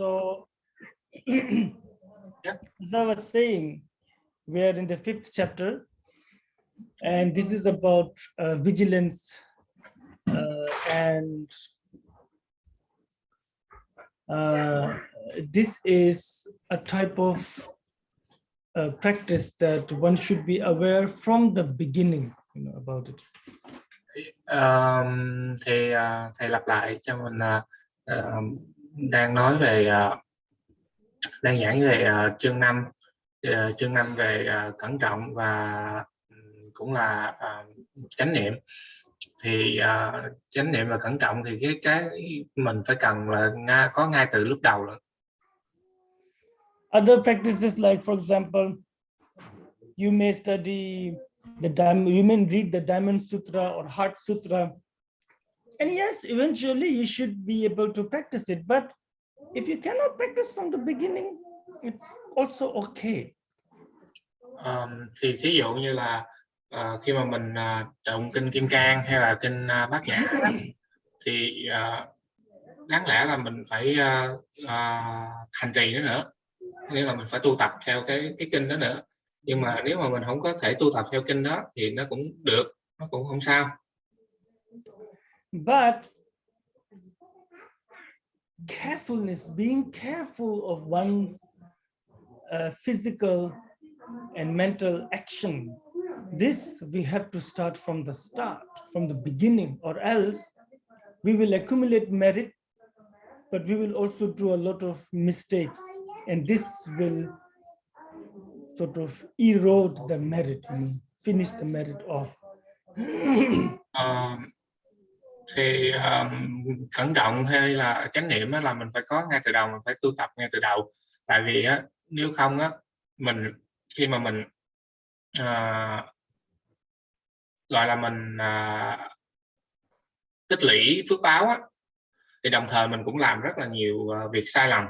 So, as I was saying, we are in the 5th chapter, and this is about vigilance and this is a type of practice that one should be aware from the beginning, about it. Thầy lặp lại cho mình đang nói về đang giảng về chương 5 về cẩn trọng và cũng là chánh niệm. Thì chánh niệm và cẩn trọng thì cái mình phải cần là có ngay từ lúc đầu rồi. Other practices like, for example, you may study you may read the Diamond Sutra or Heart Sutra, and yes, eventually you should be able to practice it. But if you cannot practice from the beginning, it's also okay. Thì thí dụ như là khi mà mình tụng kinh Kim Cang hay là kinh Bát Nhã thì đáng lẽ là mình phải hành trì nữa, nghĩa là mình phải tu tập theo cái kinh đó nữa. Nhưng mà nếu mà mình không có thể tu tập theo kinh đó thì nó cũng được, nó cũng không sao. But carefulness, being careful of one's physical and mental action, this we have to start from the start, from the beginning, or else we will accumulate merit, but we will also do a lot of mistakes, and this will sort of erode the merit, finish the merit off. Thì cẩn trọng hay là chánh niệm là mình phải có ngay từ đầu, mình phải tu tập ngay từ đầu. Tại vì nếu không khi mà mình gọi là mình tích lũy phước báo thì đồng thời mình cũng làm rất là nhiều việc sai lầm.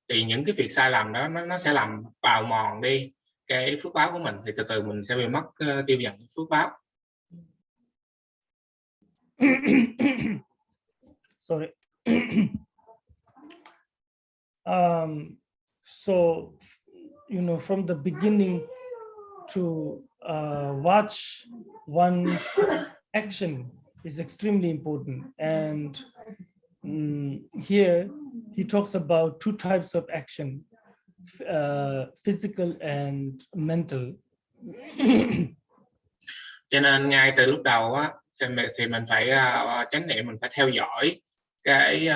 Thì những cái việc sai lầm đó nó sẽ làm bào mòn đi cái phước báo của mình, thì từ từ mình sẽ bị mất tiêu dần phước báo. Sorry. So, from the beginning to watch one's action is extremely important. And here he talks about two types of action, physical and mental. Cho nên ngay từ lúc đầu thì mình phải chánh niệm, mình phải theo dõi cái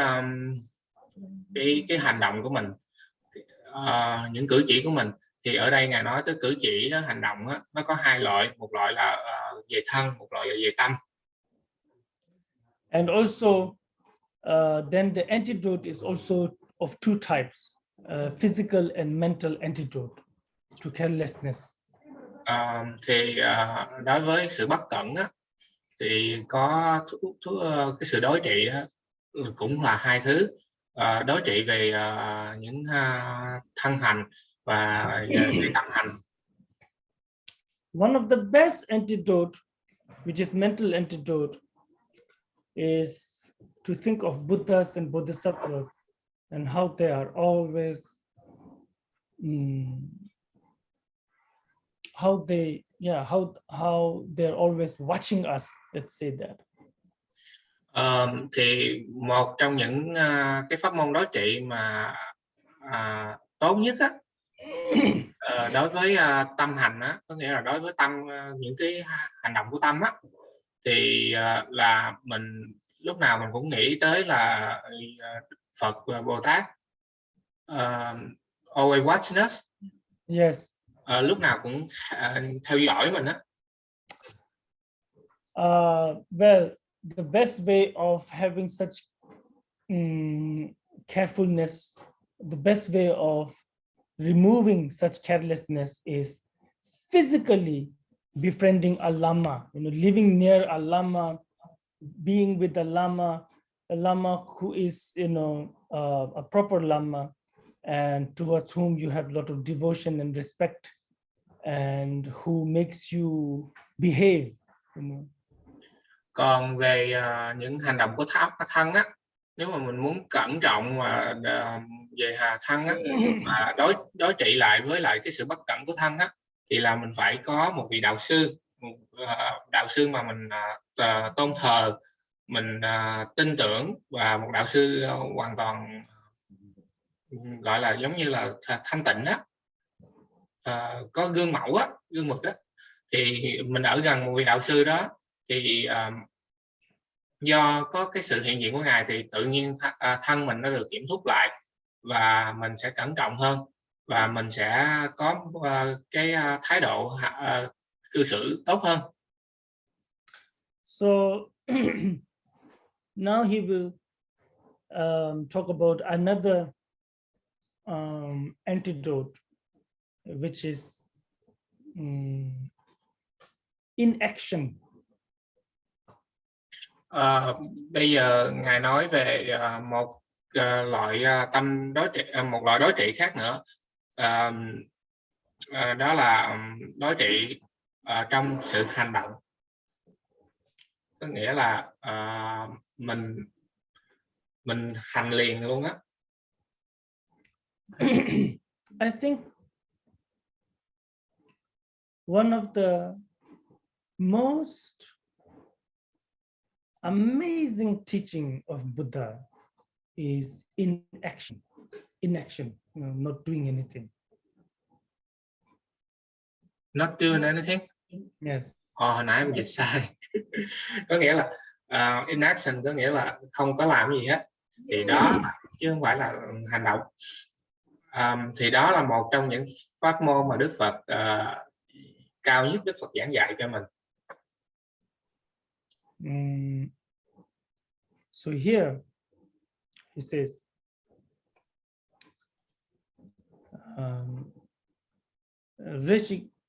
hành động của mình, những cử chỉ của mình. Thì ở đây ngài nói tới cử chỉ hành động nó có hai loại, một loại là về thân, một loại là về tâm. And also then the antidote is also of two types, physical and mental antidote to carelessness. Thì đối với sự bất cẩn thì có cái sự đối trị cũng là hai thứ, đối trị về những thân hành và về tâm hành. One of the best antidote, which is mental antidote, is to think of Buddhas and Bodhisattvas and how they are always how they're always watching us, let's say that. Thì một trong những cái pháp môn đối trị mà tốt nhất đối với tâm hành có nghĩa là đối với tâm, những cái hành động của tâm thì là mình lúc nào mình cũng nghĩ tới là Phật và Bồ Tát always watching us. Yes. Lúc nào cũng theo dõi mình Well, the best way of having such carefulness, the best way of removing such carelessness is physically befriending a lama, living near a lama, being with a lama who is, a proper lama, and towards whom you have a lot of devotion and respect, and who makes you behave. Còn về những hành động của thân nếu mà mình muốn cẩn trọng và về thân á, và đối trị lại với lại cái sự bất cẩn của thân á, thì là mình phải có một vị đạo sư, đạo sư mà mình tôn thờ, mình tin tưởng, và một đạo sư hoàn toàn gọi là giống như là thanh tịnh á, có gương mẫu á, gương mực á, thì mình ở gần một vị đạo sư đó thì do có cái sự hiện diện của ngài thì tự nhiên thân mình nó được kiểm thúc lại, và mình sẽ cẩn trọng hơn, và mình sẽ có cái thái độ cư xử tốt hơn. So now he will talk about another antidote, which is inaction. Bây giờ ngài nói về một loại một loại đối trị khác nữa, đó là đối trị trong sự hành động, có nghĩa là mình hành liền luôn á. I think one of the most amazing teaching of Buddha is inaction, not doing anything. Not doing anything. Yes. Hồi nãy em dịch sai. Có nghĩa là inaction có nghĩa là không có làm gì hết, thì đó chứ không phải là hành động. Thì đó là một trong những pháp môn mà Đức Phật cao nhất Đức Phật giảng dạy cho mình. So here he says,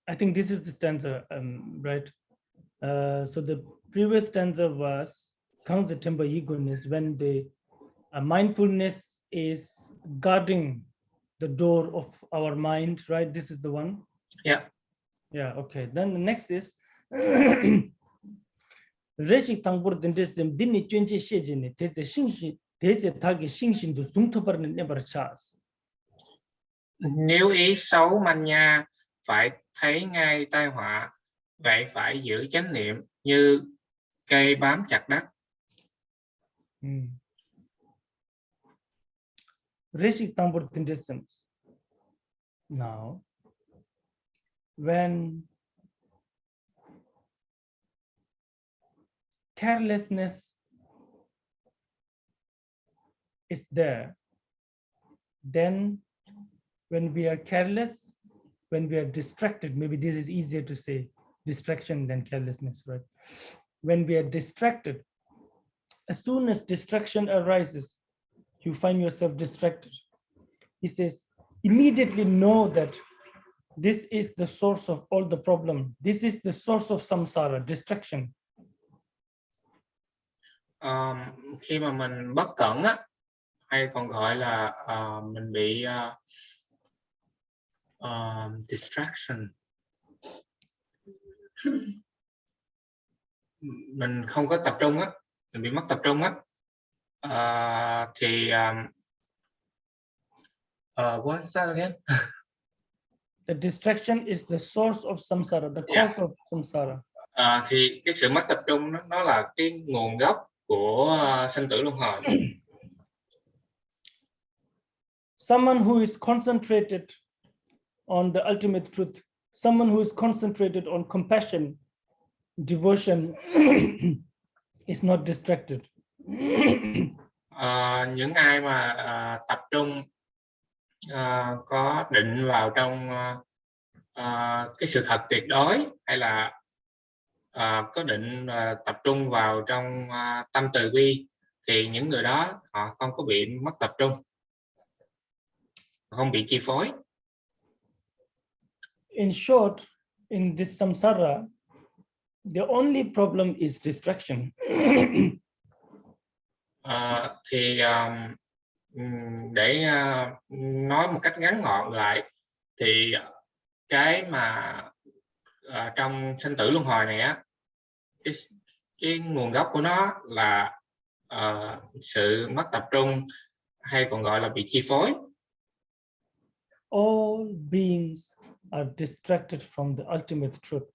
I think this is the stanza, right? So the previous stanza was counts the temper eagerness when the mindfulness is guarding the door of our mind, right? This is the one. Yeah. Yeah. Okay. Then the next is Rechik tangbur dindesem dini chunche shejene teze shinshi teze thagi shinshin du sungthobar never chas. Nếu ý xấu manh nha, phải thấy ngay tai họa, vậy phải giữ chánh niệm như cây bám chặt đất. Rechik tangbur dindesem. Now, when carelessness is there, then when we are careless, when we are distracted, maybe this is easier to say distraction than carelessness, right? When we are distracted, as soon as distraction arises, you find yourself distracted. He says, immediately know that this is the source of all the problem. This is the source of samsara, distraction. Khi mà mình bất cẩn á, hay còn gọi là mình bị distraction, mình không có tập trung á, mình bị mất tập trung á, thì what's that again? The distraction is the source of samsara, the cause of samsara. Thì cái sự mất tập trung nó là cái nguồn gốc của sinh tử luân hồi. Someone who is concentrated on the ultimate truth, someone who is concentrated on compassion, devotion, is not distracted. Những ai mà tập trung có định vào trong cái sự thật tuyệt đối, hay là có định tập trung vào trong tâm từ bi, thì những người đó họ không có bị mất tập trung, không bị chi phối. In short, in this samsara, the only problem is distraction. Thì để nói một cách ngắn gọn lại, thì cái mà trong sinh tử luân hồi này á, cái nguồn gốc của nó là sự mất tập trung hay còn gọi là bị chi phối. All beings are distracted from the ultimate truth.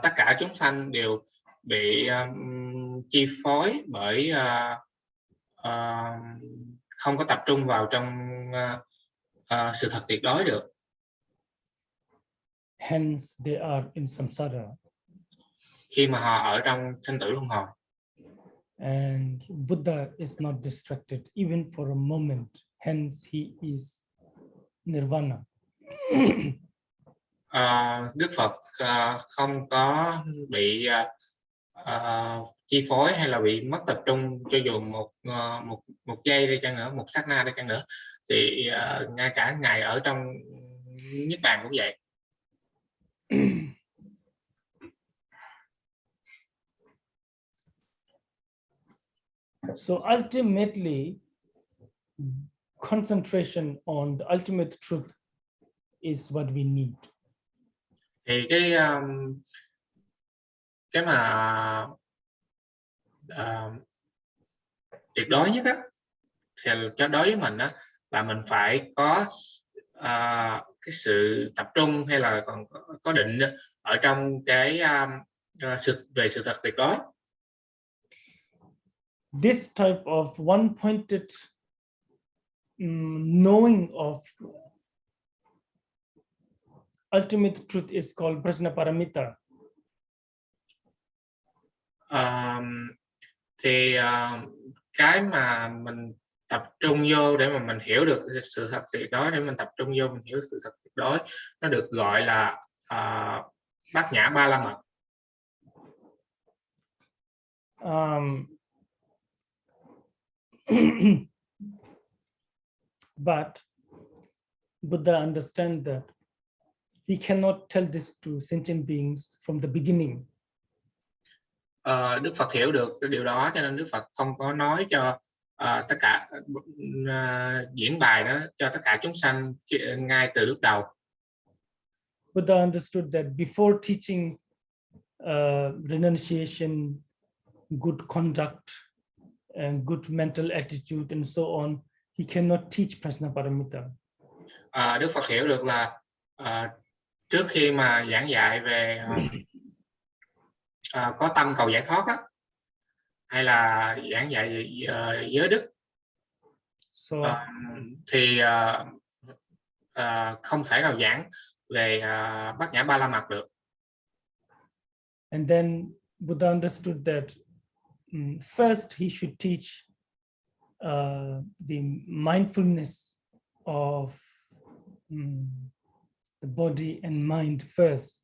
Tất cả chúng sanh đều bị chi phối bởi không có tập trung vào trong sự thật tuyệt đối được. Hence, they are in samsara. Khi mà họ ở trong sinh tử luân hồi. And Buddha is not distracted even for a moment. Hence, he is nirvana. Đức Phật không có bị chi phối hay là bị mất tập trung, cho dù một giây đi chăng nữa, một sát na đi chăng nữa, thì ngay cả ngài ở trong niết bàn cũng vậy. So ultimately, concentration on the ultimate truth is what we need. Thì cái mà tuyệt đối nhất á, thì cho đối với mình á, là mình phải có cái sự tập trung hay là còn có định ở trong cái về sự thật tuyệt đối. This type of one-pointed knowing of ultimate truth is called prajnaparamita. Thì cái mà mình tập trung vô để mà mình hiểu được sự thật tuyệt đối, để mình tập trung vô mình hiểu sự thật tuyệt đối, nó được gọi là bát nhã ba la mật. But Buddha understands that he cannot tell this to sentient beings from the beginning. Đức Phật hiểu được cái điều đó, cho nên Đức Phật không có nói cho tất cả diễn bài đó cho tất cả chúng sanh ngay từ lúc đầu. Buddha understood that before teaching renunciation, good conduct, and good mental attitude, and so on, he cannot teach prajnaparamita. Đức Phật hiểu được là trước khi mà giảng dạy về có tâm cầu giải thoát á, hay là giảng dạy về giới đức, thì không thể nào giảng về bát nhã ba la mật được. And then Buddha understood that first he should teach the mindfulness of the body and mind first.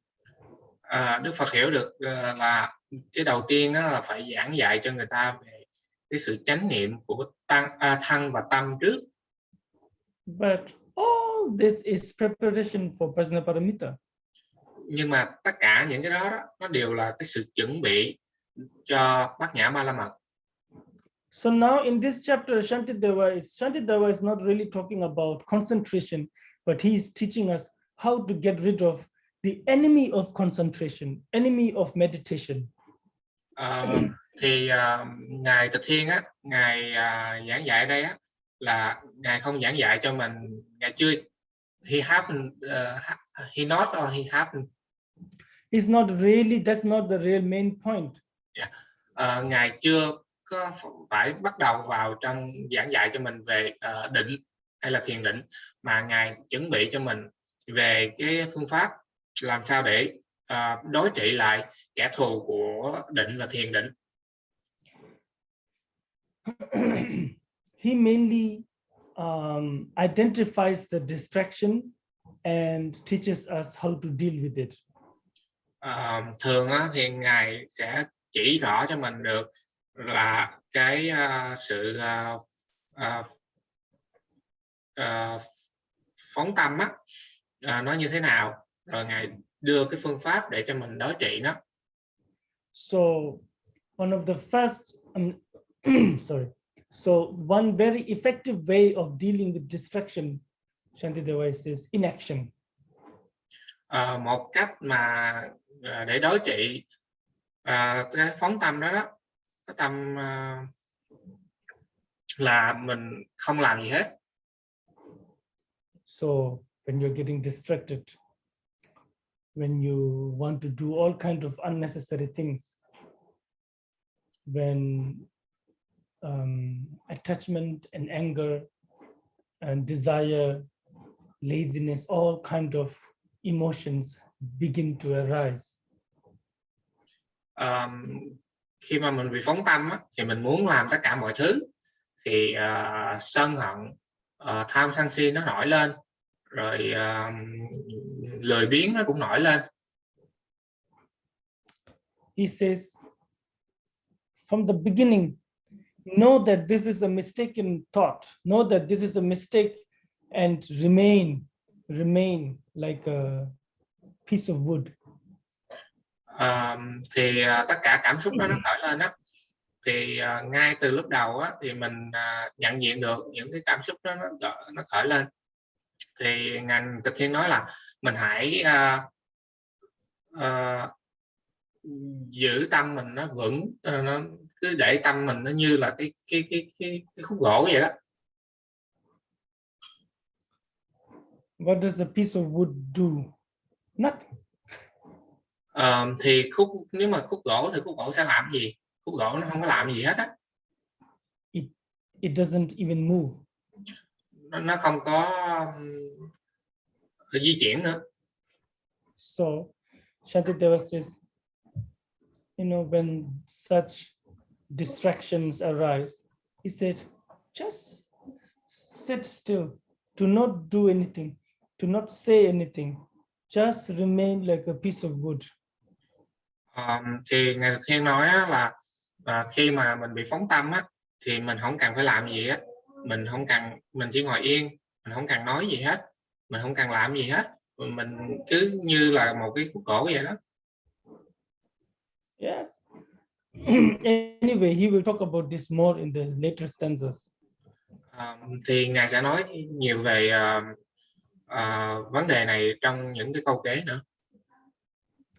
Đức Phật hiểu được là cái đầu tiên đó là phải giảng dạy cho người ta về cái sự chánh niệm của thân và tâm trước. But all this is preparation for prajnaparamita. Nhưng mà tất cả những cái đó nó đều là cái sự chuẩn bị cho bát nhã ba la mật. So now in this chapter, Shantideva is not really talking about concentration, but he is teaching us how to get rid of the enemy of concentration, enemy of meditation. Thì ngài Tịch Thiên á, ngài giảng dạy đây á, là ngài không giảng dạy cho mình, ngài chưa he not or he haven't. It's not really, that's not the real main point. Yeah. Ngài chưa có phải bắt đầu vào trong giảng dạy cho mình về định hay là thiền định, mà ngài chuẩn bị cho mình về cái phương pháp làm sao để đối trị lại kẻ thù của định và thiền định. He mainly identifies the distraction and teaches us how to deal with it. Thường thì ngài sẽ chỉ rõ cho mình được là cái sự phóng tâm á, nó như thế nào, rồi ngài đưa cái phương pháp để cho mình đối trị nó. So one of the first so one very effective way of dealing with distraction, Shantideva says, inaction. Một cách mà để đối trị cái phóng tâm đó cái tâm là mình không làm gì hết. So when you're getting distracted, when you want to do all kinds of unnecessary things, when attachment and anger and desire, laziness, all kinds of emotions begin to arise. Khi mà mình bị phóng tâm á, thì mình muốn làm tất cả mọi thứ, thì sân hận, tham sân si nó nổi lên, rồi lười biếng nó cũng nổi lên. He says, from the beginning, know that this is a mistaken thought, know that this is a mistake, and remain like a piece of wood. Thì tất cả cảm xúc đó nó khởi lên á, thì ngay từ lúc đầu á, thì mình nhận diện được những cái cảm xúc đó nó khởi lên, thì ngành Tịch Thiên nói là mình hãy giữ tâm mình nó vững, nó cứ để tâm mình nó như là cái khúc gỗ vậy đó. What does a piece of wood do? Nothing. Thì nếu mà khúc gỗ thì khúc gỗ sẽ làm gì? Khúc gỗ nó không có làm gì hết á. It doesn't even move. Nó không có di chuyển nữa. So Shantideva says, when such distractions arise, he said, just sit still, do not do anything, do not say anything, just remain like a piece of wood. Thì Ngài Thiên nói là khi mà mình bị phóng tâm á, thì mình không cần phải làm gì á, mình chỉ ngồi yên, mình không cần nói gì hết, mình không cần làm gì hết, mình cứ như là một cái khúc gỗ vậy đó. Yes. Anyway, he will talk about this more in the later stanzas. Thì Ngài sẽ nói nhiều về vấn đề này trong những cái câu kế nữa.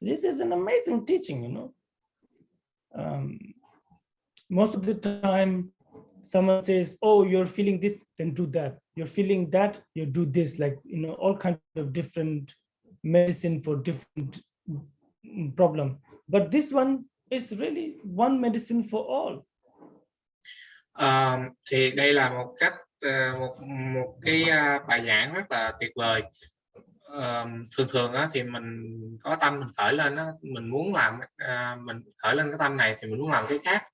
This is an amazing teaching, most of the time, someone says, "Oh, you're feeling this, then do that. You're feeling that, you do this." Like all kinds of different medicine for different problem. But this one is really one medicine for all. Thì đây là một cách một cái bài giảng rất là tuyệt vời. Thường á, thì mình có tâm mình khởi lên á, mình muốn làm mình khởi lên cái tâm này thì mình muốn làm cái khác,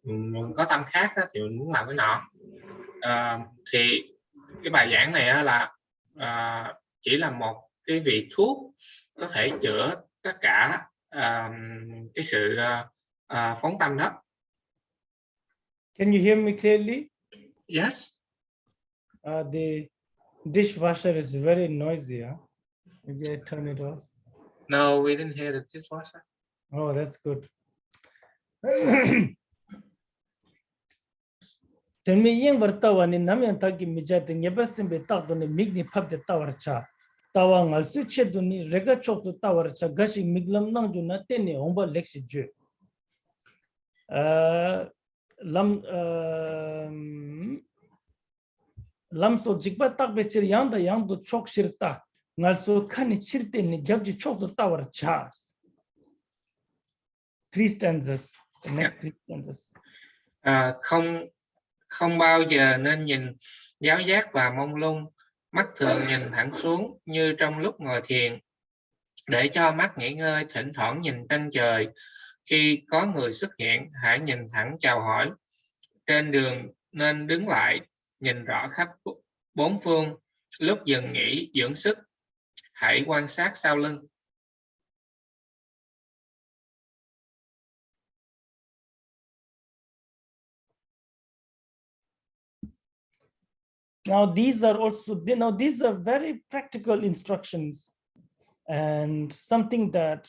mình có tâm khác á, thì mình muốn làm cái nọ. Thì cái bài giảng này á, là chỉ là một cái vị thuốc có thể chữa tất cả cái sự phóng tâm đó. Can you hear me clearly? Yes. The dishwasher is very noisy. Maybe I turn it off. No, we didn't hear the dishwasher. Oh, that's good. Then me yang bertawa ni namyan taki mijate ngebasim be takdo ni migni pabde tawarcha. Tawa ngal su chedu ni rega chokdo tawarcha gashi miglam nangju na teni omba lekshi ju. Lamso jikba takbe chir yanda yangdo chok shirta. Ngalso khani chirte ni jabji chokdo tawarcha. 3 stanzas. The next 3 stanzas. Không bao giờ nên nhìn giáo giác và mông lung, mắt thường nhìn thẳng xuống như trong lúc ngồi thiền, để cho mắt nghỉ ngơi, thỉnh thoảng nhìn trên trời. Khi có người xuất hiện, hãy nhìn thẳng chào hỏi. Trên đường nên đứng lại, nhìn rõ khắp bốn phương. Lúc dừng nghỉ dưỡng sức, hãy quan sát sau lưng. Now these are very practical instructions and something that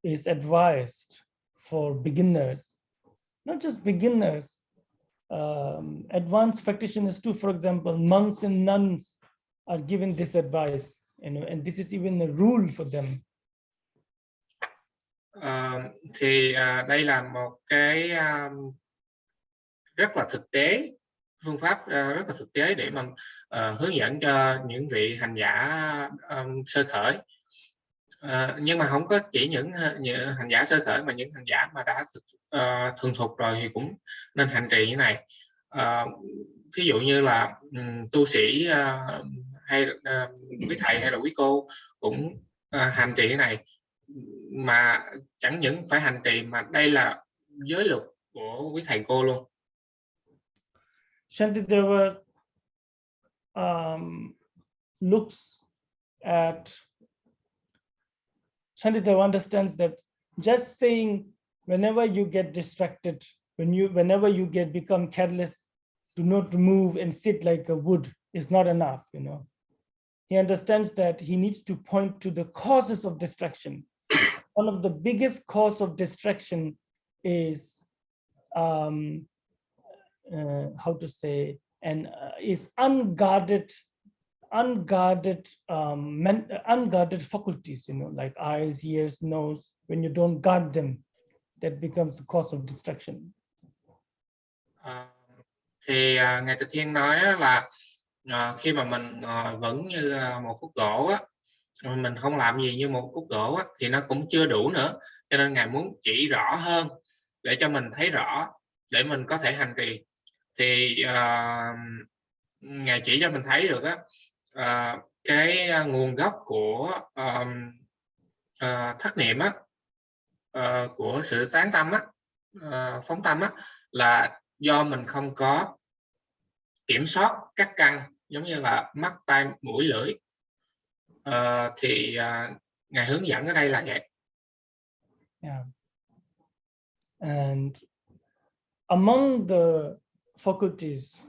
is advised for beginners, not just beginners, advanced practitioners too. For example, monks and nuns are given this advice, and this is even a rule for them. Đây là một cái rất là thực tế, phương pháp rất là thực tế để mà hướng dẫn cho những vị hành giả sơ khởi. Nhưng mà không có chỉ những hành giả sơ khởi, mà những hành giả mà đã thuần thục rồi thì cũng nên hành trì như này. Thí dụ như là tu sĩ hay quý thầy hay là quý cô cũng hành trì cái này, mà chẳng những phải hành trì mà đây là giới luật của quý thầy cô luôn. Shantideva looks at, Shantideva understands that just saying whenever you get distracted, whenever you become careless, do not move and sit like a wood is not enough, you know. He understands that he needs to point to the causes of distraction. One of the biggest cause of distraction is how to say, and is unguarded faculties, you know, like eyes, ears, nose. When you don't guard them, that becomes the cause of distraction. Ngài Từ Thiên nói là khi mà mình vẫn như một khúc gỗ á, mình không làm gì như một khúc gỗ á, thì nó cũng chưa đủ nữa. Cho nên Ngài muốn chỉ rõ hơn để cho mình thấy rõ, để mình có thể hành trì. Thì Ngài chỉ cho mình thấy được á, cái nguồn gốc của thất niệm á, của sự tán tâm á, phóng tâm á, là do mình không có kiểm soát các căn, giống như là mắt, tai, mũi, lưỡi. Ngài hướng dẫn ở đây là vậy. Yeah. And among the faculties,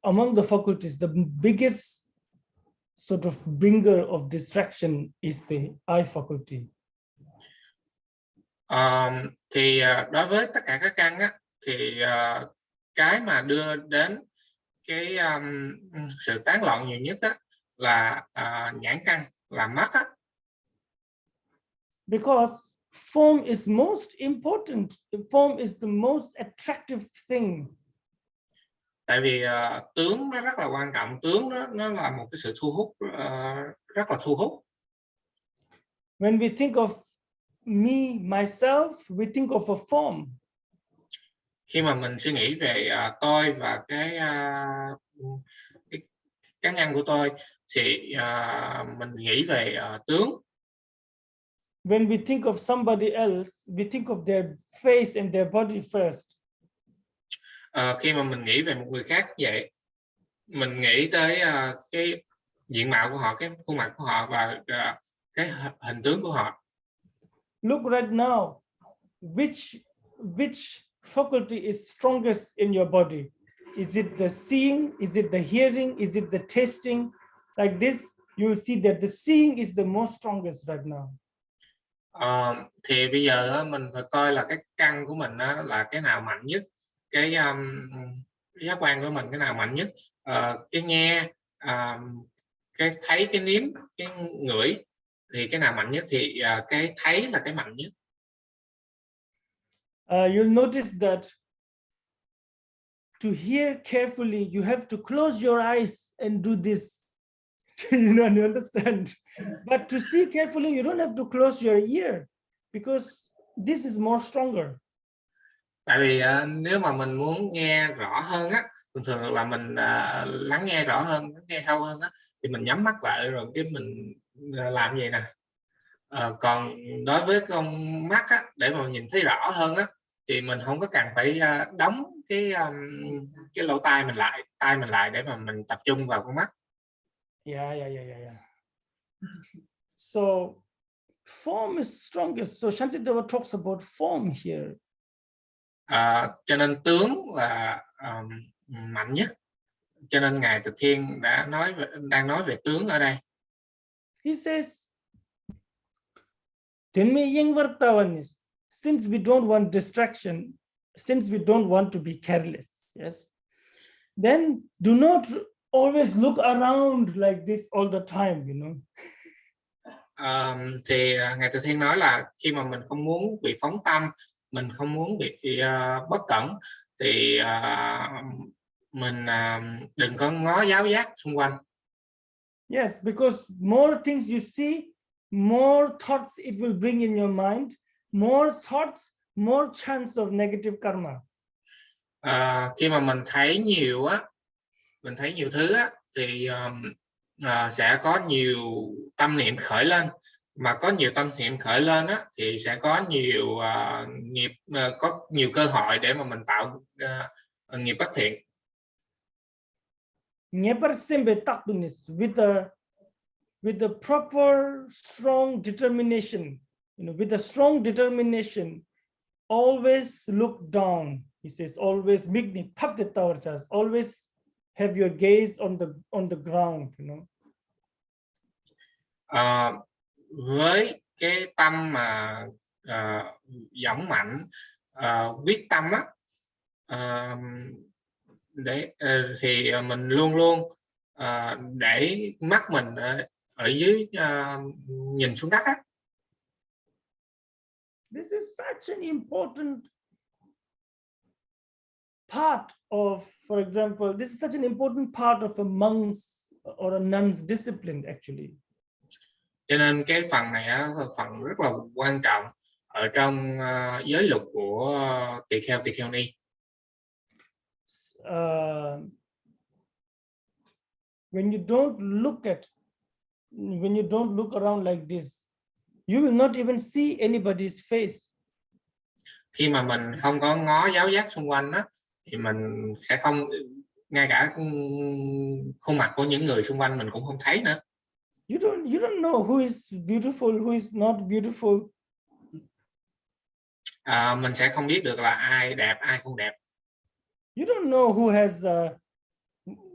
among the faculties, the biggest sort of bringer of distraction is the eye faculty. Đối với tất cả các căn á, thì cái mà đưa đến cái sự tán loạn nhiều nhất á, là nhãn căn, là mắt á. Because form is most important. Form is the most attractive thing. Tại vì tướng nó rất là quan trọng, tướng nó là một cái sự thu hút, rất là thu hút. When we think of me, myself, we think of a form. Khi mà mình suy nghĩ về tôi và cái cá nhân của tôi, thì mình nghĩ về tướng. When we think of somebody else, we think of their face and their body first. Khi mà mình nghĩ về một người khác vậy, mình nghĩ tới cái diện mạo của họ, cái khuôn mặt của họ và cái hình tướng của họ. Look right now, which faculty is strongest in your body? Is it the seeing? Is it the hearing? Is it the tasting? Like this, you will see that the seeing is the most strongest right now. Thì bây giờ mình phải coi là cái căn của mình là cái nào mạnh nhất, cái giác quan của mình cái nào mạnh nhất, cái nghe, cái thấy, cái nếm, cái ngửi, thì cái nào mạnh nhất, thì cái thấy là cái mạnh nhất. You'll notice that to hear carefully, you have to close your eyes and do this. You know, you understand. But to see carefully, you don't have to close your ear, because this is more stronger. Tại vì nếu mà mình muốn nghe rõ hơn á, thường là mình lắng nghe rõ hơn, lắng nghe sâu hơn á, thì mình nhắm mắt lại rồi cái mình làm vậy nè. Còn đối với con mắt á, để mà mình nhìn thấy rõ hơn á, thì mình không có cần phải đóng cái lỗ tai mình lại để mà mình tập trung vào con mắt. Yeah. So form is strongest. So Shantideva talks about form here. Cho nên tướng là mạnh nhất. Cho nên Ngài Từ Thiên đang nói về tướng ở đây. He says, since we don't want distraction, since we don't want to be careless, yes, then do not always look around like this all the time, you know. Thì Ngài Từ Thiên nói là khi mà mình không muốn bị phóng tâm, mình không muốn bị bất cẩn, thì mình đừng có ngó giáo giác xung quanh. Yes, because more things you see, more thoughts it will bring in your mind. More thoughts, more chance of negative karma. Khi mà mình thấy nhiều á, mình thấy nhiều thứ á, thì sẽ có nhiều tâm niệm khởi lên, mà có nhiều tâm niệm khởi lên á, thì sẽ có nhiều nghiệp, có nhiều cơ hội để mà mình tạo nghiệp bất thiện. With the proper strong determination, with a strong determination, always look down. He says, always always have your gaze on the ground. Với cái tâm mà dũng mạnh, quyết tâm á, thì mình luôn luôn để mắt mình ở dưới, nhìn xuống đất á. This is such an important part of, for example, this is such an important part of a monk's or a nun's discipline actually. Cho nên cái phần này á, là phần rất là quan trọng ở trong giới luật của tỳ kheo ni. When you don't look around like this, you will not even see anybody's face. Khi mà mình không có ngó giáo giác xung quanh á, thì mình sẽ không, ngay cả khuôn mặt của những người xung quanh mình cũng không thấy nữa. You don't know who is beautiful, who is not beautiful. Mình sẽ không biết được là ai đẹp, ai không đẹp. You don't know who has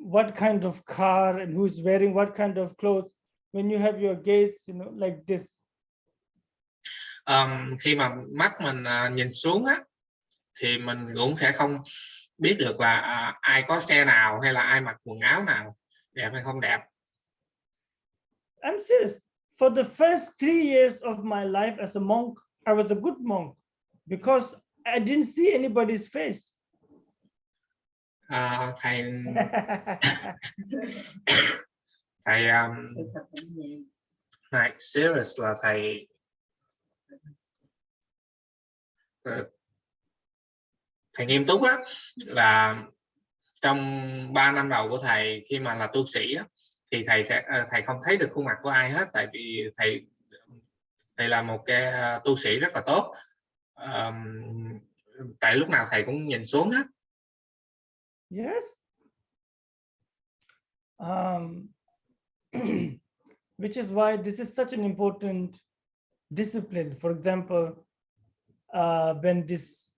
what kind of car and who is wearing what kind of clothes when you have your gaze, like this. Khi mà mắt mình nhìn xuống á, thì mình cũng sẽ không biết được là ai có xe nào hay là ai mặc quần áo nào, đẹp hay không đẹp. I'm serious. For the first 3 years of my life as a monk, I was a good monk because I didn't see anybody's face. Thầy thầy serious là thầy nghiêm túc á, là trong 3 năm đầu của thầy khi mà là tu sĩ á, thì thầy không thấy được khuôn mặt của ai hết, tại vì thầy là một cái tu sĩ rất là tốt. Tại lúc nào thầy cũng nhìn xuống hết. Yes. Which is why this is such an important discipline. For example, when this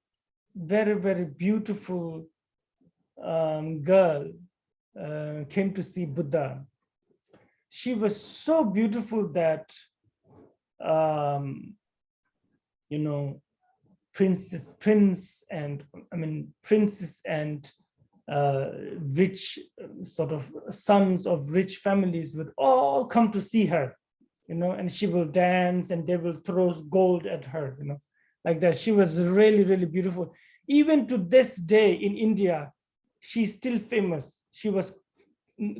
very, very beautiful girl came to see Buddha, she was so beautiful that princess and rich sort of sons of rich families would all come to see her, and she will dance and they will throw gold at her, like that. She was really, really beautiful. Even to this day in India, she's still famous. She was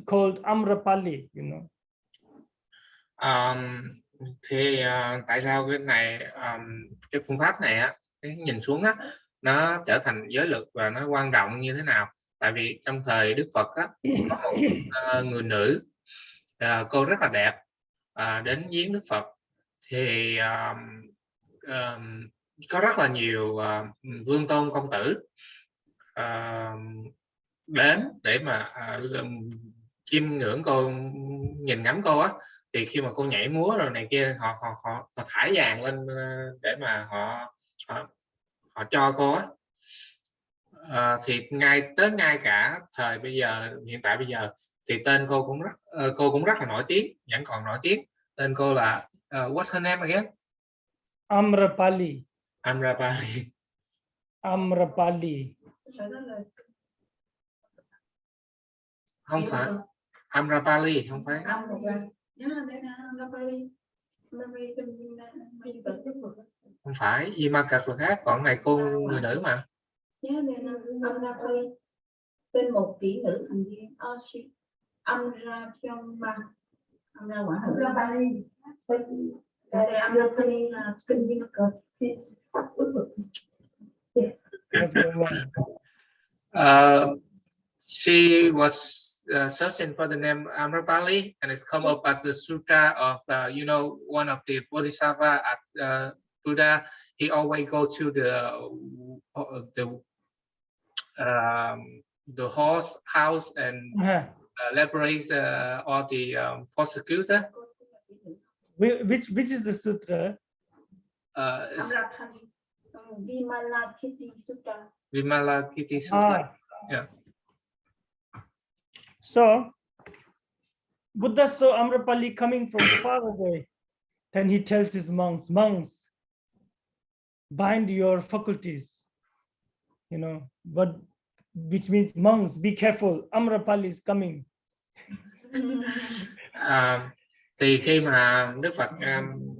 called Amrapali, Thì tại sao cái này, cái phương pháp này á, cái nhìn xuống á, nó trở thành giới luật và nó quan trọng như thế nào? Tại vì trong thời Đức Phật á, có một người nữ, cô rất là đẹp, đến viếng Đức Phật, thì có rất là nhiều vương tôn công tử đến để mà chiêm ngưỡng cô, nhìn ngắm cô á. Thì khi mà cô nhảy múa rồi này kia, họ thải vàng lên để mà họ cho cô á. Thì ngay cả thời bây giờ, hiện tại bây giờ, thì tên cô cũng rất là nổi tiếng, vẫn còn nổi tiếng. Tên cô là what's her name again? Amrapali. Không phải Amrapali, không phải. Không phải, Vimaka là khác, còn này cô người nữ mà. Tên một kỹ nữ thành viên Amra Bali. Amra là kinh Vimaka. She was searching for the name Amrapali, and it's come up as the sutra of, one of the Bodhisattva at Buddha. He always go to the horse house and liberates all the prosecutor. Which is the sutra? Vimalakirti Sutra. Yeah. So Buddha saw Amrapali coming from far away. Then he tells his monks, bind your faculties. Which means monks, be careful. Amrapali is coming. Thì khi mà Đức Phật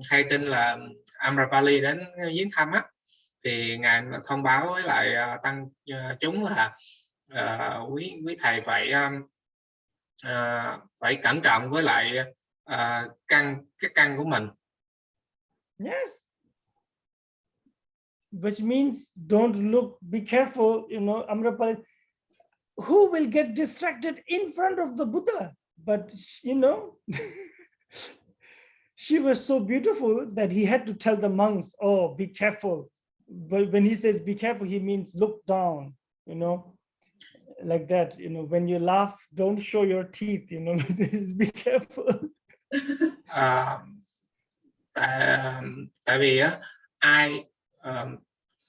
hay tin là Amrapali đến viếng thăm á, thì ngài thông báo với lại tăng chúng là quý thầy phải cẩn trọng với lại cái căn của mình. Yes. Which means don't look, be careful, Amrapali. Who will get distracted in front of the Buddha? But she was so beautiful that he had to tell the monks, oh, be careful. But when he says be careful, he means look down, like that. When you laugh, don't show your teeth, be careful. Tại vì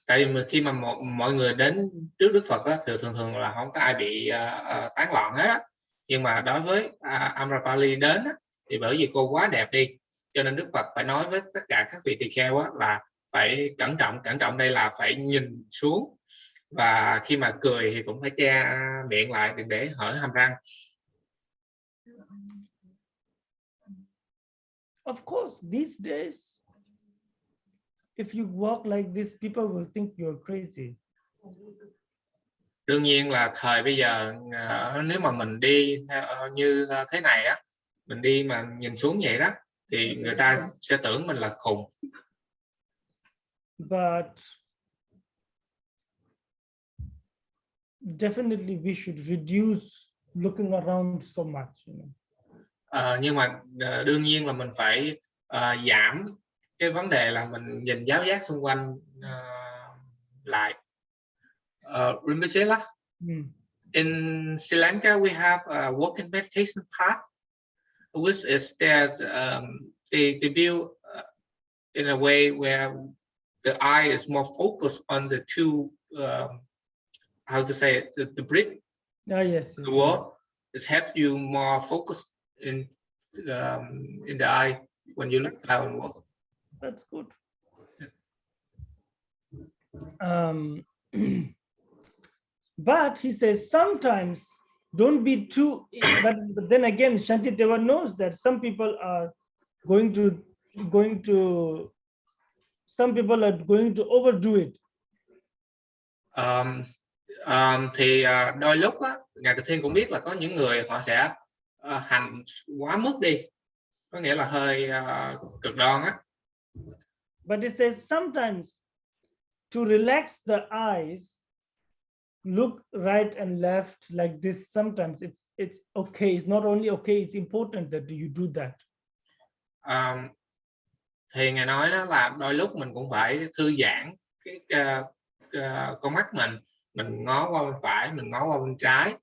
tại vì khi mà mọi người đến trước Đức Phật á, thì thường là không có ai bị tán loạn hết á. Nhưng mà đối với Amrapali đến á, thì bởi vì cô quá đẹp đi, cho nên Đức Phật phải nói với tất cả các vị tỳ kheo á, là phải cẩn trọng đây là phải nhìn xuống, và khi mà cười thì cũng phải che miệng lại, đừng để hở hàm răng. Of course, these days, if you walk like this, people will think you're crazy. Đương nhiên là thời bây giờ nếu mà mình đi như thế này á, mình đi mà nhìn xuống vậy đó, thì người ta sẽ tưởng mình là khùng. But definitely we should reduce looking around so much. Nhưng mà đương nhiên là mình phải giảm cái vấn đề là mình nhìn giáo giác xung quanh lại. In Sri Lanka, we have a walking meditation path, which is there's the view in a way where the eye is more focused on the two, how to say it, the bridge. Yes. The wall. It helps you more focused in the eye when you look down and walk. That's good. But he says sometimes don't be too. But then again, Shantideva knows that some people are going to overdo it. Thì đôi lúc á, Ngài Từ Thiên cũng biết là có những người họ sẽ hành quá mức đi, có nghĩa là hơi cực đoan á. But it says sometimes to relax the eyes, look right and left like this. Sometimes it's okay. It's not only okay, it's important that you do that. Thì Ngài nói đó là đôi lúc mình cũng phải thư giãn cái con mắt mình ngó qua bên phải, mình ngó qua bên trái.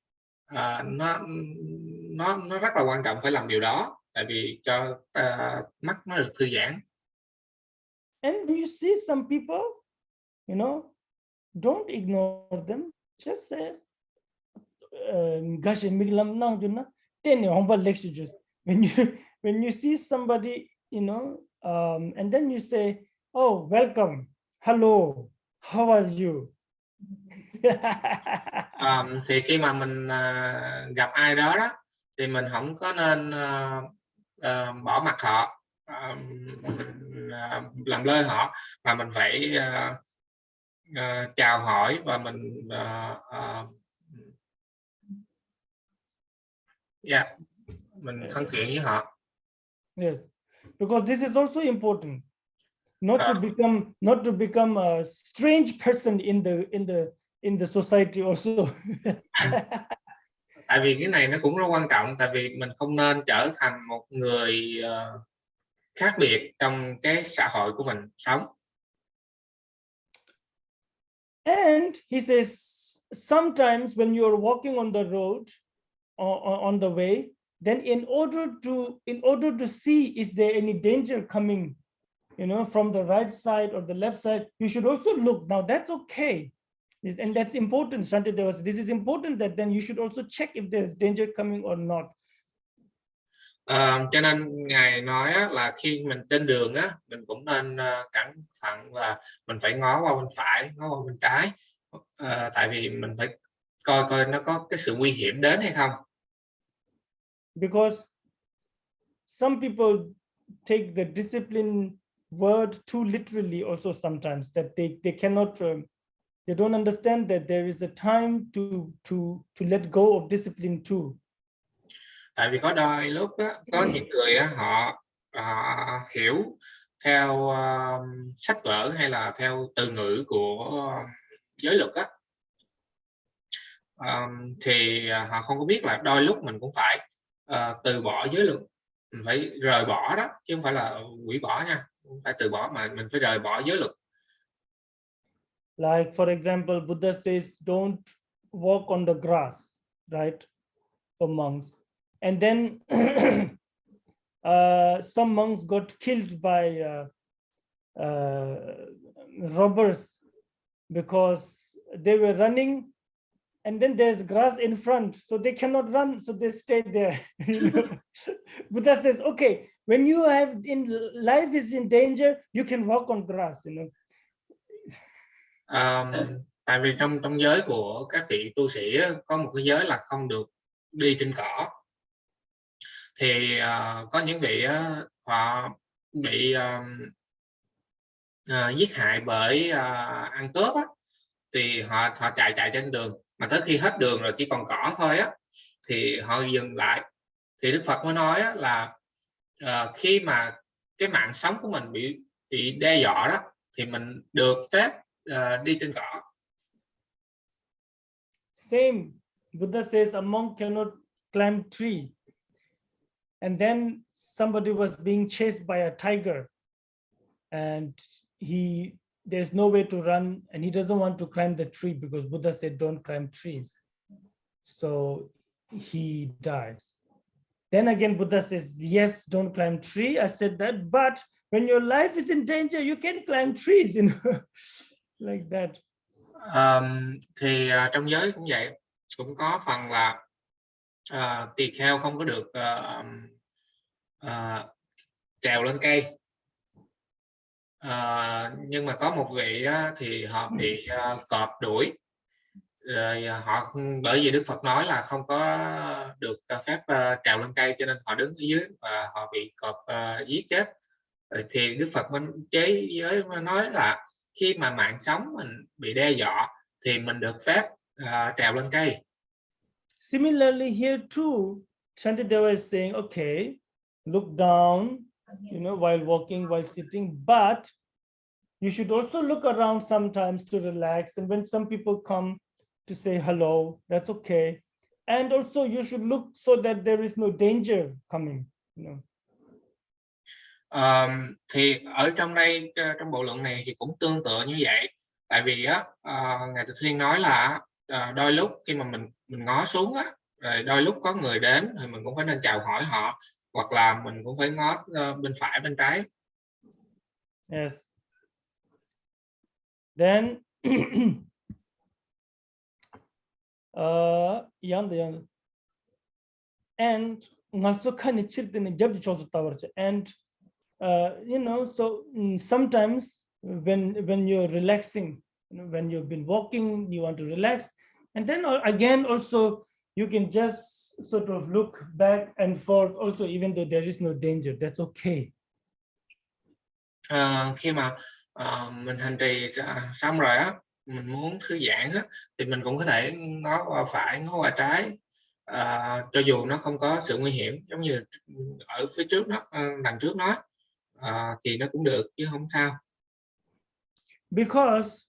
Nó rất là quan trọng phải làm điều đó, tại vì cho mắt nó được thư giãn. And you see some people, don't ignore them. Just say, when you see somebody, and then you say, oh, welcome, hello, how are you? Thì khi mà mình gặp ai đó thì mình không có nên bỏ mặc họ, mình làm lơ họ, mà mình phải chào hỏi và mình mình thân thiện với họ. Yes, because this is also important, not to become a strange person in the society also. Tại vì cái này nó cũng rất quan trọng, tại vì mình không nên trở thành một người khác biệt trong cái xã hội của mình sống. And he says sometimes when you are walking on the road or on the way, then in order to see is there any danger coming, from the right side or the left side, you should also look. Now that's okay, and that's important. Shantideva, this is important, that then you should also check if there is danger coming or not. Cho nên Ngài nói là khi mình trên đường mình cũng nên cẩn thận, là mình phải ngó qua bên phải, ngó qua bên trái, tại vì mình phải coi nó có cái sự nguy hiểm đến hay không. Because some people take the discipline word too literally also sometimes, that they cannot they don't understand that there is a time to let go of discipline too. Tại vì có đôi lúc có những người họ hiểu theo sách vở hay là theo từ ngữ của giới luật thì họ không có biết là đôi lúc mình cũng phải từ bỏ giới luật, mình phải rời bỏ đó, chứ không phải là hủy bỏ nha, không phải từ bỏ mà mình phải rời bỏ giới luật. Like for example, Buddha says don't walk on the grass, right, for monks. And then some monks got killed by robbers because they were running, and then there's grass in front, so they cannot run, so they stayed there. Buddha says, okay, when you have life is in danger, you can walk on grass, Tại vì trong giới của các vị tu sĩ có một cái giới là không được đi trên cỏ. Thì có những vị họ bị giết hại bởi ăn cướp thì họ chạy trên đường, mà tới khi hết đường rồi chỉ còn cỏ thôi thì họ dừng lại. Thì Đức Phật mới nói là khi mà cái mạng sống của mình bị đe dọa đó, thì mình được phép đi trên cỏ. Same, Buddha says a monk cannot climb tree, and then somebody was being chased by a tiger, and there's no way to run, and he doesn't want to climb the tree because Buddha said don't climb trees, so he dies. Then again Buddha says, yes, don't climb tree, I said that, but when your life is in danger, you can climb trees, like that. Thì trong giới cũng vậy, cũng có phần là tỳ kheo không có được trèo lên cây, nhưng mà có một vị thì họ bị cọp đuổi, rồi họ, bởi vì Đức Phật nói là không có được phép trèo lên cây, cho nên họ đứng ở dưới và họ bị cọp giết chết. Thì Đức Phật mới chế giới nói là khi mà mạng sống mình bị đe dọa thì mình được phép trèo lên cây. Similarly here too, Shantideva is saying, okay, look down, while walking, while sitting, but you should also look around sometimes to relax, and when some people come to say hello, that's okay. And also you should look so that there is no danger coming, Thì ở trong đây, trong bộ luận này thì cũng tương tự như vậy. Tại vì Ngài Từ Thiên nói là đôi lúc khi mà mình ngó xuống rồi đôi lúc có người đến thì mình cũng phải nên chào hỏi họ, hoặc là mình cũng phải ngó bên phải bên trái. Yes. Then and also and so sometimes when you're relaxing, when you've been walking, you want to relax, and then again also you can just sort of look back and forth also, even though there is no danger, that's okay. Khi mà mình hành trì xong rồi á, mình muốn thư giãn á, thì mình cũng có thể ngó qua phải, ngó qua trái, cho dù nó không có sự nguy hiểm, giống như ở phía trước nó, đằng trước nó, thì nó cũng được chứ không sao. Because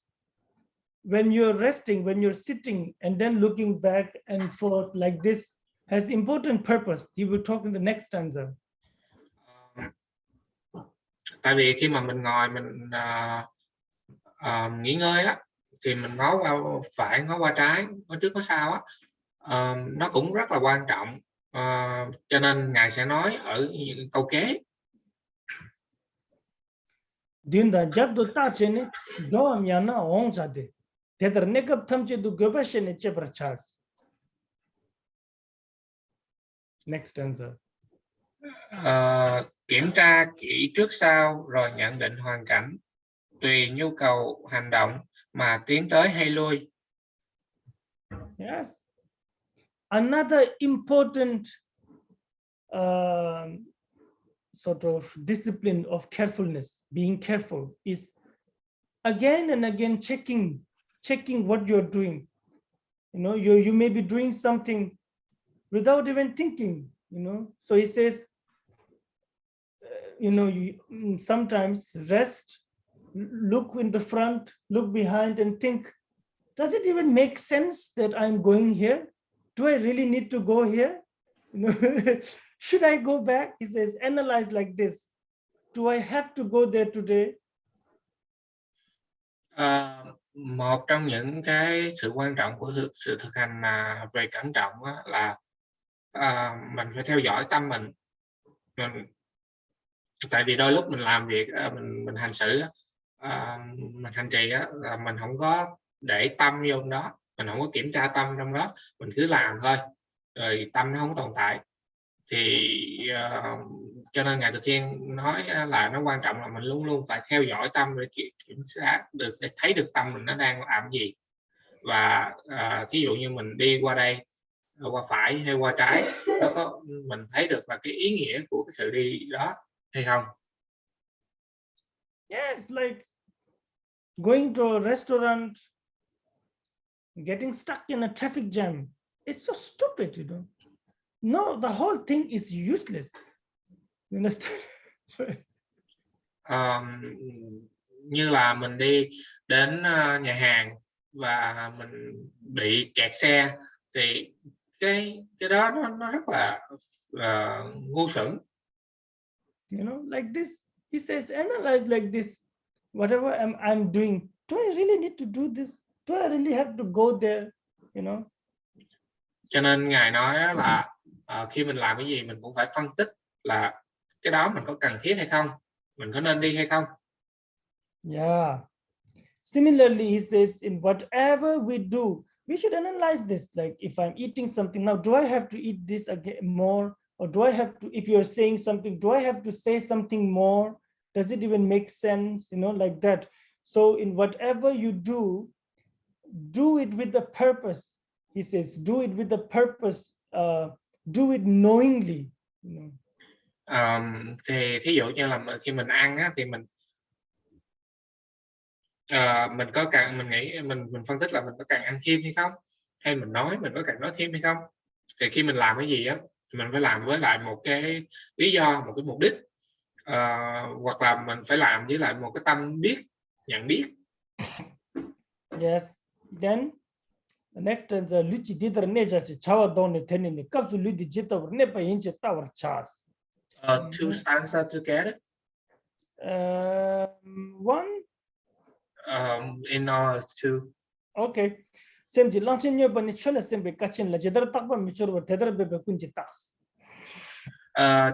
when you're resting, when you're sitting and then looking back and forth like this has important purpose. He will talk in the next stanza. Tại vì khi mà mình ngồi mình nghỉ ngơi á, thì mình ngó qua phải, ngó qua trái, ngó trước ngó sau á, nó cũng rất là quan trọng. Cho nên Ngài sẽ nói ở những câu kế. Dinda jabdo ta chene do amyana ong jade. Tedar nekap thamche du gobashene chebrachas. Next stanza. Kiểm tra kỹ trước sau rồi nhận định hoàn cảnh, tùy nhu cầu hành động mà tiến tới hay lui. Yes. Another important sort of discipline of carefulness, being careful, is again and again checking what you're doing. You know, you may be doing something without even thinking, you know. So he says, you know, you sometimes rest, look in the front, look behind and think, does it even make sense that I'm going here? Do I really need to go here? You know, should I go back? He says, analyze like this. Do I have to go there today? Một trong những cái sự quan trọng của sự thực hành về cẩn trọng là mình phải theo dõi tâm mình. Tại vì đôi lúc mình làm việc, mình hành xử, mình hành trì là mình không có để tâm vô đó, mình không có kiểm tra tâm trong đó, mình cứ làm thôi, rồi tâm nó không tồn tại. Thì cho nên Ngài Từ Thiên nói là nó quan trọng là mình luôn luôn phải theo dõi tâm để kiểm soát được, để thấy được tâm mình nó đang làm gì. Và thí dụ như mình đi qua đây, qua phải hay qua trái, nó có, mình thấy được là cái ý nghĩa của cái sự đi đó hay không. Yes, like going to a restaurant, getting stuck in a traffic jam. It's so stupid, you know. No, the whole thing is useless. You understand? Như là mình đi đến nhà hàng và mình bị kẹt xe, thì cái đó nó rất là ngu xuẩn. You know, like this. He says, analyze like this. Whatever I'm doing, do I really need to do this? Do I really have to go there? You know. Cho nên Ngài nói là khi mình làm cái gì mình cũng phải phân tích là cái đó mình có cần thiết hay không, mình có nên đi hay không. Yeah. Similarly, he says, in whatever we do, we should analyze this. Like, if I'm eating something now, do I have to eat this again more? Or do I have to, if you're saying something, do I have to say something more? Does it even make sense? You know, like that. So in whatever you do it with the purpose. He says, do it with the purpose, do it knowingly. You know. Thì thí dụ như là khi mình ăn thì mình có cần, mình nghĩ mình phân tích là mình có cần ăn thêm hay không, hay mình nói mình có cần nói thêm hay không. Thì khi mình làm cái gì thì mình phải làm với lại một cái lý do, một cái mục đích, hoặc là mình phải làm với lại một cái tâm biết, nhận biết. Yes. Then the next is the luchi didar neja chawa done tenini kapsu ludi jita nepa inche tower chas. Two stanza together. One. In all two. Okay. Sem ji lanchin nyo bani chola sem be kachin la jidar takba michur wa tedar be be kunji tas.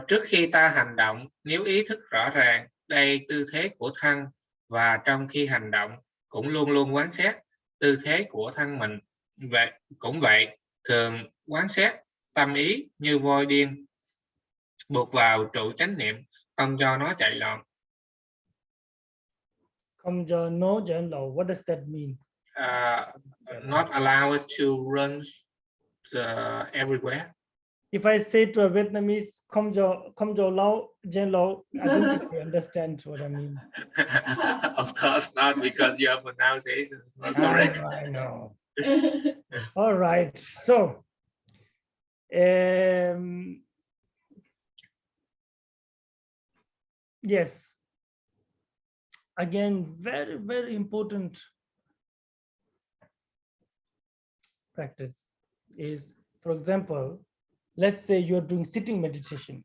Trước khi ta hành động, nếu ý thức rõ ràng đây tư thế của thân, và trong khi hành động cũng luôn luôn quán xét tư thế của thân mình. Cũng vậy, thường quán xét tâm ý như voi điên, buộc vào trụ chánh niệm, không cho nó chạy loạn. Không cho nó chạy loạn. What does that mean? Not allow it to run everywhere. If I say to a Vietnamese, "Kom jo lao, jen lao," I don't think they understand what I mean. Of course not, because your pronunciation is not correct. I know. All right. So, yes. Again, very, very important practice is, for example, let's say you're doing sitting meditation.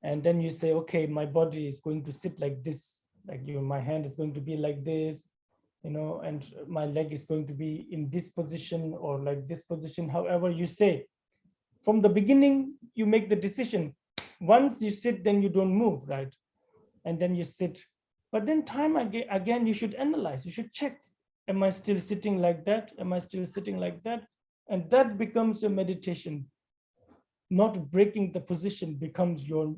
And then you say, okay, my body is going to sit like this, like my hand is going to be like this, and my leg is going to be in this position or like this position, however you say. From the beginning, you make the decision. Once you sit, then you don't move, right? And then you sit. But then time again, you should analyze, you should check. Am I still sitting like that? Am I still sitting like that? And that becomes your meditation. Not breaking the position becomes your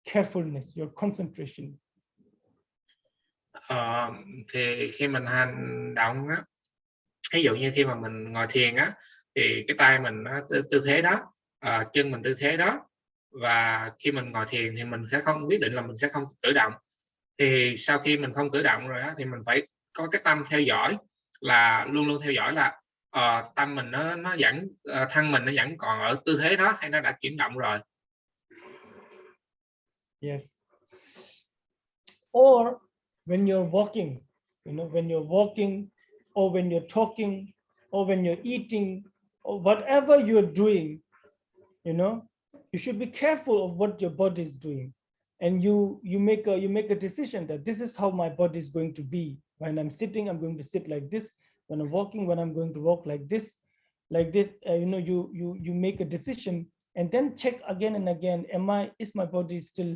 carefulness, your concentration. Thì khi mình hành động á, ví dụ như khi mà mình ngồi thiền á, thì cái tay mình nó tư thế đó, chân mình tư thế đó, và khi mình ngồi thiền thì mình sẽ không quyết định là mình sẽ không cử động. Thì sau khi mình không cử động rồi đó, thì mình phải có cái tâm theo dõi, là luôn luôn theo dõi là tâm mình nó vẫn thân mình nó vẫn còn ở tư thế đó hay nó đã chuyển động rồi. Yes. Or when you're walking, when you're walking, or when you're talking, or when you're eating, or whatever you're doing, you should be careful of what your body is doing. And you make a decision that this is how my body is going to be. When I'm sitting, I'm going to sit like this. When I'm walking, I'm going to walk like this. You make a decision and then check again and again. Is my body still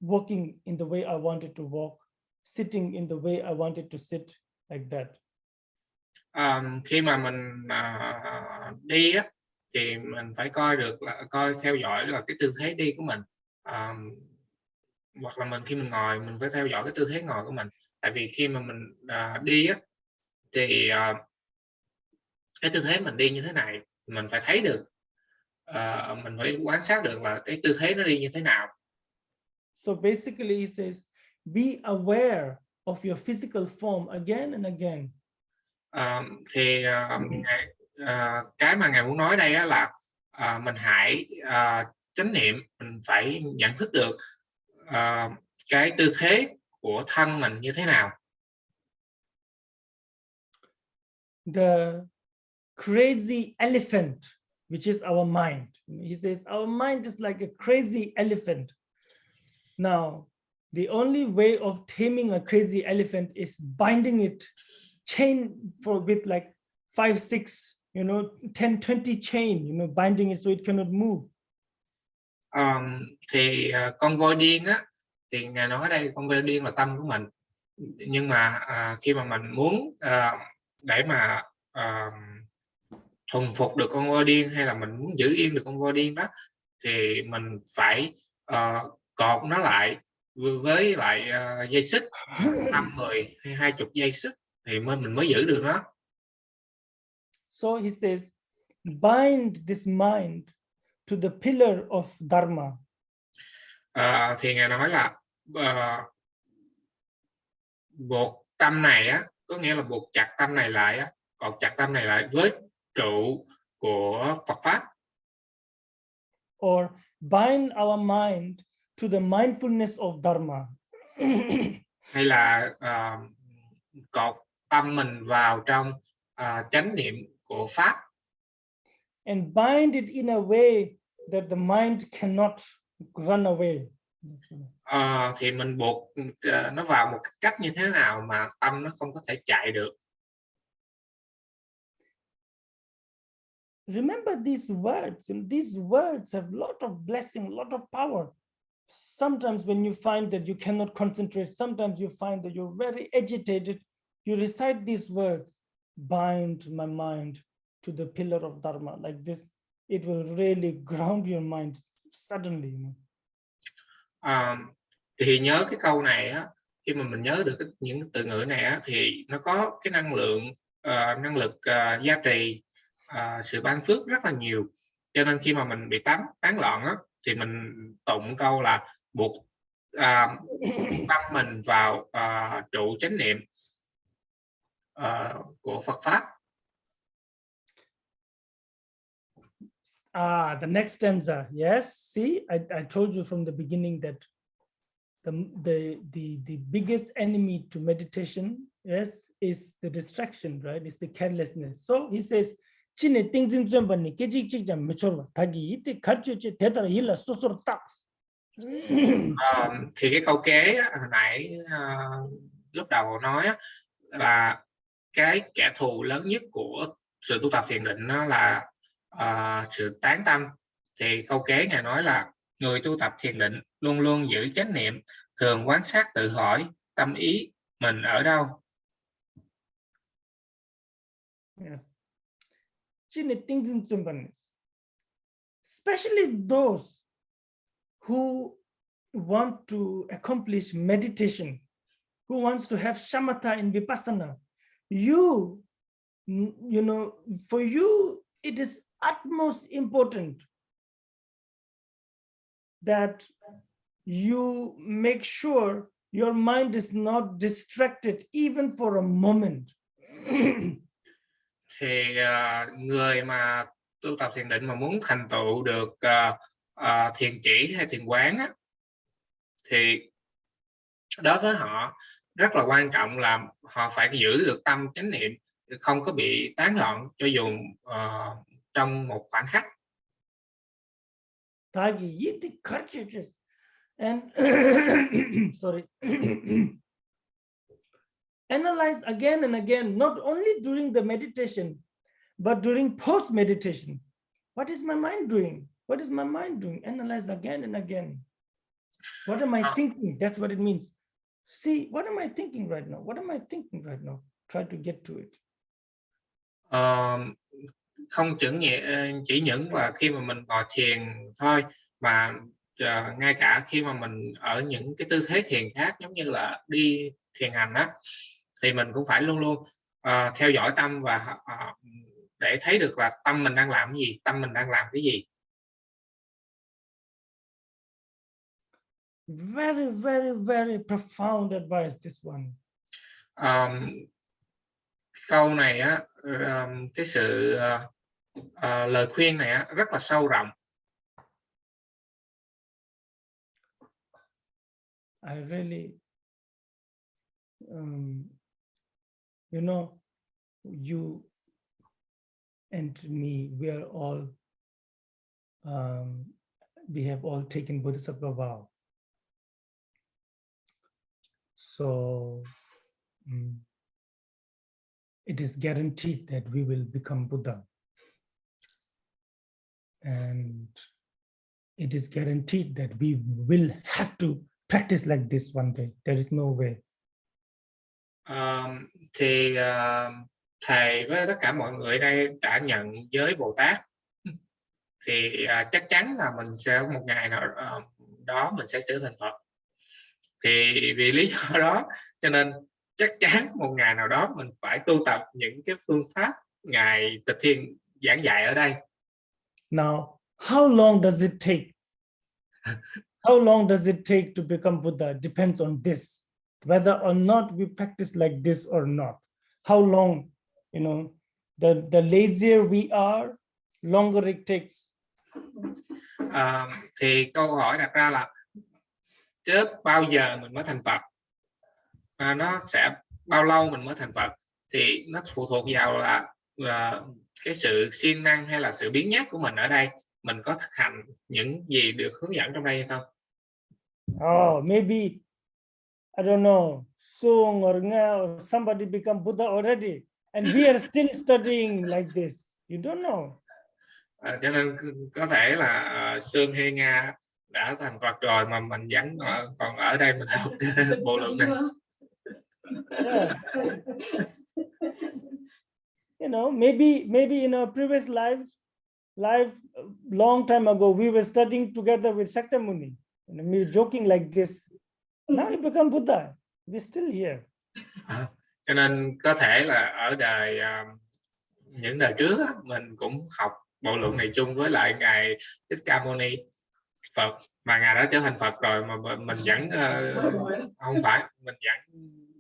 walking in the way I wanted to walk, sitting in the way I wanted to sit, like that? Khi mà mình đi á, thì mình phải coi theo dõi là cái tư thế đi của mình, hoặc là khi mình ngồi mình phải theo dõi cái tư thế ngồi của mình. Tại vì khi mà mình đi á, thì cái tư thế mình đi như thế này mình phải thấy được, mình phải quan sát được là cái tư thế nó đi như thế nào. So basically he says, be aware of your physical form again and again. Cái mà Ngài muốn nói đây á là mình hãy chánh niệm, mình phải nhận thức được cái tư thế của thân mình như thế nào. The crazy elephant, which is our mind. He says our mind is like a crazy elephant. Now, the only way of taming a crazy elephant is binding it, chain with like 5, 6, 10, 20 chain, binding it so it cannot move. Con voi điên á, thì Ngài nói ở đây con voi điên là tâm của mình. Nhưng mà khi mà mình muốn để mà thuần phục được con voi điên, hay là mình muốn giữ yên được con voi điên đó, thì mình phải cột nó lại với lại dây xích 5, 10 hay 20 dây xích thì mình mới giữ được nó. So he says, bind this mind to the pillar of dharma. Thì Ngài nói là buộc tâm này á, có nghĩa là buộc chặt tâm này lại á, cột chặt tâm này lại với trụ của Phật pháp. Or bind our mind to the mindfulness of dharma. Hay là cột tâm mình vào trong chánh niệm của pháp. And bind it in a way that the mind cannot run away. Thì mình buộc nó vào một cách như thế nào mà tâm nó không có thể chạy được. Remember these words, and these words have a lot of blessing, a lot of power. Sometimes when you find that you cannot concentrate, sometimes you find that you're very agitated, you recite these words, bind my mind to the pillar of dharma, like this. It will really ground your mind suddenly. Thì nhớ cái câu này á, khi mà mình nhớ được những từ ngữ này á, thì nó có cái năng lực gia trì sự ban phước rất là nhiều. Cho nên khi mà mình bị tán loạn á, thì mình tụng câu là buộc tâm mình vào trụ chánh niệm của Phật pháp. The next stanza. Yes, see, I told you from the beginning that the biggest enemy to meditation, yes, is the distraction, right? It's the carelessness. So he says, "Chine tingzin zumbani keji chikjam mechorwa thagi ite kharchuche thedara hila sosor tax." Thì cái câu kế hồi nãy lúc đầu nói là cái kẻ thù lớn nhất của sự tu tập thiền định đó là sự tán tâm. Thì câu kế ngài nói là người tu tập thiền định luôn luôn giữ chánh niệm, thường quan sát tự hỏi tâm ý mình ở đâu. Yes. Especially those who want to accomplish meditation, who wants to have shamatha and vipassana, you know, for you it is utmost important that you make sure your mind is not distracted even for a moment. Thì người mà tu tập thiền định mà muốn thành tựu được thiền chỉ hay thiền quán á, thì đối với họ rất là quan trọng là họ phải giữ được tâm chánh niệm, không có bị tán loạn cho dù trong một khoảnh khắc. And sorry. Analyze again and again, not only during the meditation, but during post-meditation. What is my mind doing? What is my mind doing? Analyze again and again. What am I thinking? That's what it means. See, what am I thinking right now? What am I thinking right now? Try to get to it. Không chỉ những là khi mà mình ngồi thiền thôi, mà ngay cả khi mà mình ở những cái tư thế thiền khác, giống như là đi thiền hành á, thì mình cũng phải luôn luôn theo dõi tâm và để thấy được là tâm mình đang làm cái gì, tâm mình đang làm cái gì. Very, very, very profound advice, this one. Câu này á, cái sự lời khuyên này á, rất là sâu rộng. I really, you know, you and me, we are all, we have all taken Bodhisattva vow. So it is guaranteed that we will become Buddha. And it is guaranteed that we will have to practice like this one day. There is no way. Thì thầy với tất cả mọi người đây đã nhận giới Bồ Tát, thì chắc chắn là mình sẽ một ngày nào đó mình sẽ trở thành Phật. Thì vì lý do đó cho nên chắc chắn một ngày nào đó mình phải tu tập những cái phương pháp ngài Tịch Thiên giảng dạy ở đây. Now, how long does it take? How long does it take to become Buddha? Depends on this, whether or not we practice like this or not. How long, you know, the lazier we are, longer it takes. Thì câu hỏi đặt ra là trước bao giờ mình mới thành Phật? Nó sẽ bao lâu mình mới thành Phật? Thì nó phụ thuộc vào là cái sự siêng năng hay là sự biếng nhác của mình ở đây. Mình có thực hành những gì được hướng dẫn trong đây hay không? Oh, maybe, I don't know, Sung or Nga or somebody become Buddha already, and we are still studying like this. You don't know. Cho nên có thể là Sương hay Nga đã thành Phật rồi mà mình vẫn còn ở đây mình học bộ luận này. Yeah. You know, maybe in our previous life long time ago, we were studying together with Shakyamuni. You know, me joking like this. Now he become Buddha. We're still here. Cho nên có thể là ở đời những đời trước á, mình cũng học bộ luận này chung với lại ngài Thích Ca Mâu Ni Phật, mà ngài đã trở thành Phật rồi mà mình vẫn không phải, mình vẫn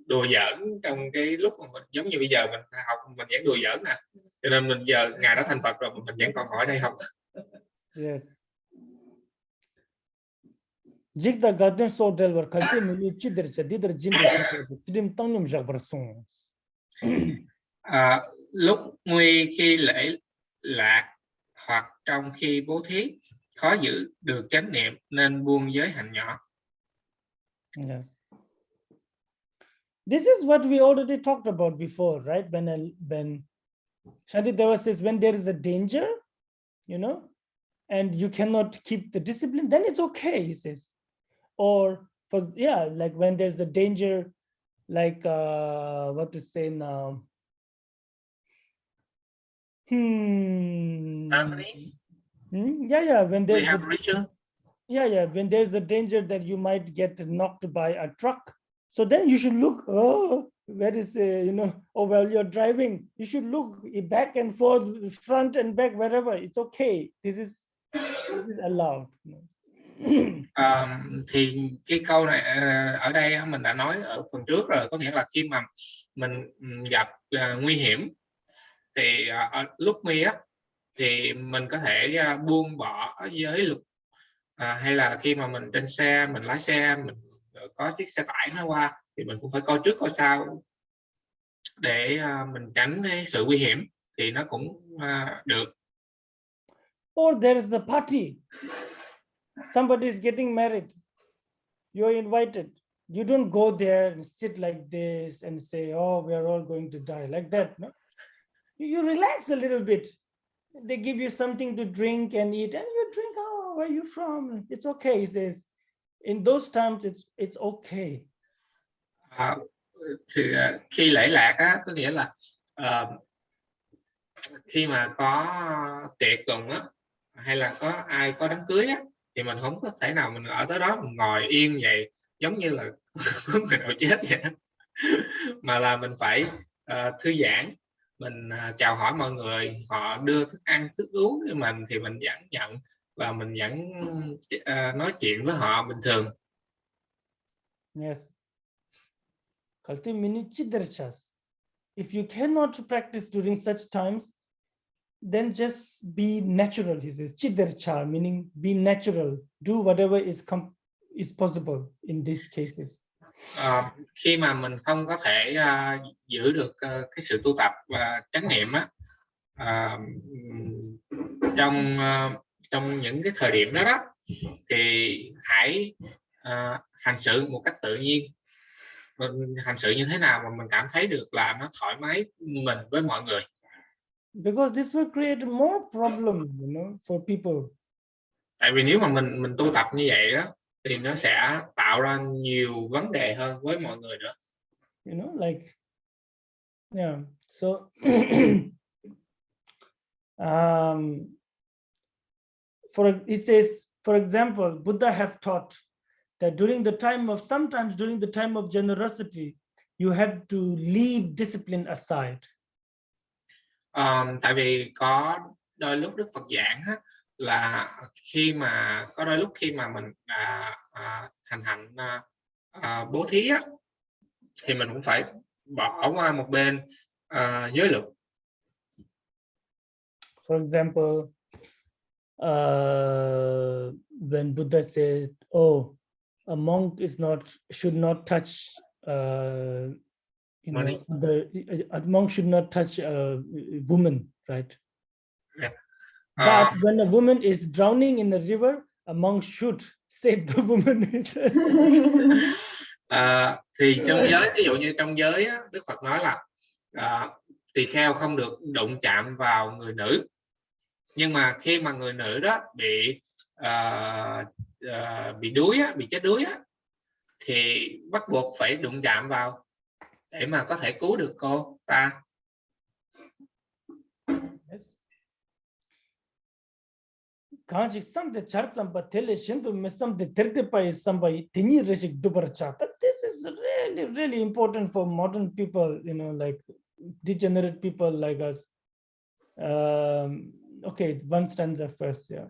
đùa giỡn trong cái lúc mà mình giống như bây giờ mình học mình vẫn đùa giỡn nè, cho nên mình giờ ngài đã thành Phật rồi mình vẫn còn hỏi đây không. Yes. Jigda gadin so del war kalte mili chidir cha didar jimbe chidim tangnum jagbar song. Lúc nguy khi lễ lạc hoặc trong khi bố thí khó giữ được chánh niệm nên buông giới hạnh nhỏ. Yes. This is what we already talked about before, right? When Shantideva says when there is a danger, you know, and you cannot keep the discipline, then it's okay, he says. Or like when there's a danger, like what to say now? When there's a danger that you might get knocked by a truck, so then you should look, where is while you're driving, you should look back and forth, front and back, wherever. It's okay. This is allowed. Thì cái câu này ở đây mình đã nói ở phần trước rồi, có nghĩa là khi mà mình gặp nguy hiểm thì lúc nguy á thì mình có thể buông bỏ giới luật, hay là khi mà mình trên xe, mình lái xe, mình có chiếc xe tải nó qua thì mình cũng phải coi trước coi sau để mình tránh cái sự nguy hiểm thì nó cũng được. Or there is a party, somebody is getting married, you're invited, you don't go there and sit like this and say, oh, we are all going to die, like that. No, you relax a little bit. They give you something to drink and eat, and you drink. Oh, where are you from? It's okay, he says. In those times, it's okay. Thì khi lễ lạc á, có nghĩa là khi mà có tiệc tùng á, hay là có ai có đám cưới á, thì mình không có thể nào mình ở tới đó mình ngồi yên vậy giống như là người nào chết vậy, mà là mình phải thư giãn, mình chào hỏi mọi người, họ đưa thức ăn thức uống cho mình thì mình vẫn nhận và mình vẫn nói chuyện với họ bình thường. Yes. If you cannot practice during such times, then just be natural, he says. Chidarcha, meaning be natural. Do whatever is possible in these cases. Khi mà mình không có thể giữ được cái sự tu tập và chánh niệm á, trong những cái thời điểm đó thì hãy hành xử một cách tự nhiên. Mình hành xử như thế nào mà mình cảm thấy được là nó thoải mái mình với mọi người. Because this will create more problem, for people. Tại vì nếu mà mình tu tập như vậy đó thì nó sẽ tạo ra nhiều vấn đề hơn với mọi người nữa. So it says, for example, Buddha have taught that sometimes during the time of generosity, you have to leave discipline aside. Tại vì có đôi lúc Đức Phật giảng là có đôi lúc khi mà mình hành hạnh bố thí á, thì mình cũng phải bỏ qua một bên giới luật. For example, when Buddha said, a monk should not touch a monk should not touch a woman, right? Yeah. But when a woman is drowning in the river, a monk should save the woman. Thì trong giới, ví dụ như trong giới á, Đức Phật nói là tỳ kheo không được đụng chạm vào người nữ, nhưng mà khi mà người nữ đó bị đuối á, bị chết đuối á, thì bắt buộc phải đụng chạm vào để mà có thể cứu được cô ta. This is really, really important for modern people, like degenerate people like us. Okay, one stanza first. Yeah.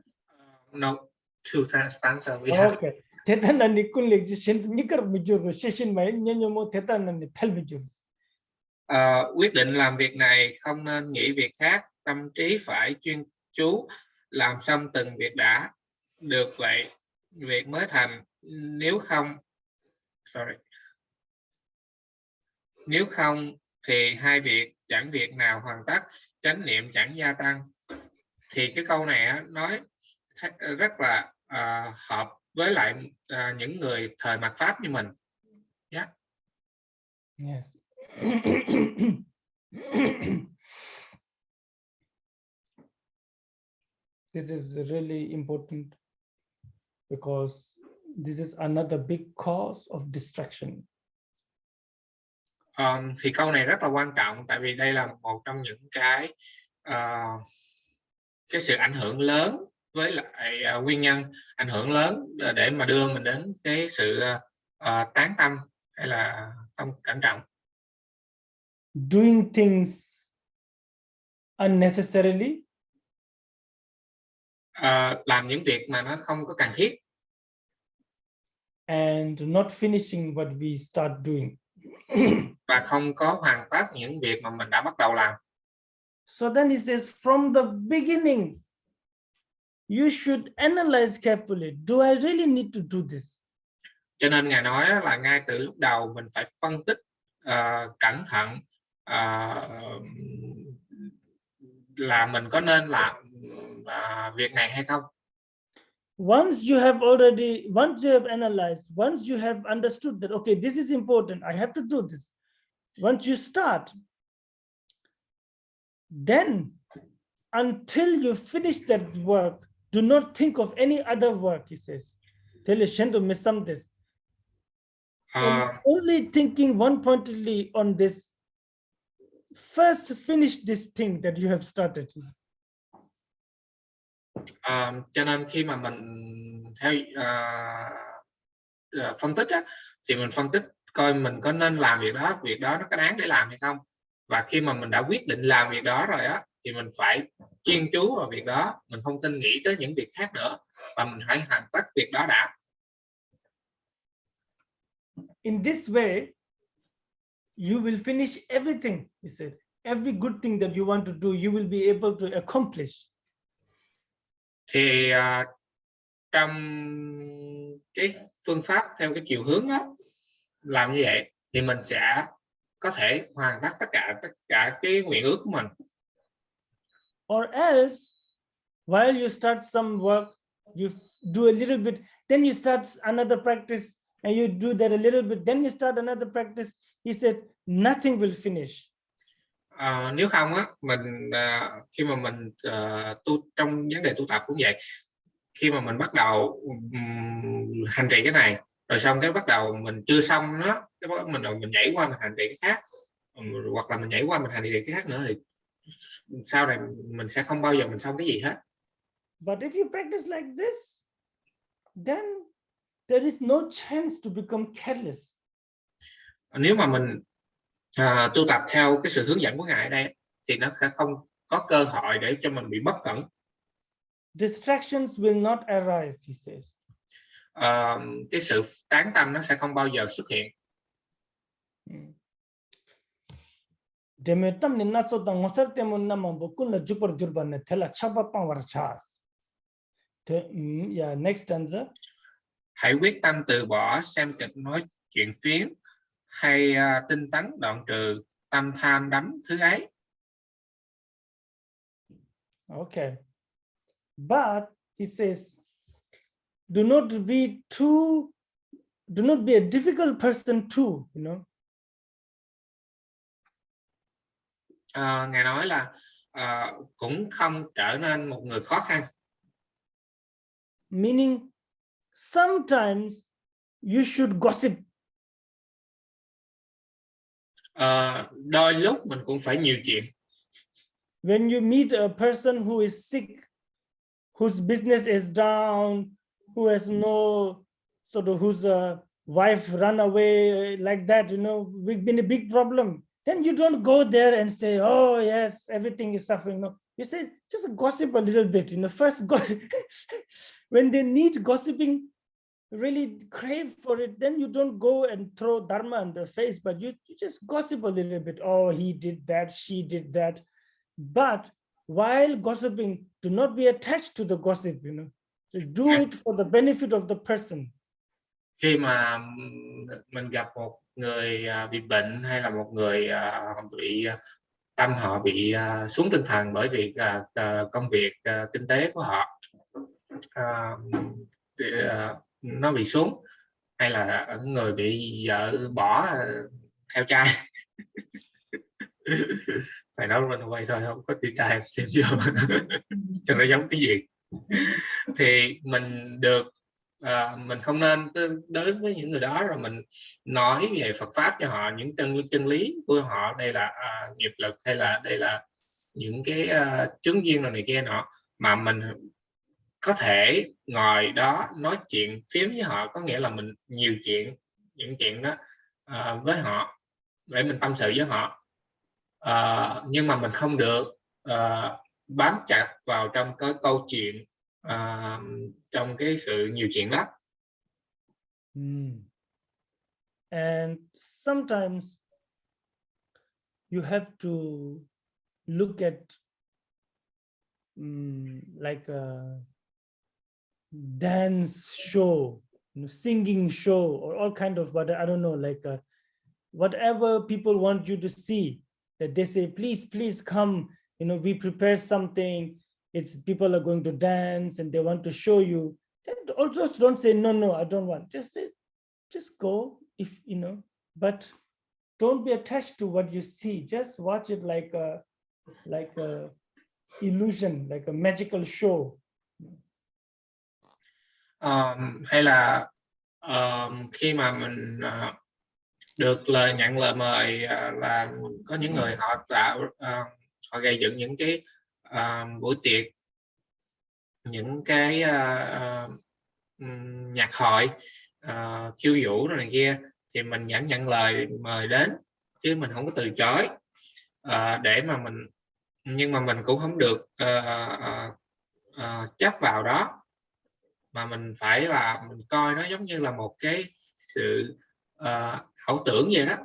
No, two stanza we have. Okay. Thế là ni kun lek shin ni kar mi jur session mai nyo mo thế là ni phel mi jur. Quyết định làm việc này, không nên nghĩ việc khác, tâm trí phải chuyên chú làm xong từng việc đã, được vậy việc mới thành, nếu không thì hai việc chẳng việc nào hoàn tất, chánh niệm chẳng gia tăng. Thì cái câu này nói rất là hợp với lại những người thời mạt Pháp như mình. Yeah. Yes. This is really important because this is another big cause of distraction. Thì câu này rất là quan trọng, tại vì đây là một trong những cái sự ảnh hưởng lớn, với lại nguyên nhân ảnh hưởng lớn để mà đưa mình đến cái sự tán tâm hay là không cẩn trọng. Doing things unnecessarily. Làm những việc mà nó không có cần thiết. And not finishing what we start doing. Và không có hoàn tất những việc mà mình đã bắt đầu làm. So then he says, from the beginning, you should analyze carefully. Do I really need to do this? Cho nên Ngài nói là ngay từ lúc đầu mình phải phân tích cẩn thận là mình có nên làm việc này hay không. Once you have analyzed, once you have understood that, okay, this is important, I have to do this. Once you start, then until you finish that work, do not think of any other work, he says. Tell you to miss some this. Only thinking one-pointedly on this. First finish this thing that you have started. Cho nên khi mà mình theo phân tích thì mình phân tích coi mình có nên làm việc đó nó có đáng để làm hay không. Và khi mà mình đã quyết định làm việc đó rồi thì mình phải chuyên chú vào việc đó, mình không nên nghĩ tới những việc khác nữa, và mình phải hoàn tất việc đó đã. In this way, you will finish everything, he said. Every good thing that you want to do, you will be able to accomplish. Thì trong cái phương pháp theo cái chiều hướng đó, làm như vậy thì mình sẽ có thể hoàn tất tất cả cái nguyện ước của mình. Or else, while you start some work, you do a little bit, then you start another practice, and you do that a little bit, then you start another practice. He said, nothing will finish. Nếu không mình khi mà mình trong vấn đề tu tập cũng vậy, khi mà mình bắt đầu hành trì cái này rồi xong cái bắt đầu mình chưa xong nó, mình nhảy qua mình hành trì cái khác, hoặc là mình nhảy qua mình hành trì cái khác nữa, thì sau này mình sẽ không bao giờ mình xong cái gì hết. But if you practice like this, then there is no chance to become careless. Nếu mà mình tu tập theo cái sự hướng dẫn của Ngài ở đây thì nó sẽ không có cơ hội để cho mình bị bất cẩn. Distractions will not arise, he says. Cái sự tán tâm nó sẽ không bao giờ xuất hiện. Yeah, next stanza. Hãy quyết tâm từ bỏ xem kịch nói chuyện phiếm, hay tinh tấn đoạn trừ tâm tham đắm thứ ấy. Okay. But he says, do not be a difficult person too, you know. Ngài nói là cũng không trở nên một người khó khăn. Meaning, sometimes you should gossip. Đôi lúc mình cũng phải nhiều chuyện. When you meet a person who is sick, whose business is down, who has no sort of, whose wife run away like that, you know, we've been a big problem. then you don't go there and say, oh yes, everything is suffering. No, you say just gossip a little bit. First when they need gossiping, really crave for it, then you don't go and throw dharma in their face, but you just gossip a little bit. Oh, he did that, she did that. But while gossiping, do not be attached to the gossip. So do it for the benefit of the person. Khi mà mình gặp một người bị bệnh, hay là một người bị tâm họ bị xuống tinh thần bởi vì công việc kinh tế của họ nó bị xuống, hay là người bị vợ bỏ theo trai phải nói run away thôi, không có tiếng trai xem vô cho nó giống cái gì, thì mình được mình không nên đến với những người đó rồi mình nói về Phật pháp cho họ, những chân lý của họ, đây là nghiệp lực, hay là đây là những cái chướng duyên này kia nọ, mà mình có thể ngồi đó nói chuyện phiếm với họ, có nghĩa là mình nhiều chuyện, những chuyện đó với họ để mình tâm sự với họ, nhưng mà mình không được bám chặt vào trong cái câu chuyện, trong cái sự nhiều chuyện đó. And sometimes you have to look at like a dance show, singing show, or all kind of, but I don't know, like whatever people want you to see, that they say, please come, we prepare something, it's people are going to dance and they want to show you. Then also don't say no, I don't want. Just say, just go, if but don't be attached to what you see. Just watch it like a illusion, like a magical show. Hay là khi mà mình được nhận lời mời, là có những người họ họ gây dựng những cái buổi tiệc, những cái nhạc hội, khiêu vũ rồi này kia, thì mình vẫn nhận lời mời đến, chứ mình không có từ chối, để mà mình, nhưng mà mình cũng không được chấp vào đó, mà mình phải là mình coi nó giống như là một cái sự ảo tưởng vậy đó,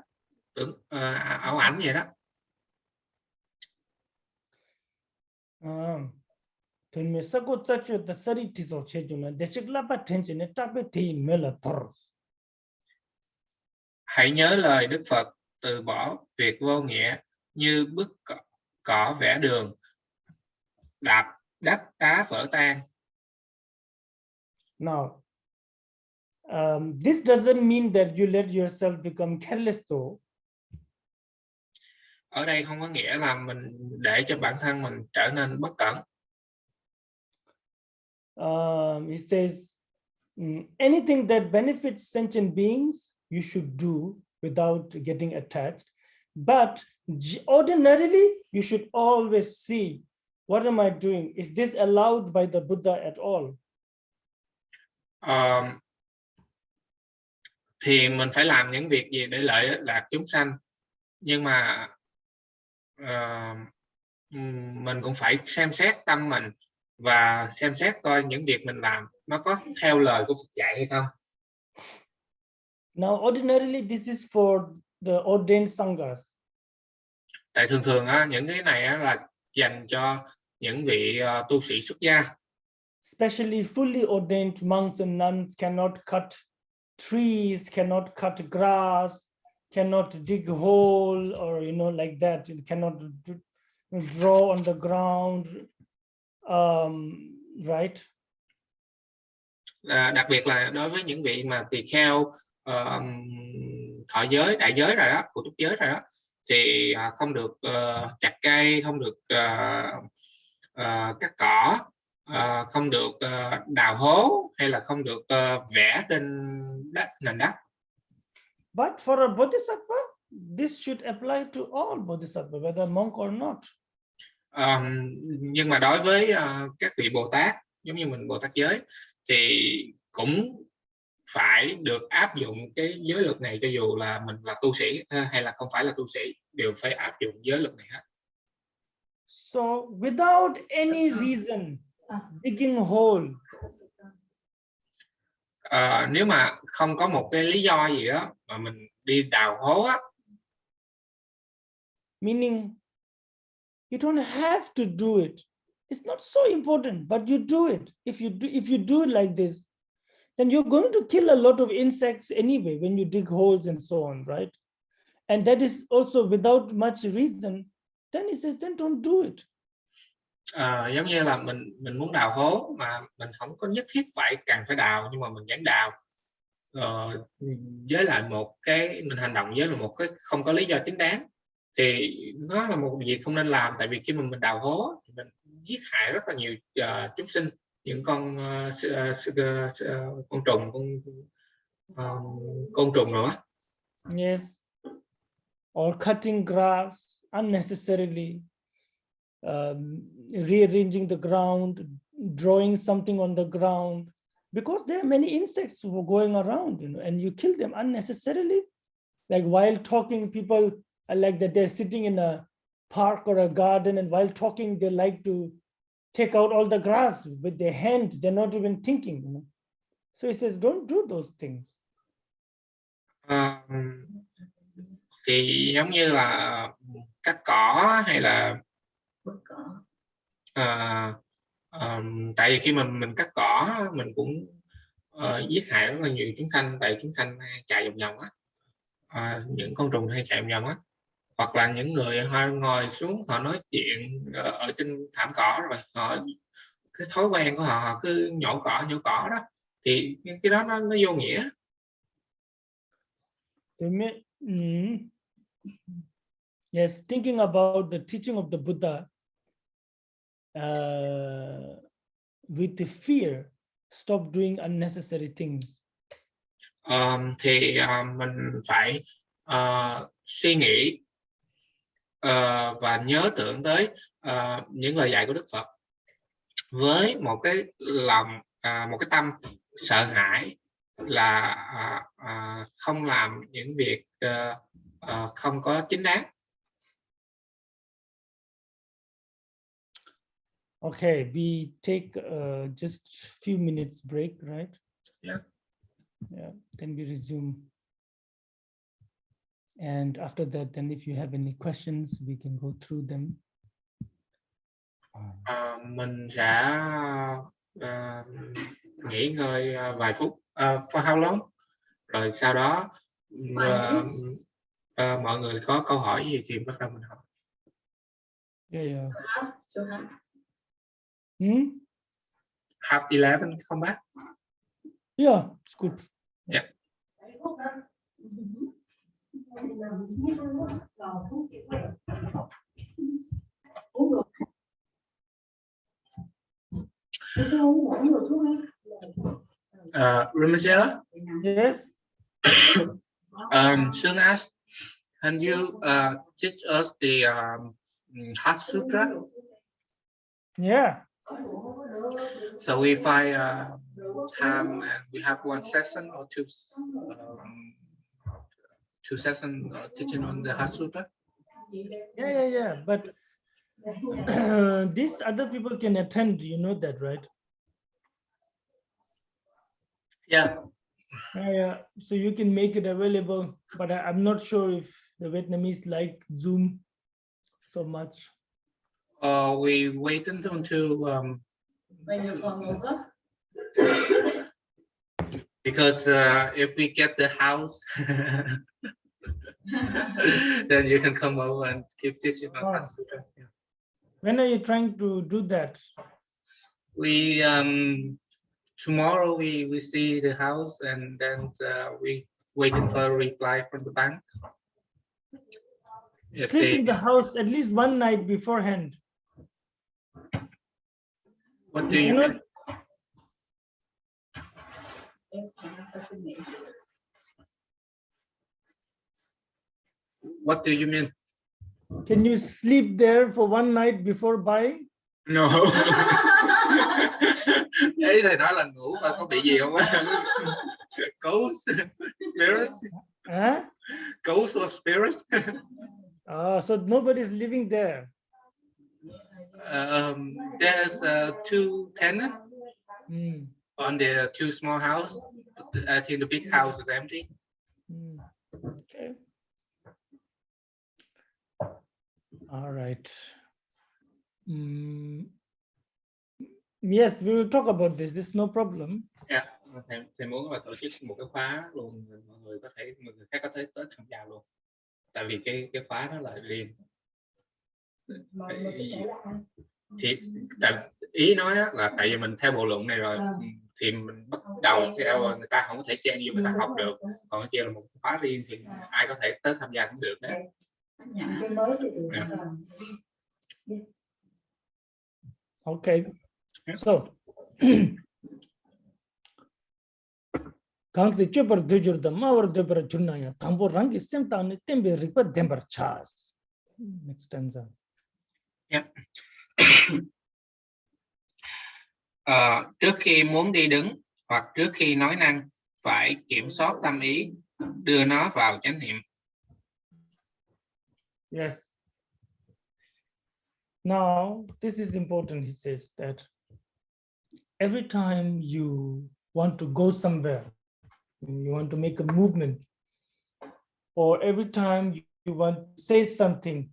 ảo ảnh vậy đó. Hãy nhớ lời Đức Phật, từ bỏ việc vô nghĩa như bức cỏ vẽ đường, đạp đất đá vỡ tan. Now, this doesn't mean that you let yourself become careless though. Ở đây không có nghĩa là mình để cho bản thân mình trở nên bất cẩn. He says, anything that benefits sentient beings, you should do without getting attached. But ordinarily, you should always see, what am I doing? Is this allowed by the Buddha at all? Thì mình phải làm những việc gì để lợi lạc chúng sanh, nhưng mà mình cũng phải xem xét tâm mình và xem xét coi những việc mình làm nó có theo lời của Phật dạy hay không. Now, ordinarily, this is for the ordained sanghas. Tại thường á, những cái này á, là dành cho những vị tu sĩ xuất gia. Especially fully ordained monks and nuns cannot cut trees, cannot cut grass, cannot dig hole, or like that. You cannot draw on the ground, right? Đặc biệt là đối với những vị mà tỳ kheo, thọ giới, đại giới rồi đó, của túc giới rồi đó, thì không được chặt cây, không được cắt cỏ, không được đào hố, hay là không được vẽ trên nền đất. But for a bodhisattva, this should apply to all bodhisattvas, whether monk or not. Nhưng mà đối với các vị Bồ Tát, giống như mình Bồ Tát giới, thì cũng phải được áp dụng cái giới luật này, cho dù là mình là tu sĩ hay là không phải là tu sĩ, đều phải áp dụng giới luật này hết. So without any reason digging hole, nếu mà không có một cái lý do gì đó mà mình đi đào hố á, meaning you don't have to do it. It's not so important, but you do it. If you do it like this, then you're going to kill a lot of insects anyway when you dig holes and so on, right? And that is also without much reason. Then he says, then don't do it. Giống như là mình muốn đào hố mà mình không có nhất thiết cần phải đào, nhưng mà mình vẫn đào. Với lại một cái mình hành động với là một cái không có lý do chính đáng, thì nó là một việc không nên làm. Tại vì khi mà mình đào hố thì mình giết hại rất là nhiều chúng sinh, những con côn trùng nữa. Yes. Or cutting grass unnecessarily, rearranging the ground, drawing something on the ground, because there are many insects going around, you know, and you kill them unnecessarily. Like while talking, people are like that they're sitting in a park or a garden, and while talking, they like to take out all the grass with their hand. They're not even thinking, you know. So he says, don't do those things. Thì giống như là cắt cỏ hay là tại vì khi mình cắt cỏ mình cũng giết hại rất là nhiều chúng sanh, tại chúng sanh hay chạy vòng vòng á, những con trùng hay chạy vòng vòng á, hoặc là những người họ ngồi xuống họ nói chuyện ở trên thảm cỏ, rồi họ cái thói quen của họ cứ nhổ cỏ đó, thì cái đó nó vô nghĩa. Yes, thinking about the teaching of the Buddha with the fear, stop doing unnecessary things. Thì mình phải suy nghĩ và nhớ tưởng tới những lời dạy của Đức Phật với một cái lòng, một cái tâm sợ hãi, là không làm những việc không có chính đáng. Okay, we take just few minutes break, right? Yeah. Yeah, then we resume. And after that, then if you have any questions, we can go through them. Mình sẽ nghỉ ngơi vài phút. For how long? Rồi sau đó mọi người có câu hỏi gì thì bắt đầu mình hỏi. Yeah. Half 11, come back. Yeah, it's good. Yeah. Ramazela? Yes. Soon as, can you teach us the Heart Sutra? Yeah. So if I time and we have one session or two sessions teaching on the Heart Sutra. Yeah. But these other people can attend. You know that, right? Yeah. Yeah. So you can make it available, but I'm not sure if the Vietnamese like Zoom so much. We wait until because if we get the house, then you can come over and keep teaching on Heart Sutra. Yeah. When are you trying to do that? We tomorrow we see the house, and then we waiting for a reply from the bank. Sleep in the house at least one night beforehand. What do you mean? What do you mean? Can you sleep there for one night before buying? No. Đấy thầy nói là ngủ coi có bị gì không á. Ghost spirits. Huh? Ghost or spirits. So nobody's living there. There's two tenants Mm. on the two small house. I think the big house is empty. Mm. Okay. All right. Yes, we will talk about this. There's no problem. Yeah. Thầy muốn là tổ chức một cái khóa luôn, mọi người khác có thể tới tham gia luôn. Tại vì cái khóa đó là riêng. Thì ý nói là tại vì mình theo bộ luận này rồi thì mình bắt đầu theo, người ta không có thể chen vô người ta học được, còn cái kia là một khóa riêng thì ai có thể tới tham gia cũng được đấy. Yeah. Okay. So Gang se chopar dujur da mawar dubra chunaya tambo rangi semta ne tembe rikpa dembar chas. Next stanza. Yeah. Trước khi muốn đi đứng hoặc trước khi nói năng phải kiểm soát tâm ý, đưa nó vào chánh niệm. Yes. Now, this is important. He says that every time you want to go somewhere, you want to make a movement, or every time you want to say something,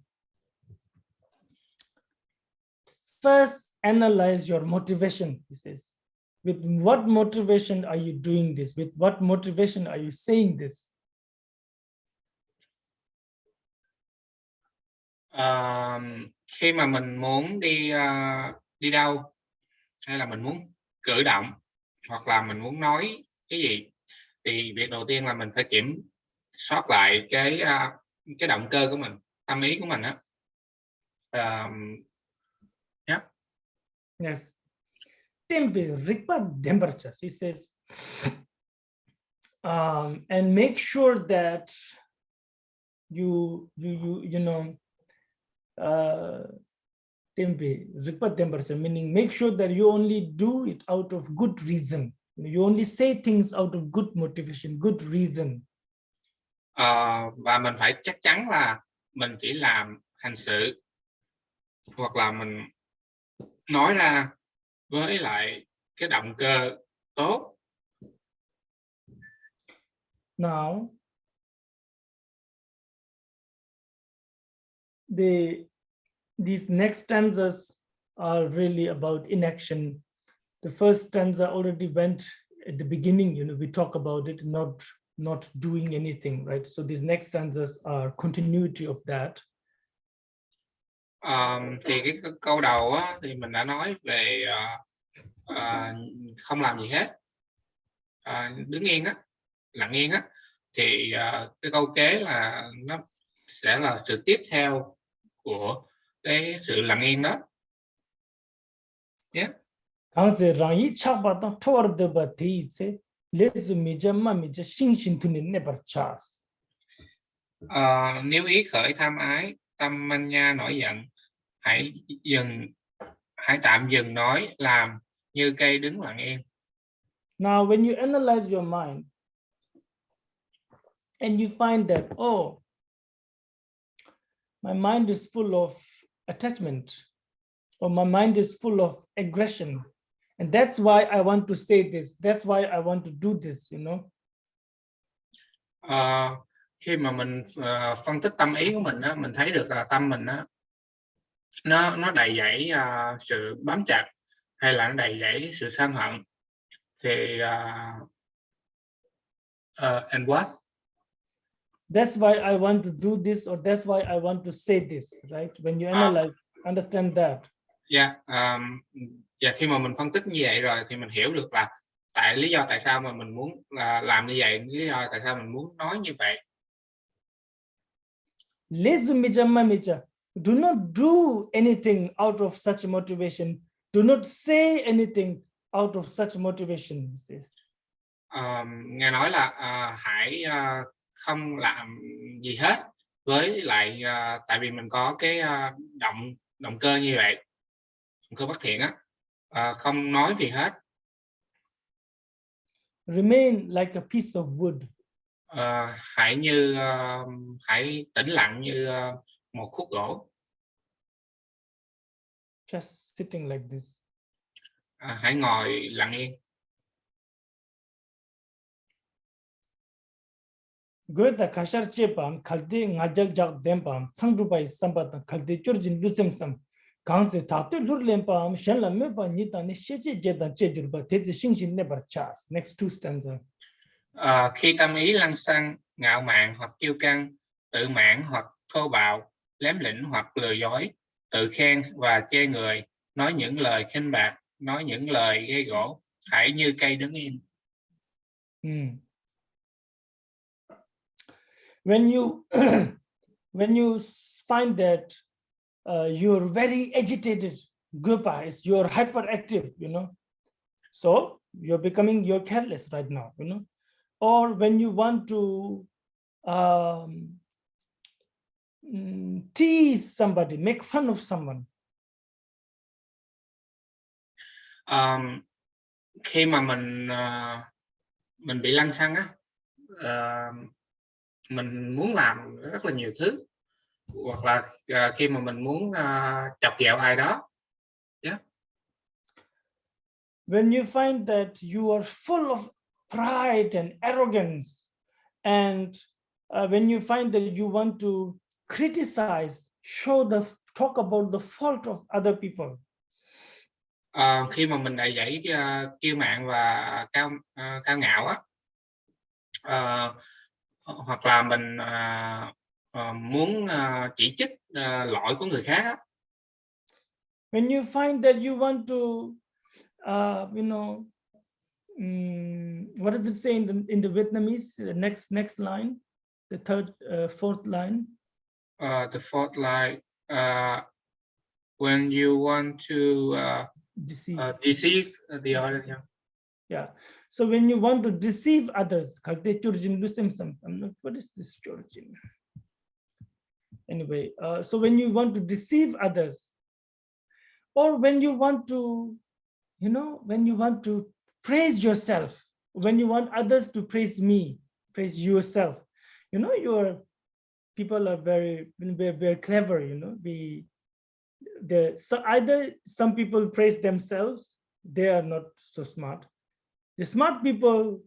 first analyze your motivation, he says. With what motivation are you doing this? With what motivation are you saying this? Khi mà mình muốn đi đâu, hay là mình muốn cử động, hoặc là mình muốn nói cái gì, thì việc đầu tiên là mình phải kiểm soát lại cái động cơ của mình, tâm ý của mình á. Yeah. Yes. Tempe rikpa dembarchas, he says, and make sure that you know, tempe rikpa dembarchas, meaning make sure that you only do it out of good reason. You only say things out of good motivation, good reason. Và mình phải chắc chắn là mình chỉ làm hành sự hoặc là mình nói ra với lại cái động cơ tốt. Now, these next stanzas are really about inaction. The first stanza already went at the beginning, we talk about it, not doing anything, right? So these next stanzas are continuity of that. Thì cái câu đầu á, thì mình đã nói về không làm gì hết, đứng yên á, lặng yên á, thì cái câu kế là nó sẽ là sự tiếp theo của cái sự lặng yên đó. Yeah. Nếu ý khởi tham ái, tâm manh nha nổi giận, hãy tạm dừng nói, làm như cây đứng lặng yên. Now, when you analyze your mind and you find that, oh, my mind is full of attachment, or my mind is full of aggression, and that's why I want to say this, that's why I want to do this, Khi mà mình phân tích tâm ý của mình á, mình thấy được là tâm mình á, nó đầy dẫy sự bám chặt, hay là nó đầy dẫy sự sân hận, thì and what? That's why I want to do this, or that's why I want to say this, right? When you analyze, understand that. Yeah. Và khi mà mình phân tích như vậy rồi thì mình hiểu được là lý do tại sao mà mình muốn làm như vậy, lý do tại sao mình muốn nói như vậy. Do not do anything out of such motivation. Do not say anything out of such motivation. Ngài nói là hãy không làm gì hết với lại tại vì mình có cái động cơ như vậy, động cơ bất thiện á, không nói gì hết. Remain like a piece of wood. Hãy tĩnh lặng như một khúc gỗ. Just sitting like this. Hãy ngồi lặng yên. Goethe kashar chepam khalde ngajak jak dempam sangrupai sambata khalde churjin lusem sam kaunse thapte lur lempam shenla mepa nitani sheche jedan chejurba tezi shingshin nebar chas. Next two stanza. Khi tâm ý lăng xăng, ngạo mạn hoặc kiêu căng, tự mãn hoặc thô bạo, lém lĩnh hoặc lừa dối, tự khen và chê người, nói những lời khinh bạc, nói những lời gây gổ, hãy như cây đứng im. When you when you find that you're very agitated, Gopa is you're hyperactive, so you're careless right now, or when you want to tease somebody, make fun of someone. Khi mà mình bị lăng xăng á, mình muốn làm rất là nhiều thứ, hoặc là khi mà mình muốn chọc ghẹo ai đó. When you find that you are full of pride and arrogance, and when you find that you want to criticize, talk about the fault of other people. Khi mà mình đầy dẫy kiêu mạn và cao ngạo á, hoặc là mình muốn chỉ trích lỗi của người khác á. When you find that you want to what does it say in the Vietnamese, the next line, the fourth line? The fourth line, when you want to deceive the other. Yeah. So when you want to deceive others, what is this Churjin? Anyway, so when you want to deceive others, or when you want to, when you want to praise yourself, when you want others to praise praise yourself, your people are very clever, so either some people praise themselves, they are not so smart. The smart people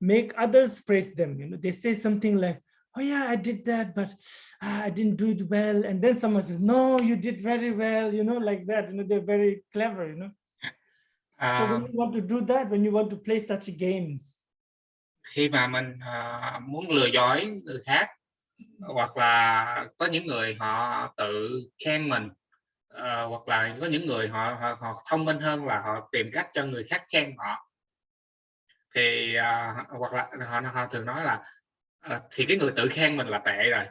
make others praise them. They say something like, "Oh yeah, I did that, but I didn't do it well." And then someone says, "No, you did very well." Like that. They're very clever. So when you want to do that, when you want to play such games, khi mà mình muốn lừa dối người khác, hoặc là có những người họ tự khen mình, hoặc là có những người họ thông minh hơn là họ tìm cách cho người khác khen họ, thì hoặc là họ thường nói là thì cái người tự khen mình là tệ rồi,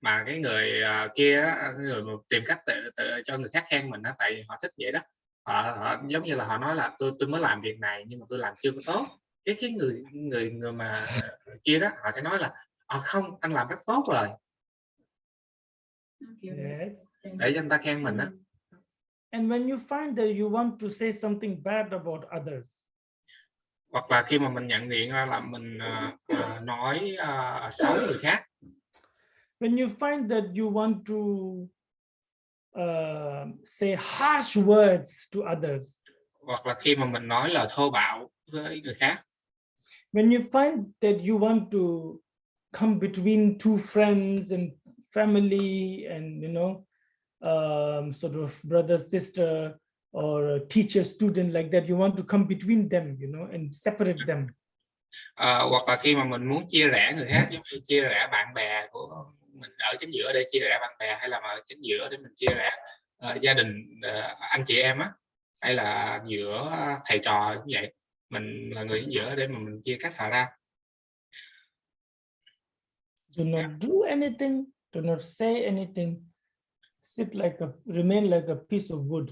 mà cái người kia, người mà tìm cách tự cho người khác khen mình đó, tại vì họ thích vậy đó. Họ giống như là họ nói là tôi mới làm việc này nhưng mà tôi làm chưa có tốt. Cái người mà kia đó, họ sẽ nói là không, anh làm rất tốt rồi. yes, Để cho người ta khen mình đó. And when you find that you want to say something bad about others, hoặc là khi mà mình nhận diện ra là mình nói xấu người khác. When you find that you want to say harsh words to others, hoặc là khi mà mình nói lời thô bạo với người khác. When you find that you want to come between two friends and family, and sort of brother sister or a teacher student, like that, you want to come between them, and separate them. Hoặc là khi mà mình muốn chia rẽ người khác, giống như chia rẽ bạn bè của mình ở chính giữa để chia rẽ bạn bè, hay là ở chính giữa để mình chia rẽ gia đình, anh chị em á, hay là giữa thầy trò cũng vậy, mình là người chính giữa để mà mình chia cách họ ra. Do not do anything, do not say anything, remain like a piece of wood.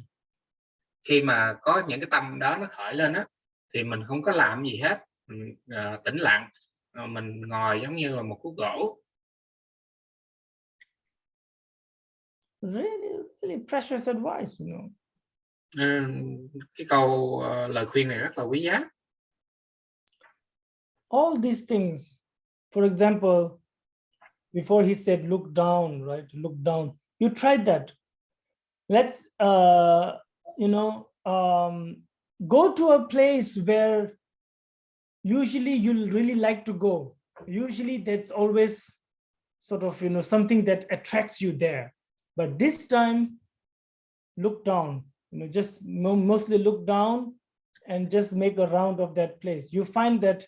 Khi mà có những cái tâm đó nó khởi lên á, thì mình không có làm gì hết, mình tĩnh lặng, mình ngồi giống như là một khúc gỗ. Really precious advice, Cái câu lời khuyên này rất là quý giá. all these things. For example, before he said, look down, right? Look down. You tried that. Let's, go to a place where usually you'll really like to go. Usually that's always sort of, something that attracts you there. But this time, look down, just mostly look down and just make a round of that place. You find that,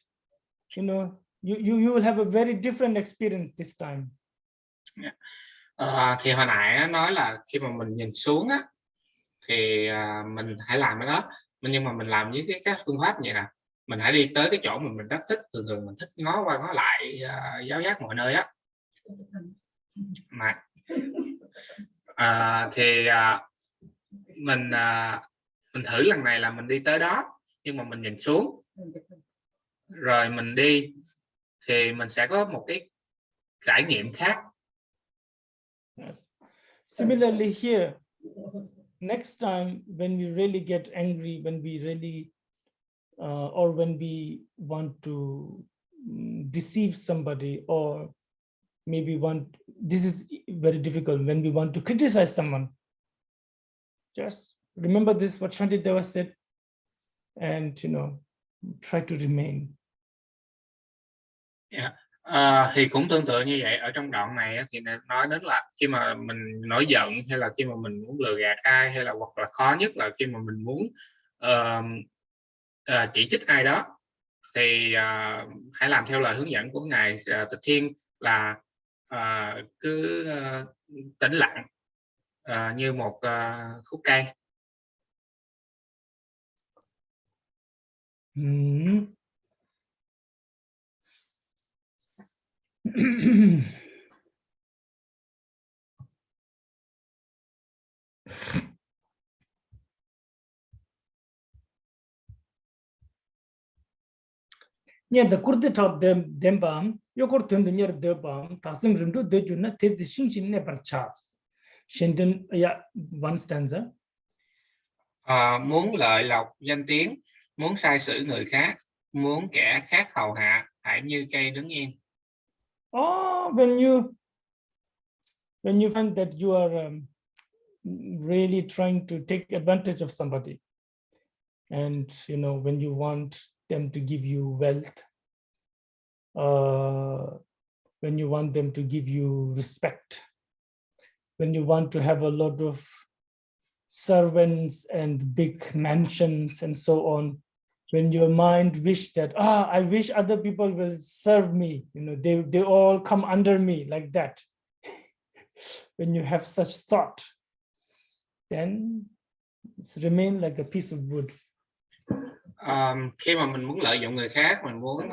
you will have a very different experience this time. Thì hồi nãy á, nói là khi mà mình nhìn xuống á, thì mình hãy làm cái đó, nhưng mà mình làm với các phương pháp như vậy nè. Mình hãy đi tới cái chỗ mà mình rất thích, thường thường mình thích ngó qua ngó lại, giáo giác mọi nơi á. Mà mình thử lần này là mình đi tới đó, nhưng mà mình nhìn xuống rồi mình đi, thì mình sẽ có một cái trải nghiệm khác. Yes. Similarly here, next time when we really get angry, when we really or when we want to deceive somebody, or maybe this is very difficult, when we want to criticize someone, just remember this, what Shantideva said, and try to remain. Yeah. Thì cũng tương tự như vậy. Ở trong đoạn này thì nói đến là khi mà mình nổi giận, hay là khi mà mình muốn lừa gạt ai, hay là hoặc là khó nhất là khi mà mình muốn chỉ trích ai đó, thì hãy làm theo lời hướng dẫn của Ngài Tịch Thiên là cứ tĩnh lặng như một khúc cây. Yeah, the Kurditop Dembam, Yokor Tundunya Debam, Tasim Rindu Dejuna, Tezi Shinshin Never Charles. Shinton, yeah, one stanza. Muốn lợi lộc danh tiếng, muốn sai xử người khác, muốn kẻ khác hầu hạ, hãy như cây đứng yên. When you find that you are really trying to take advantage of somebody, and when you want them to give you wealth, when you want them to give you respect, when you want to have a lot of servants and big mansions and so on, when your mind wish that, I wish other people will serve me, they all come under me like that. When you have such thought, then it's remain like a piece of wood. Khi mà mình muốn lợi dụng người khác, mình muốn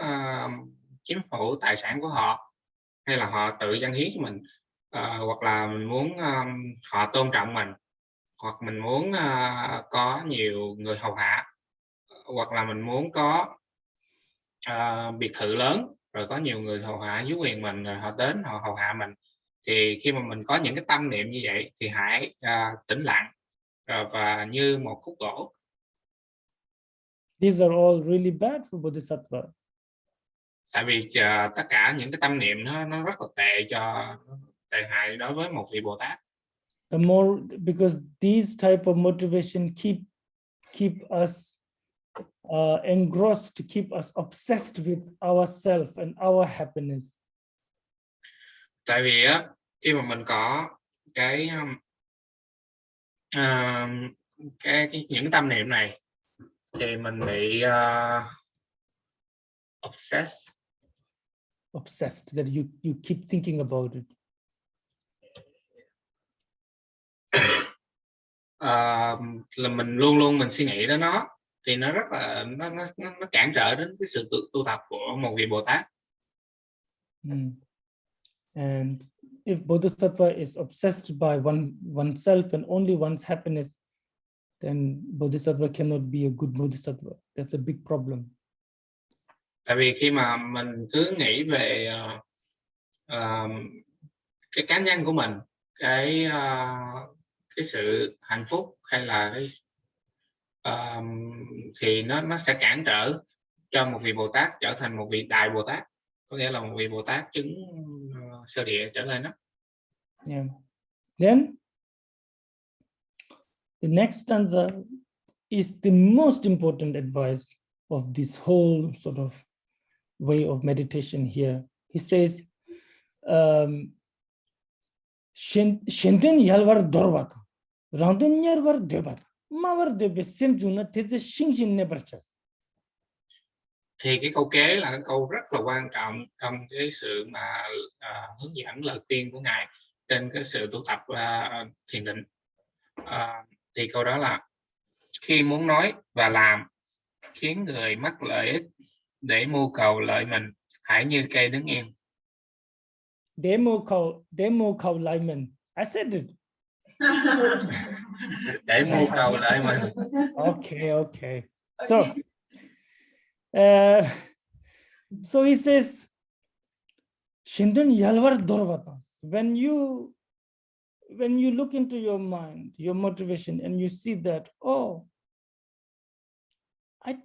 chiếm hữu tài sản của họ, hay là họ tự dâng hiến cho mình, hoặc là mình muốn họ tôn trọng mình, hoặc mình muốn có nhiều người hầu hạ, hoặc là mình muốn có biệt thự lớn, rồi có nhiều người hầu hạ dưới quyền mình, rồi họ đến họ hầu hạ mình. Thì khi mà mình có những cái tâm niệm như vậy, thì hãy tĩnh lặng và như một khúc gỗ. These are all really bad for Bodhisattva. Tại vì tất cả những cái tâm niệm nó rất là tệ hại đối với một vị Bồ Tát. The more, because these type of motivation keep us engrossed, to keep us obsessed with ourselves and our happiness. Tại vì khi mà mình có những tâm niệm này, thì mình bị obsessed, that you keep thinking about it. Là mình luôn mình suy nghĩ đến nó, thì nó rất là nó cản trở đến cái sự tu tập của một vị Bồ Tát. And if Bodhisattva is obsessed by oneself and only one's happiness, then Bodhisattva cannot be a good Bodhisattva. That's a big problem. Tại vì khi mà mình cứ nghĩ về cái cá nhân của mình, cái sự hạnh phúc, hay là thì nó sẽ cản trở cho một vị Bồ Tát trở thành một vị Đại Bồ Tát, có nghĩa là một vị Bồ Tát chứng sơ địa trở lên đó. Yeah. Then the next stanza is the most important advice of this whole sort of way of meditation here. He says, "Shinten yalvar dorvat, randun yarvar debat, mavar debe semjuna teze shingshin nebarchas." Thì cái câu kế là cái câu rất là quan trọng trong cái sự mà hướng dẫn lời khuyên của Ngài trên cái sự tu tập thiền định. Thì câu đó là: khi muốn nói và làm khiến người mất lợi ích để mưu cầu lợi mình, hãy như cây đứng yên. Demo cầu lại mình. I said it. Để mưu cầu lợi mình. Okay. So he says, Shindan yalvar dorvatas. When you look into your mind, your motivation, and you see that, oh, I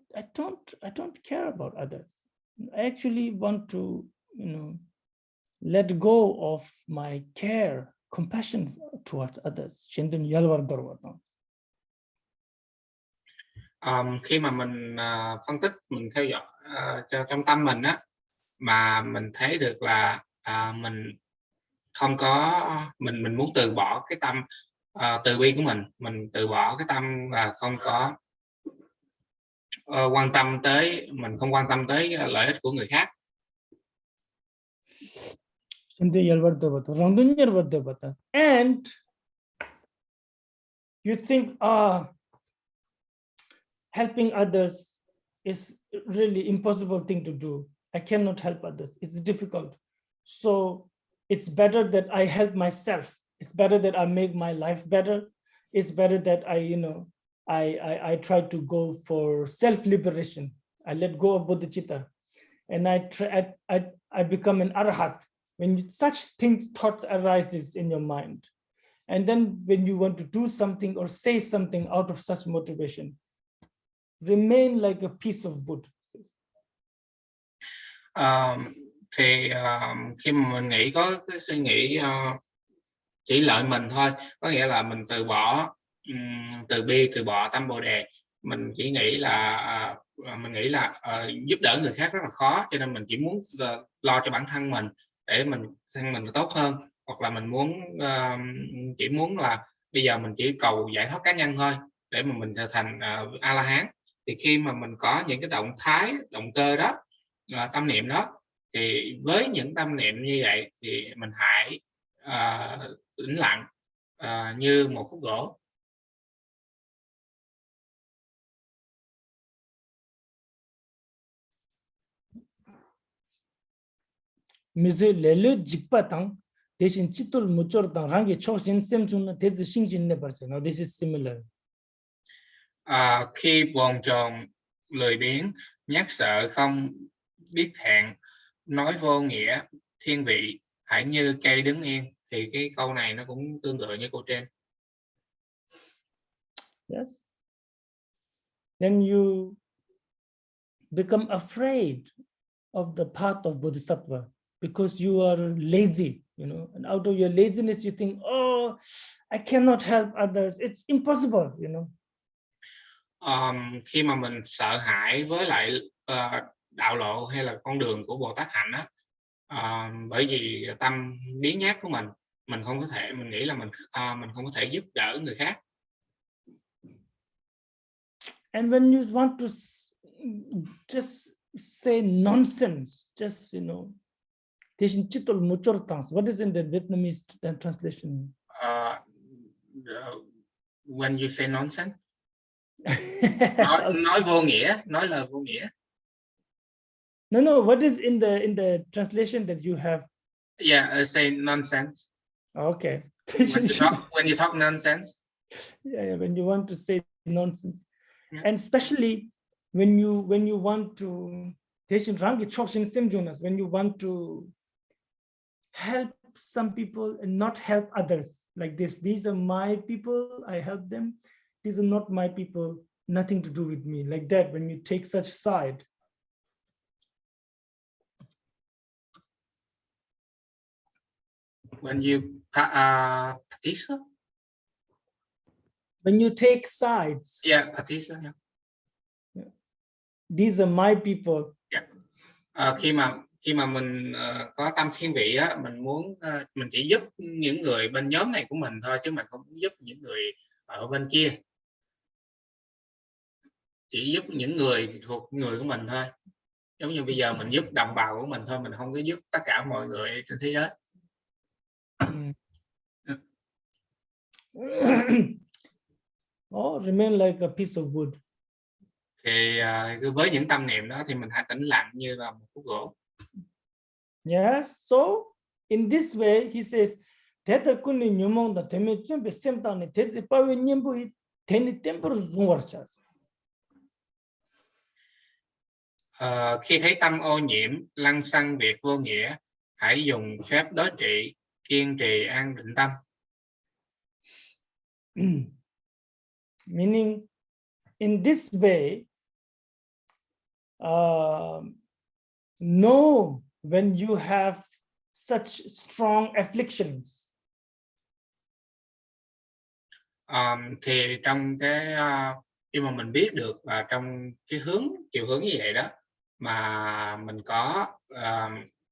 don't care about others. I actually want to, let go of my care, compassion towards others. Shindan yalvar dorvatas. Khi mà mình phân tích, mình theo dõi trong tâm mình á, mà mình thấy được là mình không có, mình muốn từ bỏ cái tâm từ bi của mình từ bỏ cái tâm là không có quan tâm tới, mình không quan tâm tới lợi ích của người khác. And you think, helping others is really impossible thing to do. I cannot help others. It's difficult. So it's better that I help myself. It's better that I make my life better. It's better that I try to go for self-liberation. I let go of bodhicitta, and I become an arhat. When such thoughts arises in your mind, and then when you want to do something or say something out of such motivation, remain like a piece of wood. Thì khi mà mình nghĩ có cái suy nghĩ chỉ lợi mình thôi, có nghĩa là mình từ bỏ từ bi, từ bỏ tâm bồ đề, mình chỉ nghĩ là giúp đỡ người khác rất là khó, cho nên mình chỉ muốn lo cho bản thân mình để mình tốt hơn, hoặc là mình chỉ muốn là bây giờ mình chỉ cầu giải thoát cá nhân thôi để mà mình trở thành A La Hán. Thì khi mà mình có những cái động cơ đó, tâm niệm đó, thì với những tâm niệm như vậy thì mình hãy tĩnh lặng như một khúc gỗ. 미세 레레 직바당 대신 찌돌 무쩌르당 랑게 초신 셈주는 대지 싱신네 버서. Now this is similar. Khi bồn chồn, lười biếng, nhát sợ, không biết thẹn, nói vô nghĩa, thiên vị, hãy như cây đứng yên. Thì cái câu này nó cũng tương tự như câu trên. Yes. Then you become afraid of the path of Bodhisattva because you are lazy, and out of your laziness you think, oh, I cannot help others. It's impossible, Khi mà mình sợ hãi với lại đạo lộ hay là con đường của Bồ Tát hạnh á, bởi vì tâm biếng nhác của mình không có thể, mình nghĩ là mình không có thể giúp đỡ người khác. And when you want to just say nonsense, just what is in the Vietnamese translation? When you say nonsense, nói vô nghĩa, nói lời vô nghĩa. No, what is in the translation that you have? Yeah, say nonsense. Okay. When you talk nonsense. Yeah, when you want to say nonsense. Yeah. And especially when you want to, when you want to help some people and not help others, like this. These are my people, I help them. These are not my people, nothing to do with me. Like that, when you take such side, when you practice. When you take sides, Yeah, practice. these are my people. Khi mà mình có tâm thiên vị á, mình muốn mình chỉ giúp những người bên nhóm này của mình thôi, chứ mình không muốn giúp những người ở bên kia, chỉ giúp những người thuộc người của mình thôi. Giống như bây giờ mình giúp đồng bào của mình thôi, mình không có giúp tất cả mọi người trên thế giới. Remain like a piece of wood. Thì với những tâm niệm đó thì mình hãy tĩnh lặng như là một khúc gỗ. Yes, so in this way he says, "Theta kuni nyumong da teme chumbe semta ne thezi pawe nyembu hi theni tempor zungwarchas." Khi thấy tâm ô nhiễm, lăng xăng việc vô nghĩa, hãy dùng phép đối trị, kiên trì an định tâm. Meaning, in this way, know when you have such strong afflictions. Thì trong cái khi mà mình biết được và trong cái chiều hướng như vậy đó, mà mình có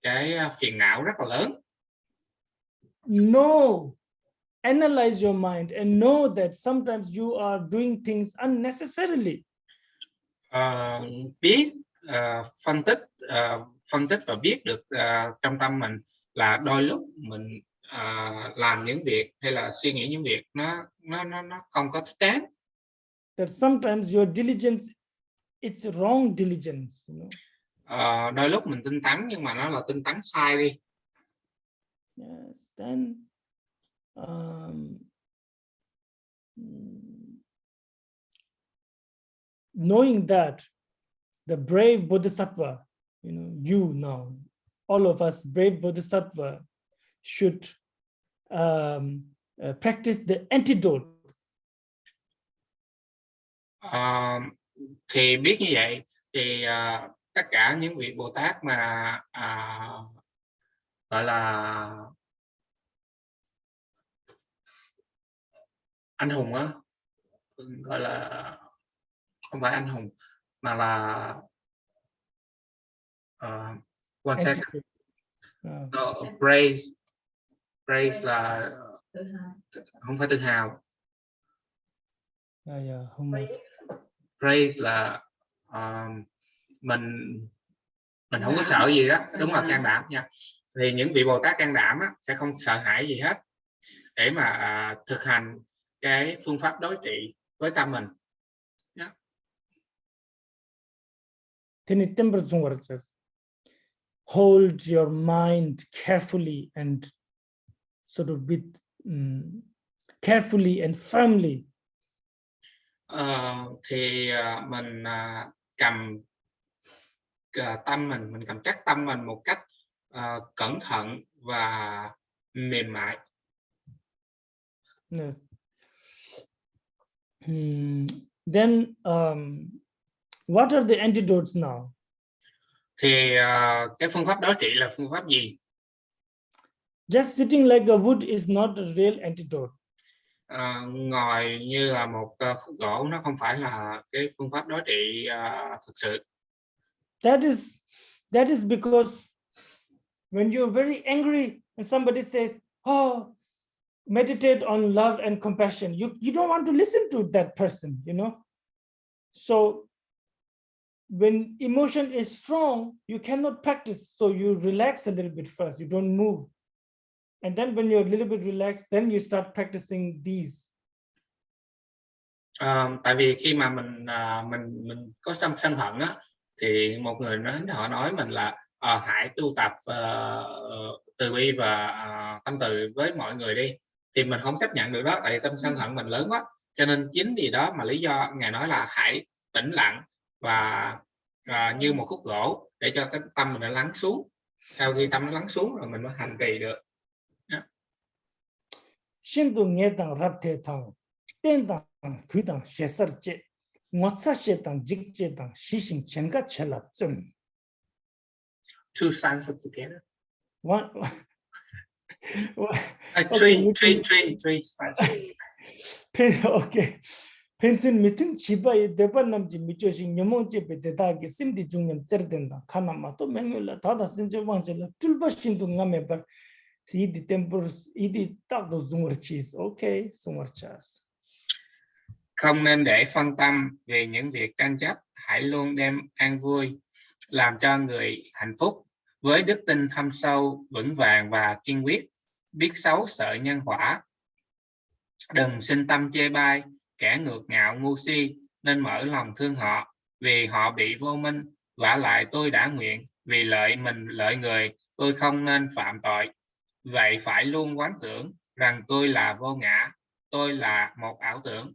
cái phiền não rất là lớn. Analyze your mind and know that sometimes you are doing things unnecessarily. Biết phân tích và biết được trong tâm mình là đôi lúc mình làm những việc hay là suy nghĩ những việc nó không có thích đáng. That sometimes your diligence, it's wrong diligence. You know? Đôi lúc mình tinh tấn nhưng mà nó là tinh tấn sai đi. Yes, then knowing that the brave Bodhisattva, you now, all of us brave Bodhisattva should practice the antidote. Thì biết như vậy thì tất cả những vị Bồ Tát mà gọi là anh hùng á, gọi là không phải anh hùng mà là one second. Praise là không phải tự hào. Praise là mình không có sợ gì đó, đúng là can đảm nha. Thì những vị Bồ Tát can đảm á, sẽ không sợ hãi gì hết để mà thực hành cái phương pháp đối trị với tâm mình. Hold your mind carefully and sort of with carefully and firmly. Thì mình cầm tâm mình cầm chắc tâm mình một cách cẩn thận và mềm mại. Yes. Then what are the antidotes now? Thì cái phương pháp đối trị là phương pháp gì? Just sitting like a wood is not a real antidote. Ngồi như là một khúc gỗ nó không phải là cái phương pháp đối trị thực sự. That is because when you're very angry and somebody says, "Oh, meditate on love and compassion," you don't want to listen to that person, So when emotion is strong, you cannot practice, so you relax a little bit first, you don't move, and then when you're a little bit relaxed, then you start practicing these. Tại vì khi mà mình có tâm sân hận á, thì một người họ nói mình là hãy tu tập từ bi và tâm từ với mọi người đi, thì mình không chấp nhận được đó, tại tâm sân hận mình lớn quá, cho nên chính vì đó mà lý do ngài nói là hãy tĩnh lặng và như một khúc gỗ để cho cái tâm mình nó lắng xuống. Sau khi tâm nó lắng xuống rồi mình mới hành trì được. Shindu nghe tang rap the thang ten tang kui tang shesar che ngotsa she tang jik che tang shishin chenga chela zum. Two sides together. One Okay. 펜션 미팅 집에 대반남지 미쳐식 녀몽집에 대다게 심디 중년 쩌된다. 카나마 또 맹을라 다다 심저방절라 툴바신도 남에 바 이디 템포스 이디 딱도 숭어치스. Okay, 숭어차스. Không nên để phân tâm về những việc tranh chấp, hãy luôn đem an vui, làm cho người hạnh phúc, với đức tin thâm sâu, vững vàng và kiên quyết, biết xấu sợ nhân quả. Đừng sinh tâm chê bai, kẻ ngược ngạo ngu si, nên mở lòng thương họ, vì họ bị vô minh. Vả lại tôi đã nguyện, vì lợi mình lợi người, tôi không nên phạm tội. Vậy phải luôn quán tưởng rằng tôi là vô ngã, tôi là một ảo tưởng.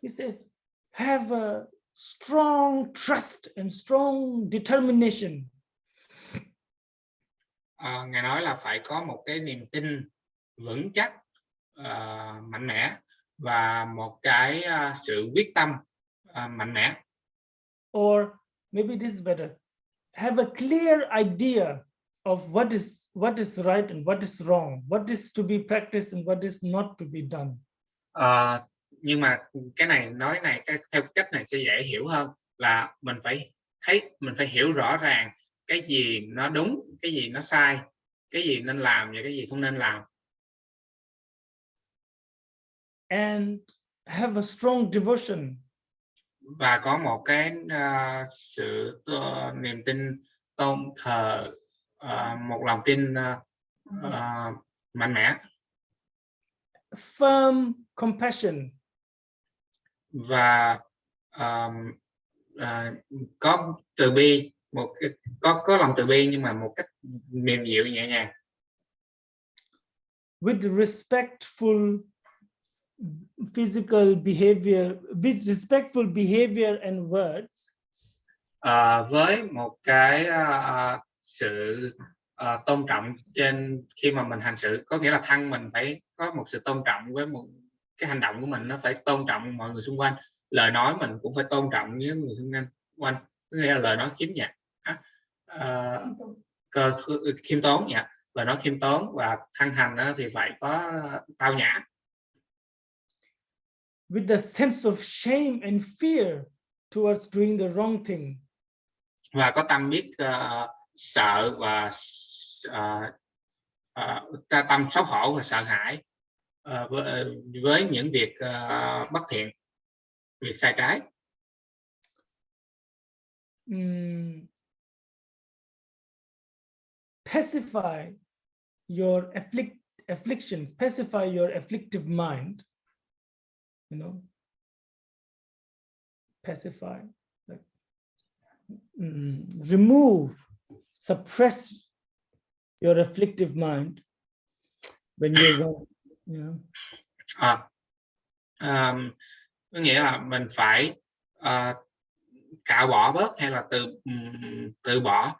He says, have a strong trust and strong determination. Ngài nói là phải có một cái niềm tin vững chắc, mạnh mẽ và một cái sự quyết tâm mạnh mẽ. Or maybe this is better. Have a clear idea of what is right and what is wrong, what is to be practiced and what is not to be done. Nhưng mà cái này nói này theo cách này sẽ dễ hiểu hơn, là mình phải hiểu rõ ràng cái gì nó đúng, cái gì nó sai, cái gì nên làm và cái gì không nên làm. And have a strong devotion. Và có một cái sự niềm tin tôn thờ, một lòng tin mạnh mẽ. Firm compassion. Và có từ bi, có lòng từ bi nhưng mà một cách mềm dịu nhẹ nhàng. With respectful physical behavior, with respectful behavior and words. Với một cái sự tôn trọng khi mà mình hành xử, có nghĩa là thân mình phải có một sự tôn trọng với một cái hành động của mình, nó phải tôn trọng mọi người xung quanh. Lời nói mình cũng phải tôn trọng với người xung quanh, nghĩa là lời nói khiêm nhã, khiêm tốn, lời nói khiêm tốn, và thân hành thì phải có tao nhã. With the sense of shame and fear towards doing the wrong thing. Và có tâm biết sợ và tâm xấu hổ và sợ hãi với những việc bất thiện, việc sai trái. Pacify your afflictions, pacify your afflictive mind. You know, pacify, like, remove, suppress your afflictive mind when you're wrong, you know. Có nghĩa là mình phải cạo bỏ bớt hay là từ bỏ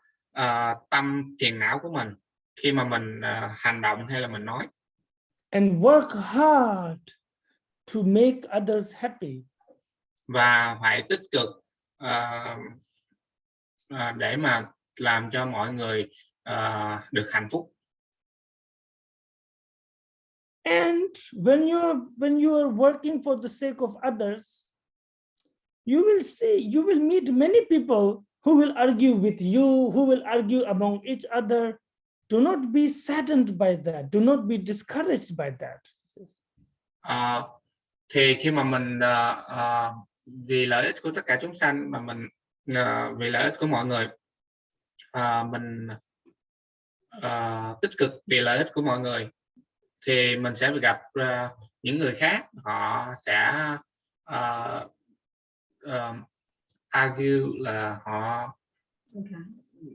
tâm phiền não của mình khi mà mình hành động hay là mình nói. And work hard to make others happy. Và phải tích cực để mà làm cho mọi người được hạnh phúc. And when you are working for the sake of others, you will meet many people who will argue with you, who will argue among each other. Do not be saddened by that. Do not be discouraged by that. Thì khi mà mình vì lợi ích của tất cả chúng sanh, mà mình vì lợi ích của mọi người, mình tích cực vì lợi ích của mọi người, thì mình sẽ gặp những người khác, họ sẽ argue, là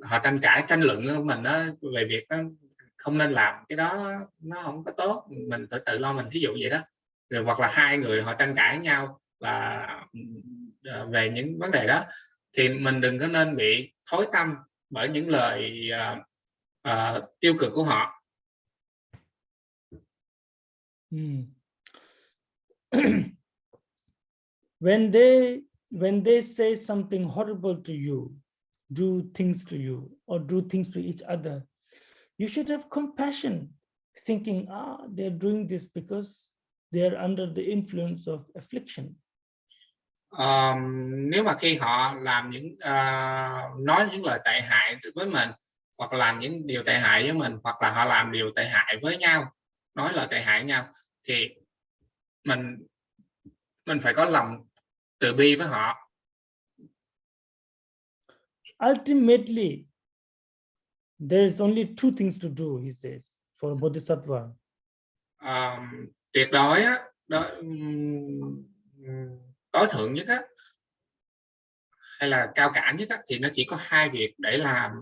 họ tranh cãi, tranh luận với mình về việc không nên làm cái đó, nó không có tốt, mình phải tự lo mình, ví dụ vậy đó. Rồi hoặc là hai người họ tranh cãi nhau và về những vấn đề đó, thì mình đừng có nên bị thối tâm bởi những lời tiêu cực của họ. When they when they say something horrible to you, do things to you, or do things to each other, you should have compassion, thinking, they're doing this because they're under the influence of affliction. Nếu mà khi họ làm nói những lời tệ hại với mình, hoặc làm những điều tệ hại với mình, hoặc là họ làm điều tệ hại với nhau, nói lời tệ hại với nhau, thì mình phải có lòng từ bi với họ. Ultimately, there is only two things to do, he says, for a bodhisattva. Tuyệt đối á, tối thượng nhất á, hay là cao cả nhất á, thì nó chỉ có hai việc để làm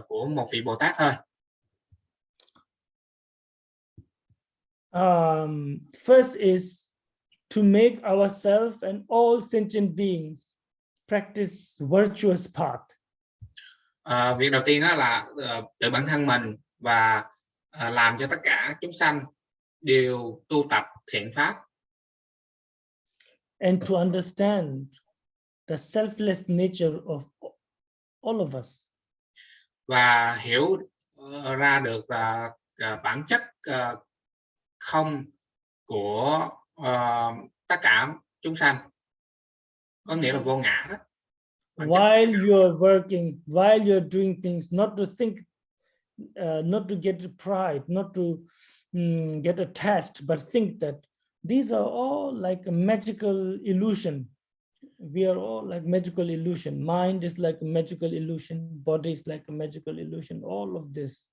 của một vị Bồ Tát thôi. First is to make ourselves and all sentient beings practice virtuous path. Việc đầu tiên đó là tự bản thân mình và làm cho tất cả chúng sanh đều tu tập thiện pháp. And to understand the selfless nature of all of us. Và hiểu ra được bản chất không của tất cả chúng sanh, có nghĩa là vô ngã đó. While you're working, while you're doing things, not to think, not to get pride, not to get attached, but think that these are all like a magical illusion. We are all like magical illusion. Mind is like a magical illusion. Body is like a magical illusion. All of this.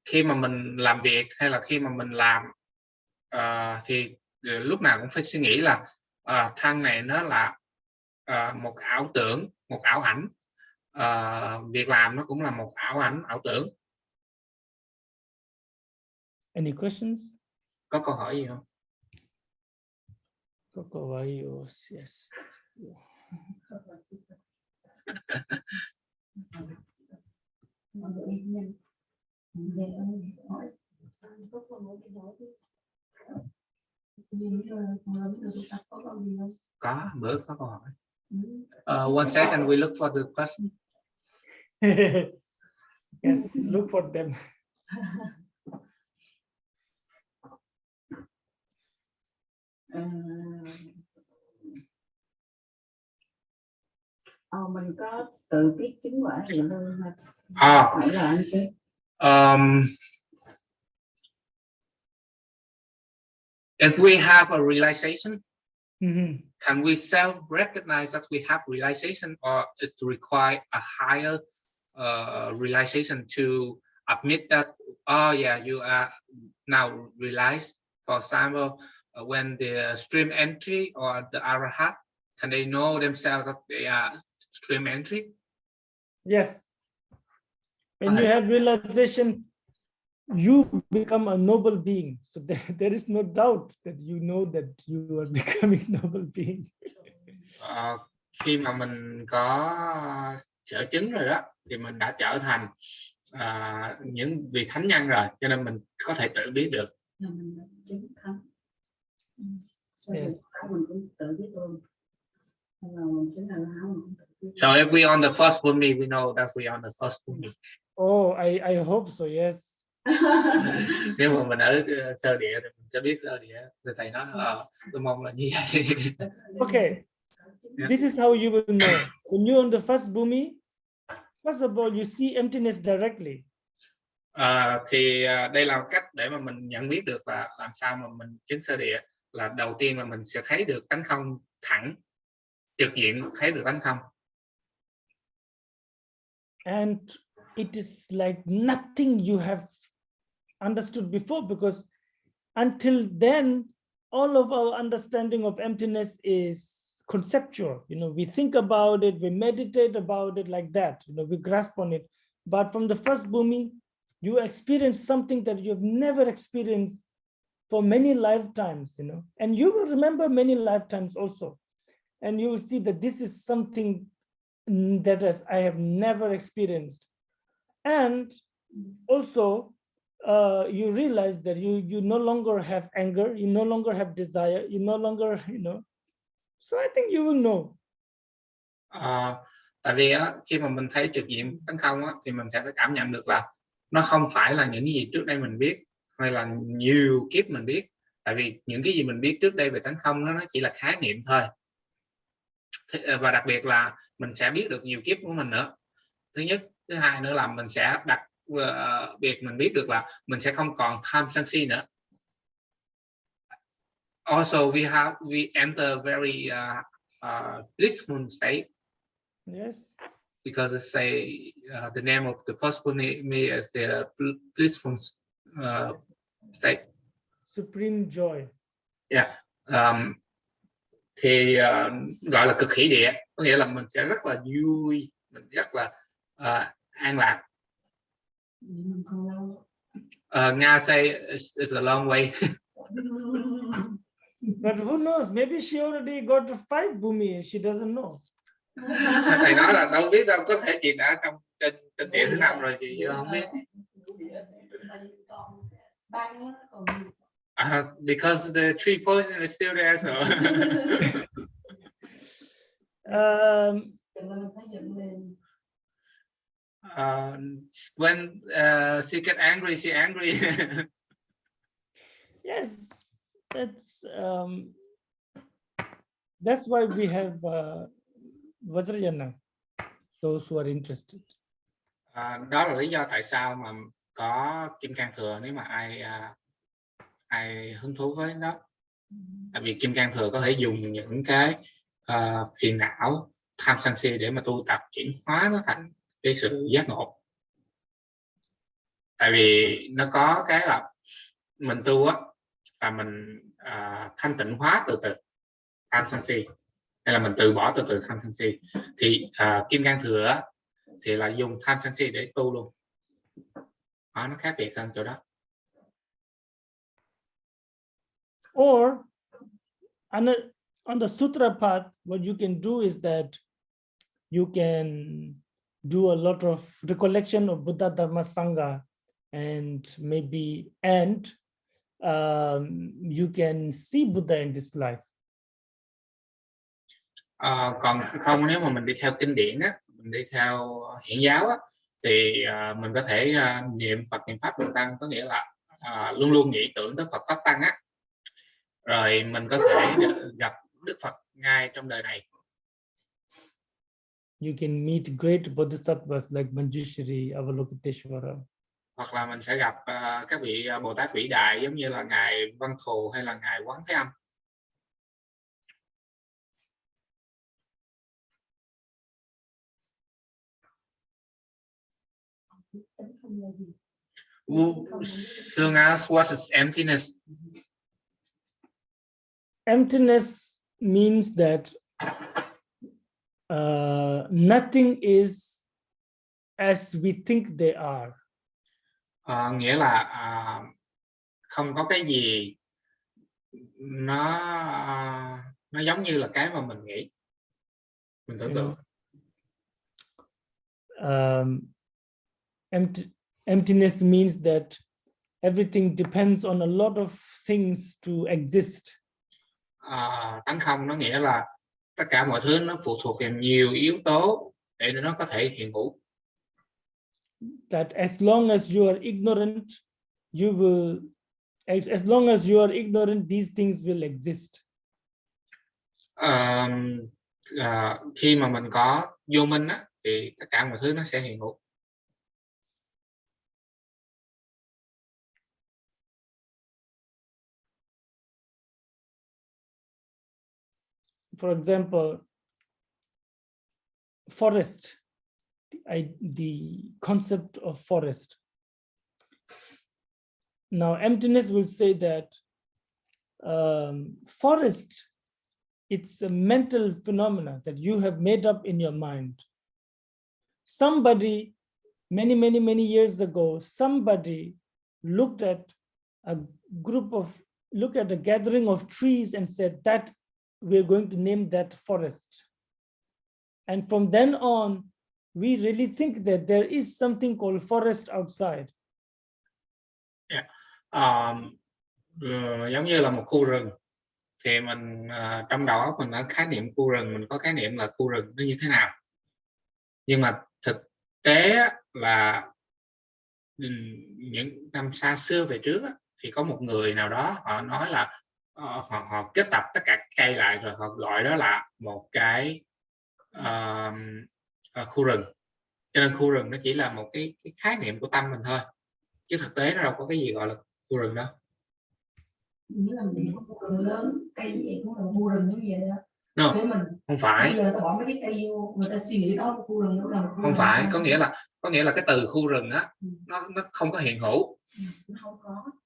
Khi mà mình làm việc hay là khi mà mình làm thì lúc nào cũng phải suy nghĩ là thân này nó là một ảo tưởng, một ảo ảnh. Việc làm nó cũng là một ảo ảnh, ảo tưởng. Any questions? Có câu hỏi gì không? Có câu hỏi, yes. Có, bữa có câu hỏi. One second, we look for the question. Yes, look for them. Mình có tự biết chứng quả gì luôn mà. Phải là anh chứ. If we have a realization, can we self-recognize that we have realization, or it require a higher realization to admit that, oh yeah, you are now realized? For example, when the stream entry or the arahat, can they know themselves that they are stream entry? Yes. When you have realization, you become a noble being. So there is no doubt that you know that you are becoming noble being. Khi mà mình có sở chứng rồi đó, thì mình đã trở thành những vị thánh nhân rồi, cho nên mình có thể tự biết được. So if we on the first bhumi, we know that we on the first bhumi. Oh, I hope so, yes. Nếu mà mình ở sơ địa thì mình sẽ biết sơ địa. Thì thầy nói tôi mong là như vậy. Okay, this is how you will know. When you're on the first bhumi, first of all, you see emptiness directly. Thì đây là cách để mà mình nhận biết được là làm sao mà mình chứng sơ địa. Là đầu tiên là mình sẽ thấy được tánh không thẳng, trực diện thấy được tánh không. And it is like nothing you have understood before, because until then, all of our understanding of emptiness is conceptual. You know, we think about it, we meditate about it like that. You know, we grasp on it. But from the first bhumi, you experience something that you have never experienced for many lifetimes. You know, and you will remember many lifetimes also, and you will see that this is something that I have never experienced. And also, you realize that you no longer have anger, you no longer have desire, you no longer, So I think you will know. Tại vì á, khi mà mình thấy trực diện tấn không á, thì mình sẽ có cảm nhận được là nó không phải là những gì trước đây mình biết hay là nhiều kiếp mình biết. Tại vì những cái gì mình biết trước đây về tấn không nó chỉ là khái niệm thôi. Và đặc biệt là mình sẽ biết được nhiều kiếp của mình nữa. Thứ nhất, thứ hai nữa là mình sẽ biệt mình biết được là mình sẽ không còn tham sân si nữa. Also we enter very blissful state. Yes. Because it say the name of the first me is the blissful state. Supreme joy. Yeah. Thì gọi là cực hỷ địa, có nghĩa là mình sẽ rất là vui, mình rất là an lạc. Nga say it's a long way. But who knows? Maybe she already got to 5 bhumi and she doesn't know. Thầy nói là đâu biết đâu, có thể chị đã trên địa thứ 5 rồi, chị không biết. Because the 3 poison is still there, so. When she get angry, she angry. Yes, that's why we have Vajrayana, those who are interested. Đó là lý do tại sao mà có Kim Cang Thừa nếu mà ai hứng thú với nó. Tại vì Kim Cang Thừa có thể dùng những cái phiền não, tham sân si để mà tu tập chuyển hóa nó thành cái sự giác ngộ. Tại vì nó có cái là mình tu á, là mình thanh tịnh hóa từ từ tham sân si, hay là mình từ bỏ từ từ tham sân si. Thì Kim Cang Thừa á, thì là dùng tham sân si để tu luôn. Nó khác biệt hơn chỗ đó. Or on the sutra path, what you can do is that you can do a lot of recollection of Buddha Dharma Sangha, and you can see Buddha in this life. Còn không, nếu mà mình đi theo kinh điển á, mình đi theo hiển giáo á, thì mình có thể niệm Phật, niệm Pháp, niệm Tăng, có nghĩa là luôn luôn nghĩ tưởng tới Phật Pháp Tăng á, rồi mình có thể gặp Đức Phật ngay trong đời này. You can meet great bodhisattvas like Manjushri, Avalokiteshvara. Hoặc là mình sẽ gặp các vị Bồ Tát vĩ đại giống như là ngài Văn Thù hay là ngài Quán Thế Âm. Sương asked, what is emptiness? Emptiness means that nothing is as we think they are. Nghĩa là không có cái gì nó giống như là cái mà mình nghĩ, mình tưởng tượng. Emptiness means that everything depends on a lot of things to exist. Tánh không nó nghĩa là tất cả mọi thứ nó phụ thuộc vào nhiều yếu tố để nó có thể hiện hữu. That as long as you are ignorant, as long as you are ignorant, these things will exist. Khi mà mình có vô minh á, thì tất cả mọi thứ nó sẽ hiện hữu. For example, forest, the concept of forest. Now, emptiness will say that forest, it's a mental phenomena that you have made up in your mind. Somebody, many years ago, somebody looked at a gathering of trees and said that we're going to name that forest. And from then on, we really think that there is something called forest outside. Yeah. Giống như là một khu rừng. thì mình trong đầu óc mình ở khái niệm khu rừng, mình có khái niệm là khu rừng nó như thế nào. Nhưng mà thực tế là những năm xa xưa về trước thì có một người nào đó họ nói là họ kết tập tất cả các cây lại rồi họ gọi đó là một cái khu rừng. Cho nên khu rừng nó chỉ là một cái khái niệm của tâm mình thôi, chứ thực tế nó đâu có cái gì gọi là khu rừng đâu. Nghĩa là mình có khu rừng lớn, cây gì cũng là khu rừng như vậy đó. No, mình không phải. Bây giờ ta bỏ mấy cái cây vô, người ta suy nghĩ đó là khu rừng, nó là không phải, có nghĩa là cái từ khu rừng á, nó không có hiện hữu,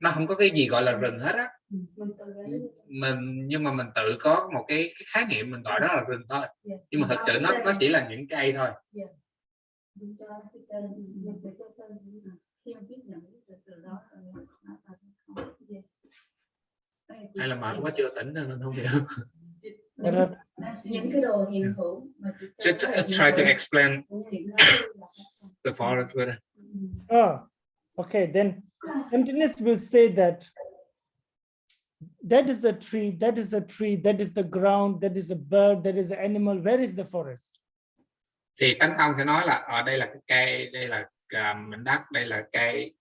nó không có cái gì gọi là rừng hết á. Nhưng mà mình tự có một cái khái niệm mình gọi đó là rừng thôi. Nhưng mà thật sự nó chỉ là những cây thôi. Hay là mệt quá chưa tỉnh nên không hiểu. Những cái đồ hiện hữu mà Just try to explain the forest better. Okay, then emptiness will say that is the tree, that is the tree, that is the ground, that is a bird, that is an animal. Where is the forest? Thì tánh không sẽ nói là ở đây là cái cây, đây là mảnh đất, đây là cây,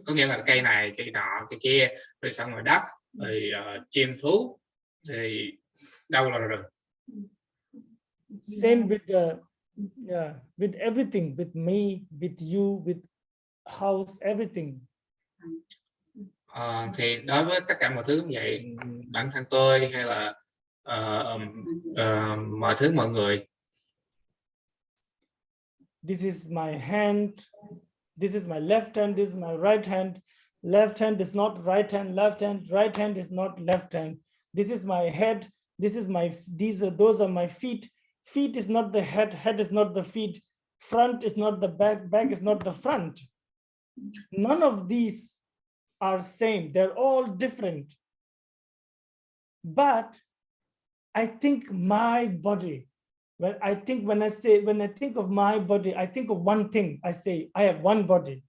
có nghĩa là cây này, cây nọ, cây kia, rồi xong rồi đất, rồi chim thú, thì đâu là rừng. Same with with everything, with me, with you, with house, everything. Thì đối với tất cả mọi thứ cũng vậy, bản thân tôi hay là mọi thứ mọi người. This is my hand, this is my left hand, this is my right hand. Left hand is not right hand, left hand, right hand is not left hand. This is my head, this is my, those are my feet. Feet is not the head, head is not the feet, front is not the back, back is not the front. None of these are same, they're all different. But I think my body, when I think of my body, I think of one thing. I say, I have one body.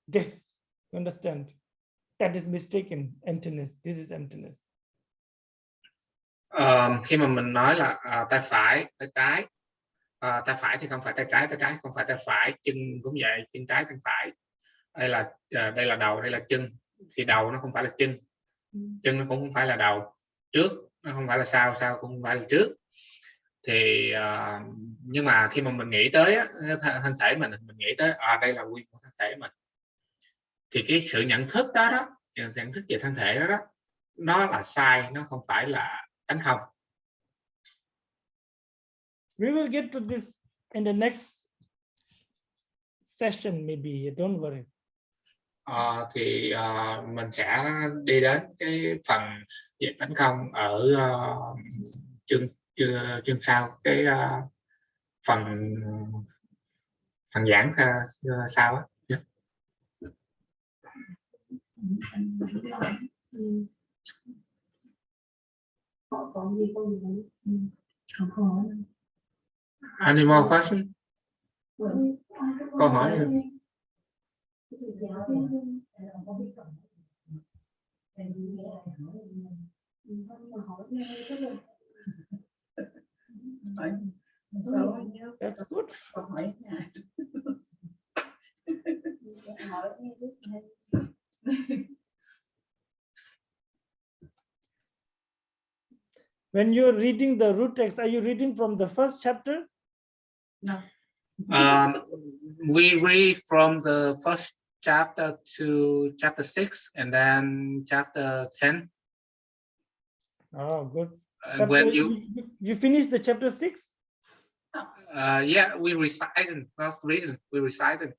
This, you understand? That is mistaken, emptiness. This is emptiness. Khi mà mình nói là tay phải, tay trái, tay phải thì không phải tay trái không phải tay phải, chân cũng vậy, chân trái, chân phải. Đây là đầu, đây là chân. Thì đầu nó không phải là chân, chân nó cũng không phải là đầu, trước nó không phải là sau, sau cũng không phải là trước. Thì nhưng mà khi mà mình nghĩ tới thân thể mình nghĩ tới đây là nguyên của thân thể mình, thì cái sự nhận thức đó, nhận thức về thân thể đó, nó là sai, nó không phải là tánh không. We will get to this in the next session, maybe. Don't worry. Thì mình sẽ đi đến cái phần về tánh không ở chương sau, cái phần giảng sau á. Any more question? Câu hỏi nữa. That's good. When you're reading the root text, are you reading from the first chapter? No. We read from the first chapter to chapter 6 and then chapter 10. Oh, good. And when you finish the chapter 6? Yeah, we recited, not reading, we recited.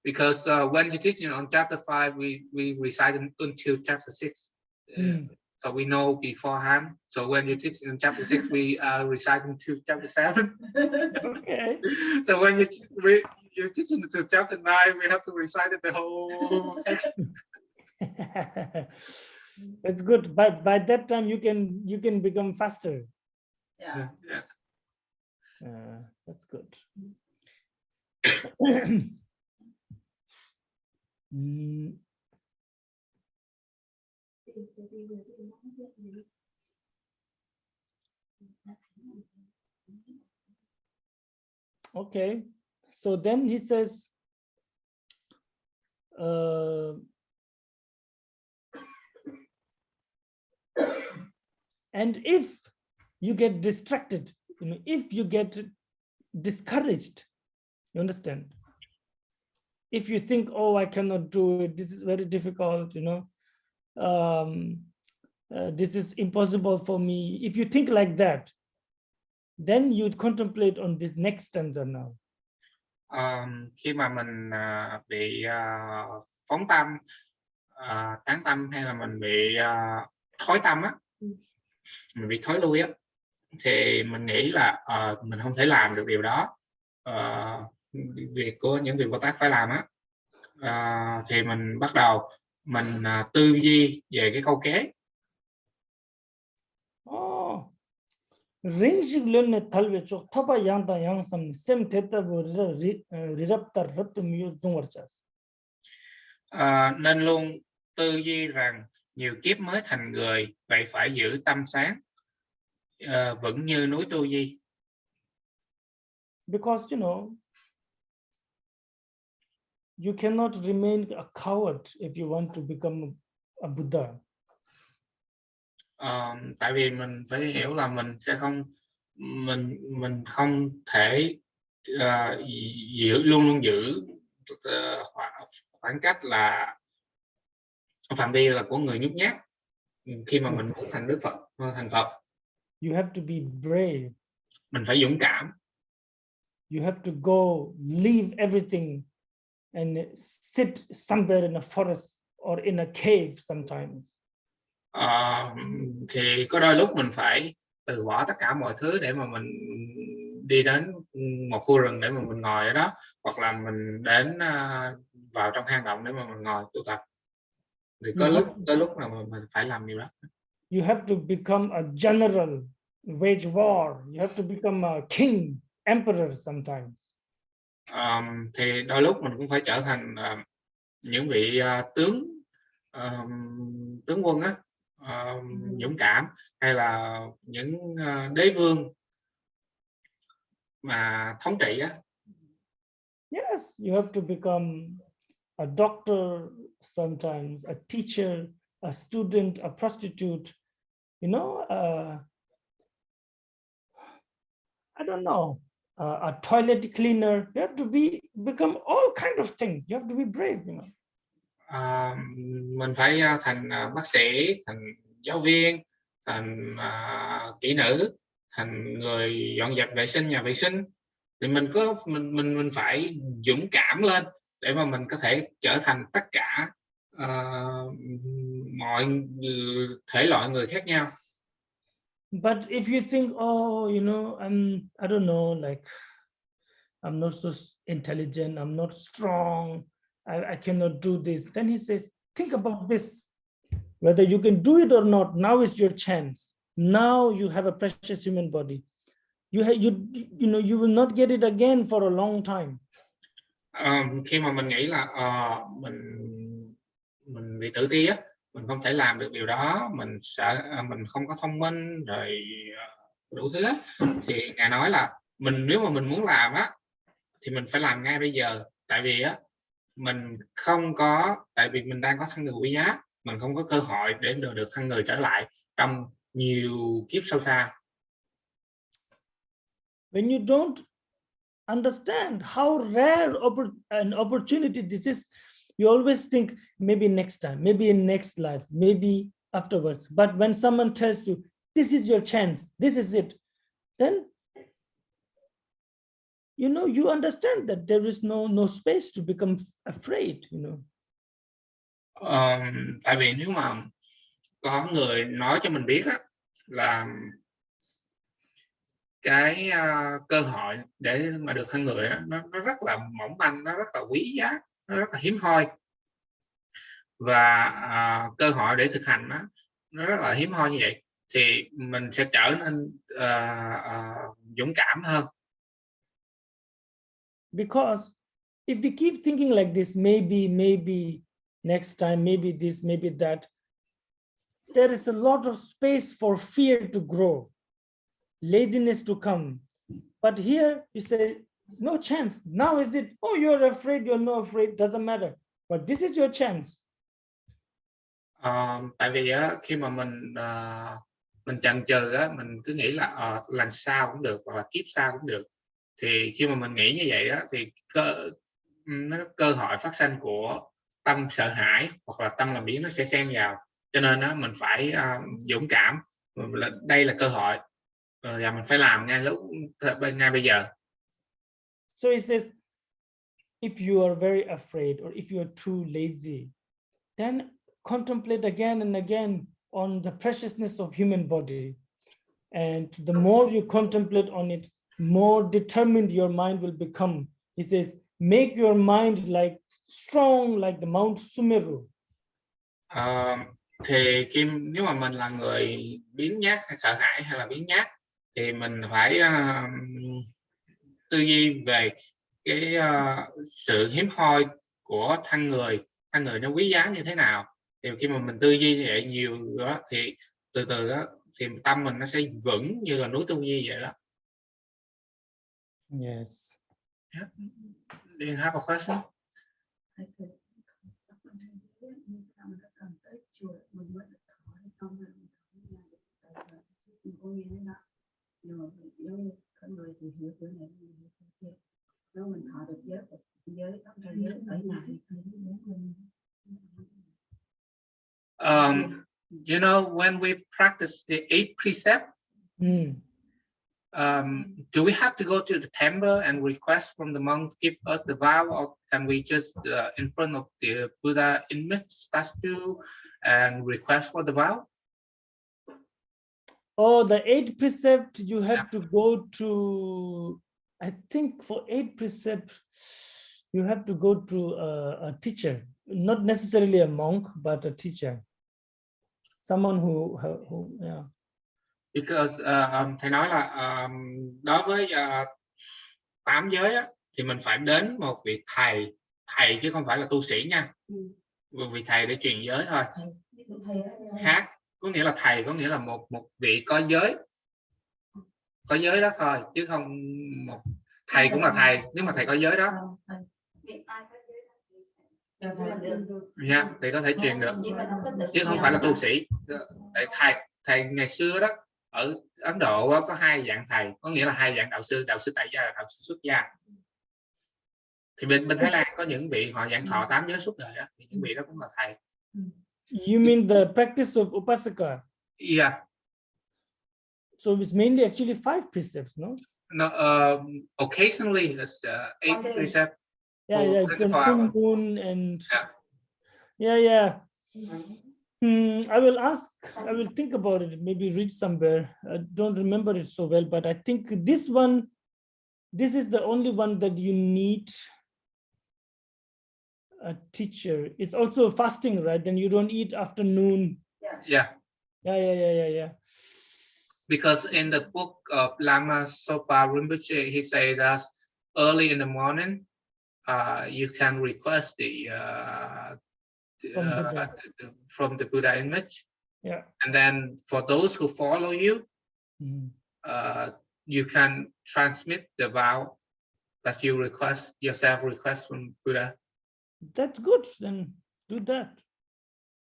Because when you're teaching on chapter 5, we recited until chapter 6. So we know beforehand. So when you're teaching on chapter 6, we recite until chapter 7. Okay. So when you're teaching to chapter 9, we have to recite the whole text. That's good. But by that time, you can become faster. Yeah. That's good. Okay, so then he says, and if you get distracted, if you get discouraged, you understand? If you think, oh, I cannot do it, this is very difficult, this is impossible for me. If you think like that, then you'd contemplate on this next stanza now. Khi mà mình bị phóng tâm, tán tâm, hay là mình bị thối tâm á, mình bị thối lui á, thì mình nghĩ là mình không thể làm được điều đó. Việc của những vị Bồ Tát phải làm á, thì mình bắt đầu mình tư duy về cái câu kế. Nên luôn tư duy rằng nhiều kiếp mới thành người, vậy phải giữ tâm sáng vững như núi Tu Di. Because you cannot remain a coward if you want to become a Buddha. Tại vì mình phải hiểu là mình sẽ không, mình không thể luôn luôn giữ khoảng cách, là phạm vi là của người nhút nhát khi mà mình muốn thành Đức Phật, thành Phật. You have to be brave. Mình phải dũng cảm. You have to go leave everything and sit somewhere in a forest or in a cave sometimes. Thì có đôi lúc mình phải từ bỏ tất cả mọi thứ để mà mình đi đến một khu rừng để mà mình ngồi ở đó, hoặc là mình đến vào trong hang động để mà mình ngồi tu tập. Thì có lúc nào mình phải làm điều đó. You have to become a general, wage war. You have to become a king, emperor sometimes. Thì đôi lúc mình cũng phải trở thành những vị tướng quân á, dũng cảm, hay là những đế vương mà thống trị á. Yes, you have to become a doctor sometimes, a teacher, a student, a prostitute, I don't know, a toilet cleaner. You have to become all kind of things. You have to be brave, Mình phải thành bác sĩ, thành giáo viên, thành kỹ nữ, thành người dọn dẹp vệ sinh nhà vệ sinh. Thì mình phải dũng cảm lên để mà mình có thể trở thành tất cả mọi thể loại người khác nhau. But if you think, oh, I don't know, like I'm not so intelligent, I'm not strong, I cannot do this, then he says, think about this. Whether you can do it or not, now is your chance. Now you have a precious human body. You will not get it again for a long time. Khi mà mình nghĩ là mình bị tự ti á, mình không thể làm được điều đó, mình sợ mình không có thông minh rồi đủ thứ á, thì ngài nói là nếu mà mình muốn làm á thì mình phải làm ngay bây giờ. Tại vì á tại vì mình đang có thân người quý giá, mình không có cơ hội để được thân người trở lại trong nhiều kiếp sau xa. When you don't understand how rare an opportunity this is, you always think maybe next time, maybe in next life, maybe afterwards. But when someone tells you, this is your chance, this is it, then you understand that there is no space to become afraid. Tại vì nếu mà có người nói cho mình biết á, là cái cơ hội để mà được thân người á, nó rất là mỏng manh, nó rất là quý giá, nó rất là hiếm hoi, và cơ hội để thực hành nó rất là hiếm hoi như vậy, thì mình sẽ trở nên dũng cảm hơn. Because if we keep thinking like this, maybe next time, maybe this, maybe that, there is a lot of space for fear to grow, laziness to come. But here you say, No chance. Now is it, oh, you're afraid, you're not afraid, doesn't matter. But this is your chance. Tại vì á, khi mà mình chần chừ á, mình cứ nghĩ là lần sau cũng được hoặc là kiếp sau cũng được. Thì khi mà mình nghĩ như vậy á, thì cơ hội phát sinh của tâm sợ hãi hoặc là tâm làm biếng nó sẽ xen vào. Cho nên á, mình phải dũng cảm. Đây là cơ hội và mình phải làm ngay bây giờ. So it says, if you are very afraid or if you are too lazy, then contemplate again and again on the preciousness of human body. And the more you contemplate on it, more determined your mind will become. He says, make your mind like strong like the Mount Sumeru. Thì nếu mà mình là người biếng nhác hay sợ hãi hay là biếng nhác thì mình phải tư duy về cái sự hiếm hoi của thân người nó quý giá như thế nào. Thì khi mà mình tư duy như vậy nhiều đó, thì từ từ đó thì tâm mình nó sẽ vững như là núi Tu Di vậy đó. Yes. Yeah. Do you have a question? You know, when we practice the 8 precepts, do we have to go to the temple and request from the monk give us the vow, or can we just in front of the Buddha image statue and request for the vow? Oh, the 8 precepts you have to go to. I think for 8 precepts you have to go to a teacher, not necessarily a monk, but a teacher, someone who yeah. Because thầy nói là đối với 8 giới á, thì mình phải đến một vị thầy chứ không phải là tu sĩ nha. Một vị thầy để truyền giới thôi. Khác, có nghĩa là thầy có nghĩa là một vị có giới đó thôi, chứ không một thầy cũng là thầy nếu mà thầy có giới đó. Yeah, thì có thể truyền được chứ không phải là tu sĩ. Thầy ngày xưa đó ở Ấn Độ có 2 dạng thầy, có nghĩa là 2 dạng đạo sư tại gia và đạo sư xuất gia. Thì bên Thái Lan có những vị họ giảng thọ 8 giới suốt đời đó, thì những vị đó cũng là thầy. You mean the practice of Upasaka? Yeah. So it's mainly actually 5 precepts, no? No, occasionally it's 8 precepts. Yeah, from full moon and yeah. I will think about it, maybe read somewhere. I don't remember it so well, but I think this is the only one that you need a teacher. It's also fasting, right? Then you don't eat afternoon. Yeah. Because in the book of Lama Sopa Rinpoche, he said that early in the morning, you can request from the Buddha image. Yeah. And then for those who follow you, you can transmit the vow that you request from Buddha. That's good. Then do that.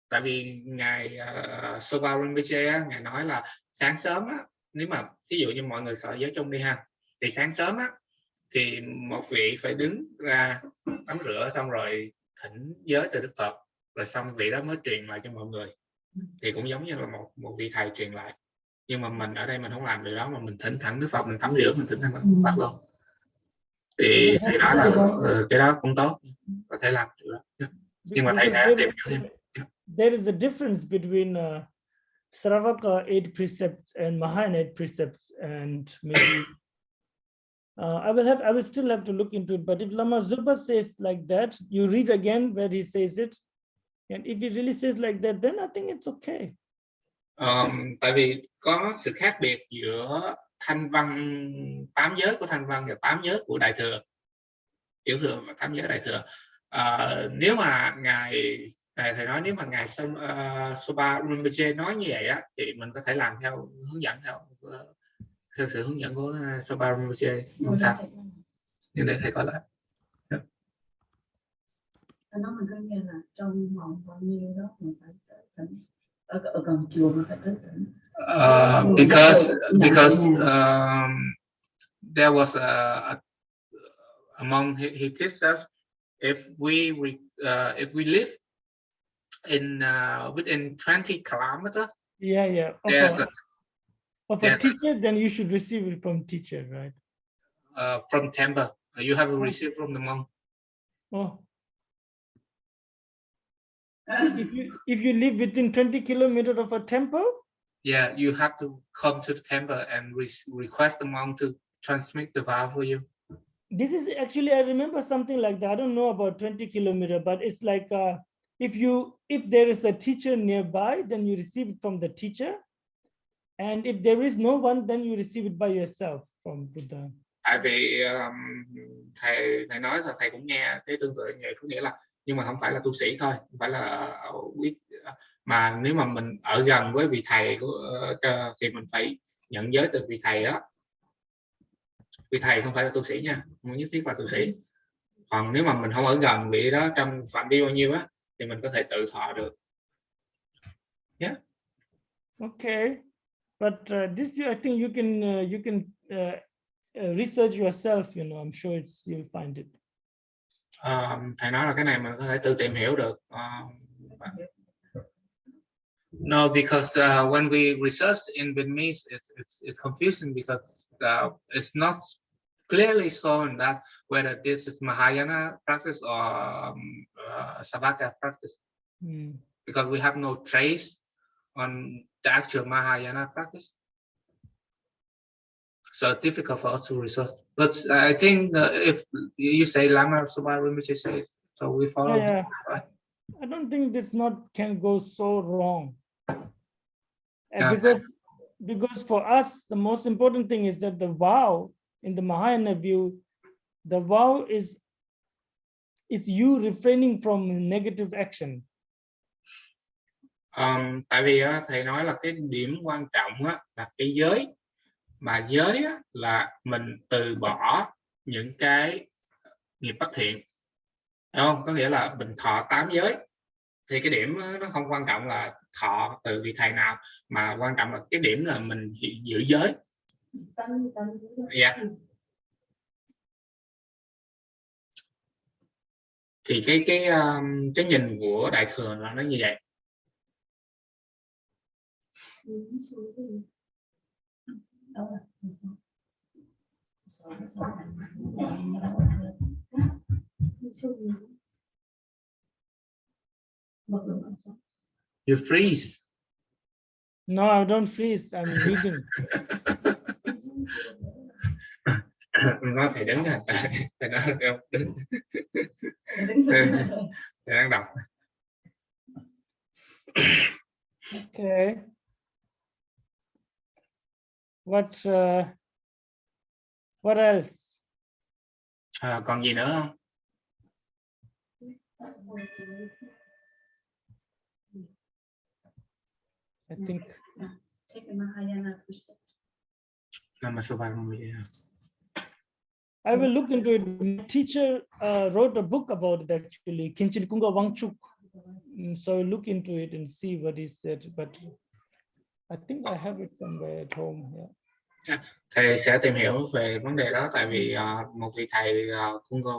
Tại vì ngài Sopa Rinpoche á, ngài nói là sáng sớm á, nếu mà ví dụ như mọi người sợ giới chung đi ha, thì sáng sớm á thì một vị phải đứng ra tắm rửa xong rồi thỉnh giới từ Đức Phật, rồi xong vị đó mới truyền lại cho mọi người. Thì cũng giống như là một vị thầy truyền lại. Nhưng mà mình ở đây mình không làm điều đó, mà mình thỉnh thẳng Đức Phật, mình tắm rửa, mình thỉnh thẳng Đức Phật luôn. Thì thầy nói là cái đó cũng tốt, có thể làm điều đó. Nhưng mà thầy sẽ tìm hiểu thêm. There is a difference between Sravaka 8 precepts and Mahayana 8 precepts, and maybe I will still have to look into it. But if Lama Zopa says like that, you read again where he says it, and if he really says like that, then I think it's okay. Tại vì có sự khác biệt giữa thanh văn 8 giới của thanh văn và 8 giới của Đại thừa, Tiểu thừa và 8 giới Đại thừa. Nếu mà thầy nói nếu mà ngài Sopa Rinpoche nói như vậy á, thì mình có thể làm theo hướng dẫn theo sự hướng dẫn của Sopa Rinpoche, không sao. Nhưng để thầy coi lại. Nó mình có nghe là trong vòng bao nhiêu đó mình phải tới tỉnh, ở gần chùa mình phải tới tỉnh. Because there was a monk, he teaches us if we live in within 20 kilometers. Yeah. Of a teacher, then you should receive it from teacher, right? From temple, you have to receive from the monk. Oh. If you live within 20 kilometers of a temple, yeah, you have to come to the temple and request the monk to transmit the vow for you. This is actually, I remember something like that. I don't know about 20 kilometers, but it's like if there is a teacher nearby, then you receive it from the teacher, and if there is no one, then you receive it by yourself from Buddha. Tại vì thầy nói là thầy cũng nghe cái tương tự như vậy, có nghĩa là nhưng mà không phải là tu sĩ thôi, không phải là biết, mà nếu mà mình ở gần với vị thầy thì mình phải nhận giới từ vị thầy đó. Vị thầy không phải là tu sĩ nha, không nhất thiết là tu sĩ. Còn nếu mà mình không ở gần vị đó trong phạm vi bao nhiêu á thì mình có thể tự thọ được. Yeah. Okay, but this I think you can research yourself. You know, I'm sure you'll find it. Thầy nói là cái này mình có thể tự tìm hiểu được. No, because when we research in Vietnamese, it's confusing because it's not clearly shown that whether this is Mahayana practice or Savaka practice, because we have no trace on the actual Mahayana practice, so difficult for us to research. But I think if you say Lama Subharimiji says, so we follow. Yeah. Right? I don't think this can go so wrong. Because for us, the most important thing is that the vow in the Mahayana view, the vow is you refraining from negative action. Tại vì thầy nói là cái điểm quan trọng là cái giới, mà giới là mình từ bỏ những cái nghiệp bất thiện, đúng không? Có nghĩa là mình thọ 8 giới. Thì cái điểm nó không quan trọng là thọ từ vị thầy nào, mà quan trọng là cái điểm là mình giữ giới. Yeah. Thì cái nhìn của Đại Thừa là nó như vậy. You freeze. No, I don't freeze. I'm reading. Nó phải đứng rồi. Thầy nói đứng. Thầy đang đọc. Okay. What else? Còn gì nữa không? I think. I will look into it. My teacher wrote a book about it actually, Kinchin Kunga Wangchuk. So I'll look into it and see what he said. But I think I have it somewhere at home. Yeah. Thầy sẽ tìm hiểu về vấn đề đó, tại vì một vị thầy Kunga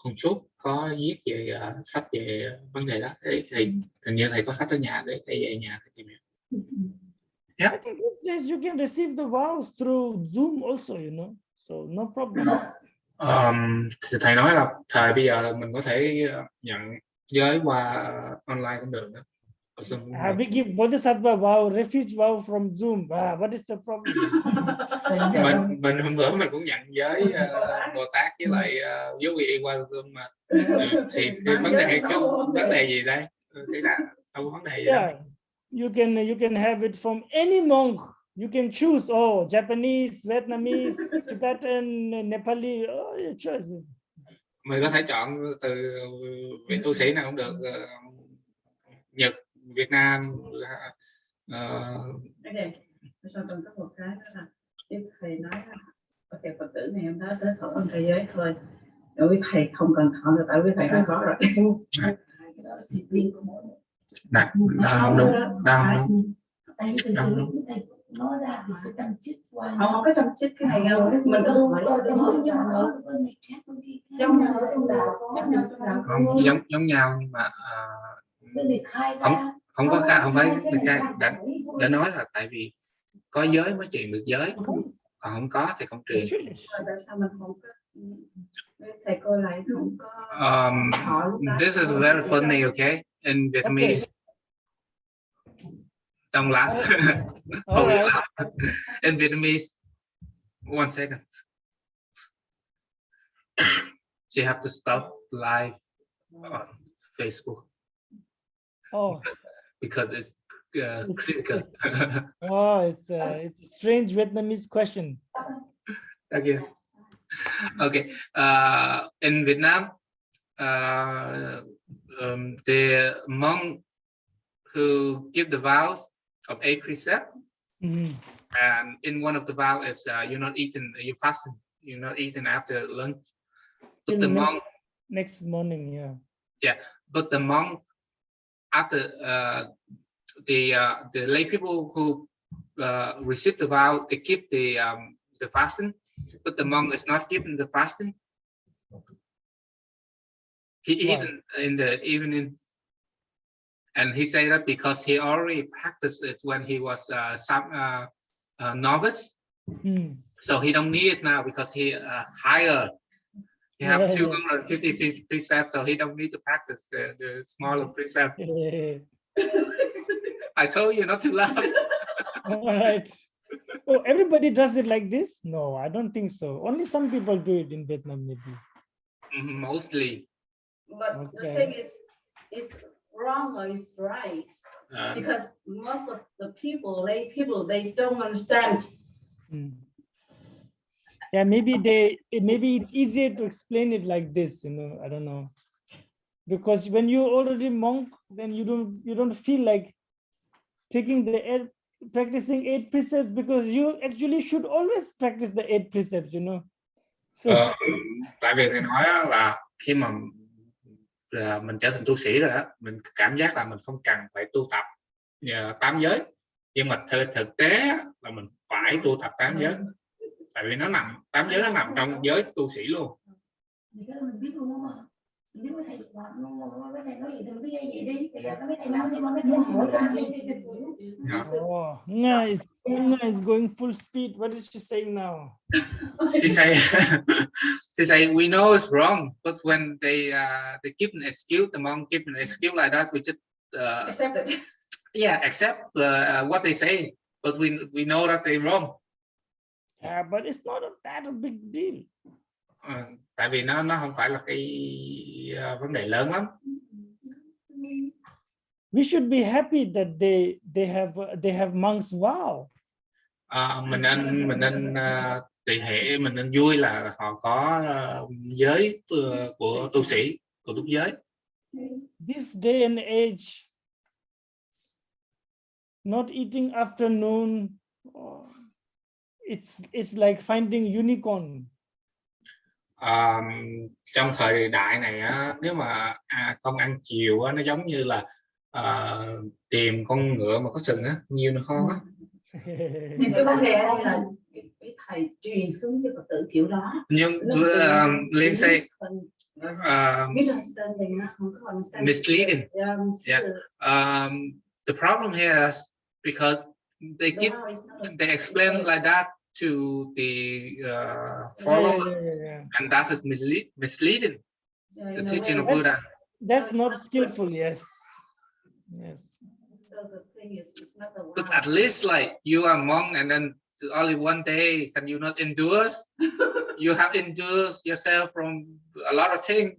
Wangchuk có viết về sách về vấn đề đó. Thì hình như thầy có sách ở nhà để thầy về nhà thầy tìm hiểu. Yeah. I think these days you can receive the vows through Zoom also, you know, so no problem. Thì thầy nói là thời bây giờ mình có thể nhận giới qua online cũng được đó. We give Bodhisattva vow, refuge vow from Zoom. What is the problem? mình hôm bữa mình cũng nhận giới Bồ Tát với lại dấu vị qua Zoom mà. Thì vấn đề gì đây? Xảy ra không có vấn đề gì đâu. You can have it from any monk. You can choose Japanese, Vietnamese, Tibetan, Nepali, your choice. Mình có thể chọn từ vị tu sĩ nào cũng được, Nhật, Việt Nam. Sau còn có một cái đó là thầy nói là thầy Phật tử này em đã tới thọ ăn trai giới thôi. Rồi quý thầy không cần thọ nữa, tại quý thầy đã có rồi. Cái đó là thiệt viên của mỗi người. Này, đang đúng. Tại vì thực sự lúc thầy nói ra thì sẽ chăm chích qua. Không có chăm chích cái này đâu, mình có hỏi giống nhau nhưng mà không có khai, không phải người khai đã nói là tại vì có giới mới truyền được giới, còn không có thì không truyền. Tại sao mình không có thầy cô lại không có hỏi lúc đó. This is very funny, okay? In Vietnamese. Don't laugh. All right. In Vietnamese, 1 second. She have to stop live on Facebook. Oh. Because it's critical. Oh, it's a strange Vietnamese question. Okay. Okay. In Vietnam, the monk who give the vows of 8 precepts, and in one of the vows is you're not eating, you're fasting, you're not eating after lunch. But the monk next morning, yeah. Yeah, but the monk after the lay people who receive the vow, they keep the fasting, but the monk is not keeping the fasting. He eaten in the evening, and he said that because he already practiced it when he was some novice, so he don't need it now because he higher. He have 250 precepts, so he don't need to practice the smaller precept. I told you not to laugh. All right. Oh, everybody does it like this? No, I don't think so. Only some people do it in Vietnam, maybe. Mostly. But the thing is, it's wrong or it's right, because most of the people, lay people, they don't understand. Yeah, maybe it's easier to explain it like this, you know. I don't know, because when you're already monk, then you don't feel like taking practicing 8 precepts, because you actually should always practice the 8 precepts, you know. So tại vì thầy nói là khi mà mình trở thành tu sĩ rồi đó, mình cảm giác là mình không cần phải tu tập 8 giới, nhưng mà thực tế là mình phải tu tập 8 giới, tại vì 8 giới nó nằm trong giới tu sĩ luôn. Cái đó mình biết luôn không ạ? Mình biết mấy thầy nói vậy thì mình biết vậy đi. Bây giờ mấy thầy làm thì mấy thầy hỏi ra. Oh, Nga is going full speed. What is she saying now? She say we know it's wrong, but when they give an excuse, the monk give an excuse like that, we just Accept it. Yeah, accept what they say, but we know that they're wrong. Yeah, but it's not that a big deal. Tại vì nó không phải là cái vấn đề lớn lắm. We should be happy that they have monks. Wow. Mình nên tùy hỷ, mình nên vui là họ có giới của tu sĩ, của túc giới. This day and age, not eating afternoon, it's like finding unicorn. Trong thời đại này á, nếu mà không ăn chiều á, nó giống như là tìm con ngựa mà có sừng á, nhiều nó khó á. Nhưng cái vấn đề là cái thầy truyền xuống cho Phật tử kiểu đó. Nhưng Linh say misleading. Yeah. The problem here is because they explain like that to the followers, and that is misleading. The teaching of Buddha. That's not skillful. Yes. So the thing is, it's not the one. But at least like you are a monk, and then only one day can you not endure? You have endured yourself from a lot of things.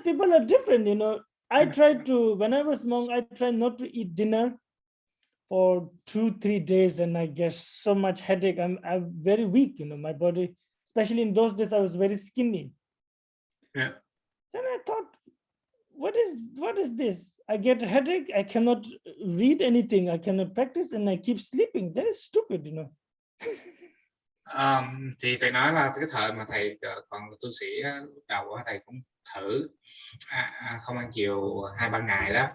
People are different, you know. When I was monk, I tried not to eat dinner for 2-3 days, and I get so much headache. I'm very weak, you know, my body, especially in those days I was very skinny. Yeah. Then I thought, what is this? I get a headache, I cannot read anything, I cannot practice, and I keep sleeping. That is stupid, you know. Thì thầy nói là cái thời mà thầy còn tu sĩ lúc đầu thầy cũng thử không ăn chiều 2-3 ngày đó,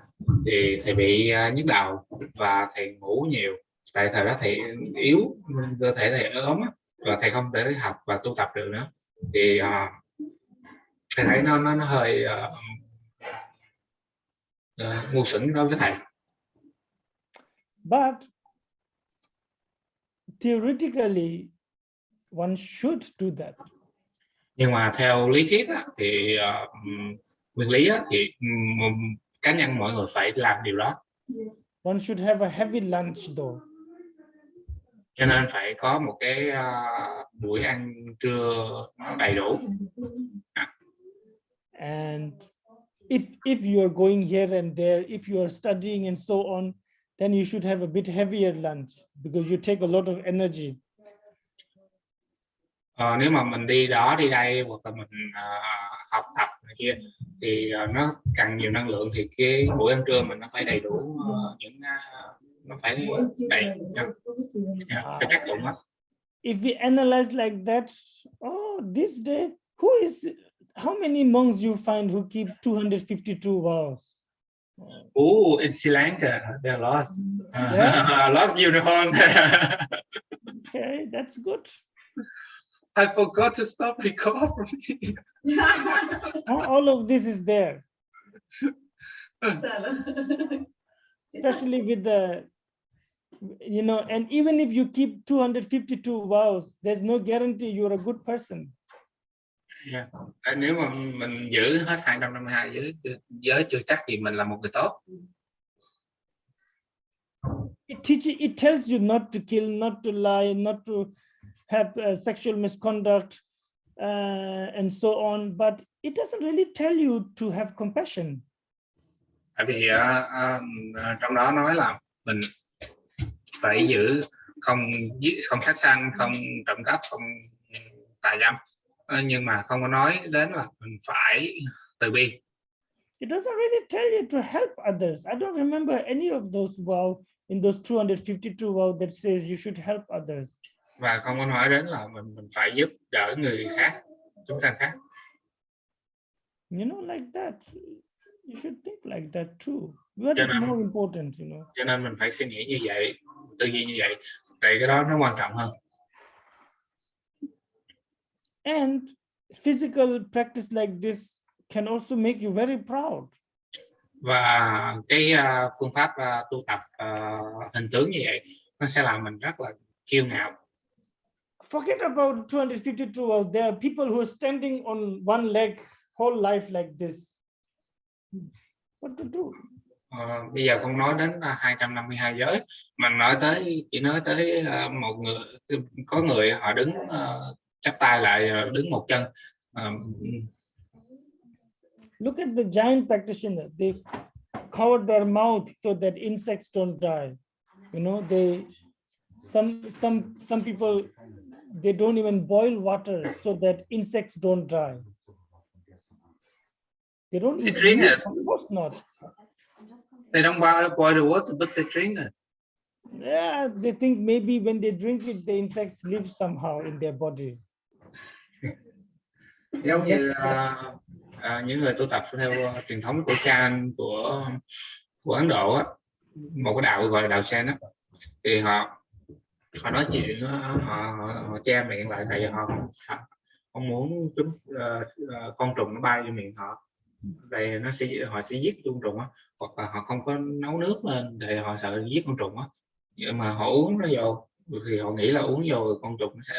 thì thầy bị nhức đầu và thầy ngủ nhiều. Tại thời đó thầy yếu, cơ thể thầy ốm á, và thầy không thể học và tu tập được nữa. Thì thầy thấy nó hơi ngu xuẩn đối với thầy. But theoretically, one should do that. Nhưng mà theo lý thuyết á, thì nguyên lý á, thì cá nhân mọi người phải làm điều đó. One should have a heavy lunch though. Cho nên phải có một cái buổi ăn trưa đầy đủ. And if you are going here and there, if you are studying and so on, then you should have a bit heavier lunch because you take a lot of energy. Nếu mà mình đi đó đi đây hoặc là mình học tập này kia thì nó cần nhiều năng lượng, thì cái buổi ăn trưa mình nó phải đầy đủ những nó phải đầy phải tác dụng đó. If we analyze like that, this day, how many monks you find who keep 252 vows? In Sri Lanka, there are a lot. A lot of unicorn. Okay, that's good. I forgot to stop recording. All of this is there. Especially with the, and even if you keep 252 vows, there's no guarantee you're a good person. Yeah. Nếu mà mình giữ hết 252 giới chưa chắc gì mình là một người tốt. It tells you not to kill, not to lie, not to have sexual misconduct, and so on, but it doesn't really tell you to have compassion. Tại vì trong đó nói là mình phải giữ không sát sanh, không trộm cắp, không tà dâm, nhưng mà không có nói đến là mình phải từ bi. It doesn't really tell you to help others. I don't remember any of those vows in those 252 vows that says you should help others. Và không có nói đến là mình phải giúp đỡ người khác, chúng sanh khác. Like that. You should think like that too. What is more important, Cho nên mình phải suy nghĩ như vậy, tư duy như vậy, tại cái đó nó quan trọng hơn. And physical practice like this can also make you very proud. Và cái phương pháp tu tập hình tướng như vậy nó sẽ làm mình rất là kiêu ngạo. Forget about 252 hours. There are people who are standing on one leg whole life like this. What to do? Bây giờ không nói đến 252 giới, mà chỉ nói tới một người, có người họ đứng chắp tay lại, đứng một chân. Look at the giant practitioners. They covered their mouth so that insects don't die. Some people, they don't even boil water so that insects don't die. They don't even drink it. Of course not. They don't boil the water, but they drink it. Yeah, they think maybe when they drink it, the insects live somehow in their body. Giống như những người tu tập theo truyền thống của Chan của Ấn Độ á, một cái đạo gọi là đạo Sen á, thì họ nói chuyện, họ che miệng lại, tại vì họ không muốn con trùng nó bay vô miệng họ, tại họ sẽ giết con trùng á, hoặc là họ không có nấu nước lên để họ sợ giết con trùng á, nhưng mà họ uống nó vô thì họ nghĩ là uống vô con trùng sẽ,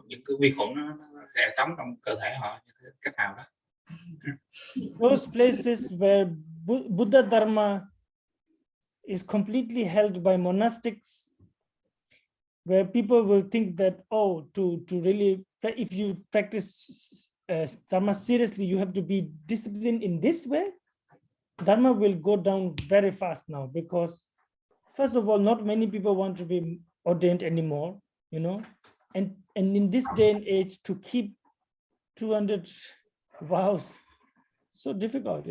những cái vi khuẩn nó sẽ sống trong cơ thể họ cách nào đó. Those places where Buddha Dharma is completely held by monastics, where people will think that, to really, if you practice Dharma seriously, you have to be disciplined in this way, Dharma will go down very fast now, because first of all, not many people want to be ordained anymore, and in this day and age, to keep 200 vows, so difficult,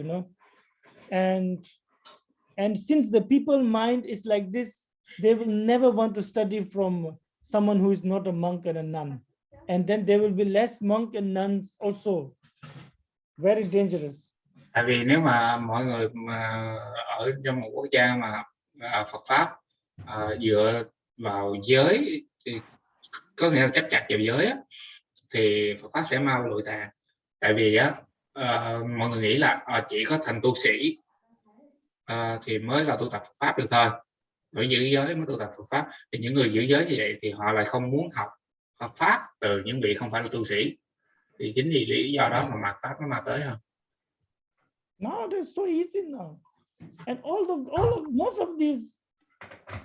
and since the people mind is like this, they will never want to study from someone who is not a monk and a nun, and then there will be less monk and nuns also. Very dangerous. Tại vì nếu mà mọi người mà ở trong một quốc gia mà Phật pháp dựa vào giới, thì có nghĩa là chấp chặt vào giới á, thì Phật pháp sẽ mau lụi tàn. Tại vì á, mọi người nghĩ là chỉ có thành tu sĩ thì mới là tu tập Phật pháp được thôi, phải giữ giới mới tu tập Phật pháp. Thì những người giữ giới như vậy thì họ lại không muốn học Phật pháp từ những vị không phải là tu sĩ, thì chính vì lý do đó mà mạt pháp nó mau tới hơn. Now it is so easy now, and most of these,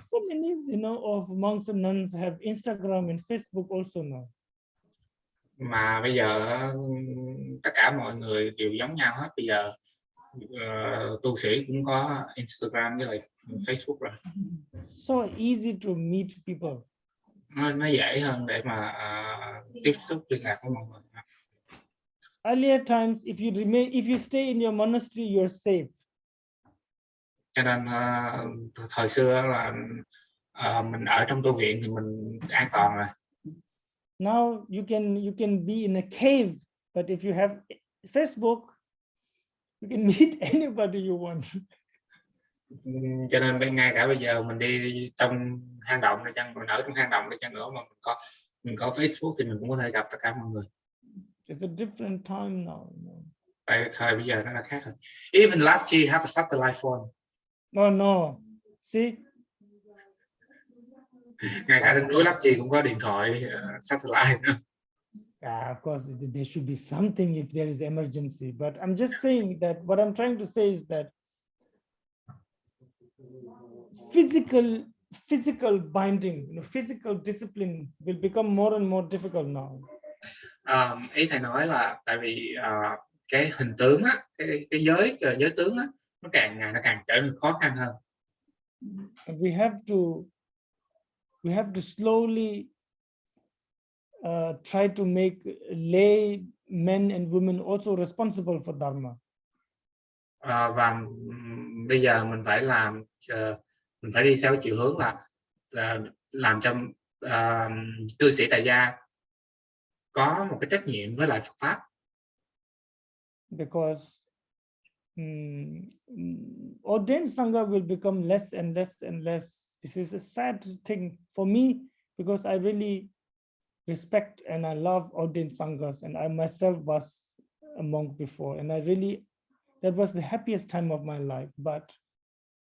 so many of monks and nuns have Instagram and Facebook also now. Mà bây giờ tất cả mọi người đều giống nhau hết. Bây giờ tu sĩ cũng có Instagram với lại Facebook rồi. So easy to meet people. Nó dễ hơn để mà tiếp xúc liên lạc với mọi người. Earlier times, if you stay in your monastery, you're safe. Cho nên thời xưa là mình ở trong tu viện thì mình an toàn rồi. Now you can be in a cave, but if you have Facebook, you can meet anybody you want. Cho nên ngay cả bây giờ mình đi trong hang động đi chăng, mình ở trong hang động đi chăng nữa mà mình có Facebook thì mình cũng có thể gặp tất cả mọi người. It's a different time now. Tại thời bây giờ nó là khác rồi. Even Lapchi have a satellite phone. No. See? Ngay cả trên núi Lapchi cũng có điện thoại satellite nữa. Of course, there should be something if there is emergency. But I'm just saying that what I'm trying to say is that physical binding, physical discipline will become more and more difficult now. Ý thầy nói là tại vì cái hình tướng á, cái giới tướng á, nó càng ngày nó càng trở nên khó khăn hơn. We have to slowly try to make lay men and women also responsible for dharma. Và bây giờ mình phải đi theo chiều hướng là làm cho cư sĩ tại gia có một cái trách nhiệm với lại Phật pháp. Because ordained sangha will become less and less and less. This is a sad thing for me, because I really respect and I love ordained sanghas, and I myself was a monk before, and that was the happiest time of my life. But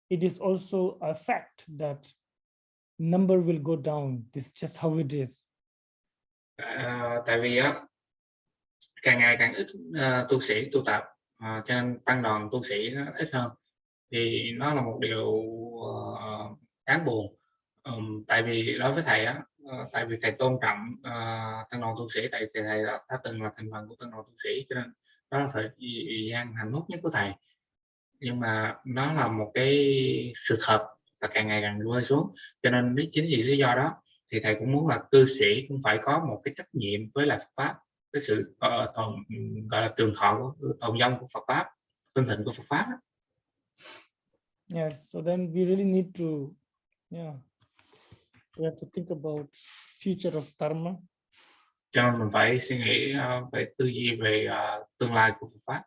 it is also a fact that number will go down. This is just how it is. Tại vì á, càng ngày càng ít tu sĩ tu tập, cho nên tăng đoàn tu sĩ nó ít hơn, thì nó là một điều đáng buồn. Tại vì đối với thầy á, tại vì thầy tôn trọng tăng đoàn tu sĩ, tại vì thầy đã từng là thành phần của tăng đoàn tu sĩ, cho nên đó là thời gian hạnh phúc nhất của thầy. Nhưng mà nó là một cái sự thật là càng ngày càng rơi xuống, cho nên chính vì lý do đó thì thầy cũng muốn là cư sĩ cũng phải có một cái trách nhiệm với lại Phật pháp, cái sự gọi là trường thọ tồn vong của Phật pháp, hưng thịnh của Phật pháp. Yes, so then we really need to, we have to think about future of dharma. Cho nên mình phải suy nghĩ về tư duy về tương lai của Phật pháp.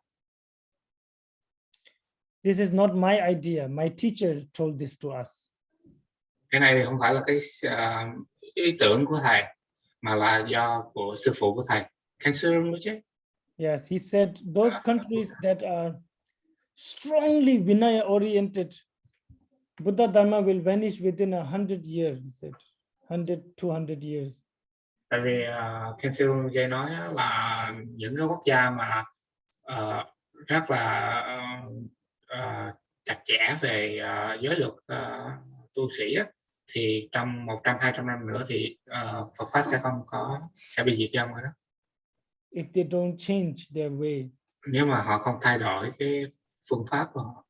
This is not my idea. My teacher told this to us. Cái này không phải là cái ý tưởng của thầy, mà là do của sư phụ của thầy. Yes, he said those countries that are strongly Vinaya oriented, Buddha Dharma will vanish within 100 years. He said 100-200 years. Tại vì Khensil Jay nói là những cái quốc gia mà rất là chặt chẽ về giới luật tu sĩ á, thì trong 100-200 năm nữa thì Phật pháp sẽ bị diệt vong rồi đó. If they don't change their way. Nếu mà họ không thay đổi cái phương pháp của họ.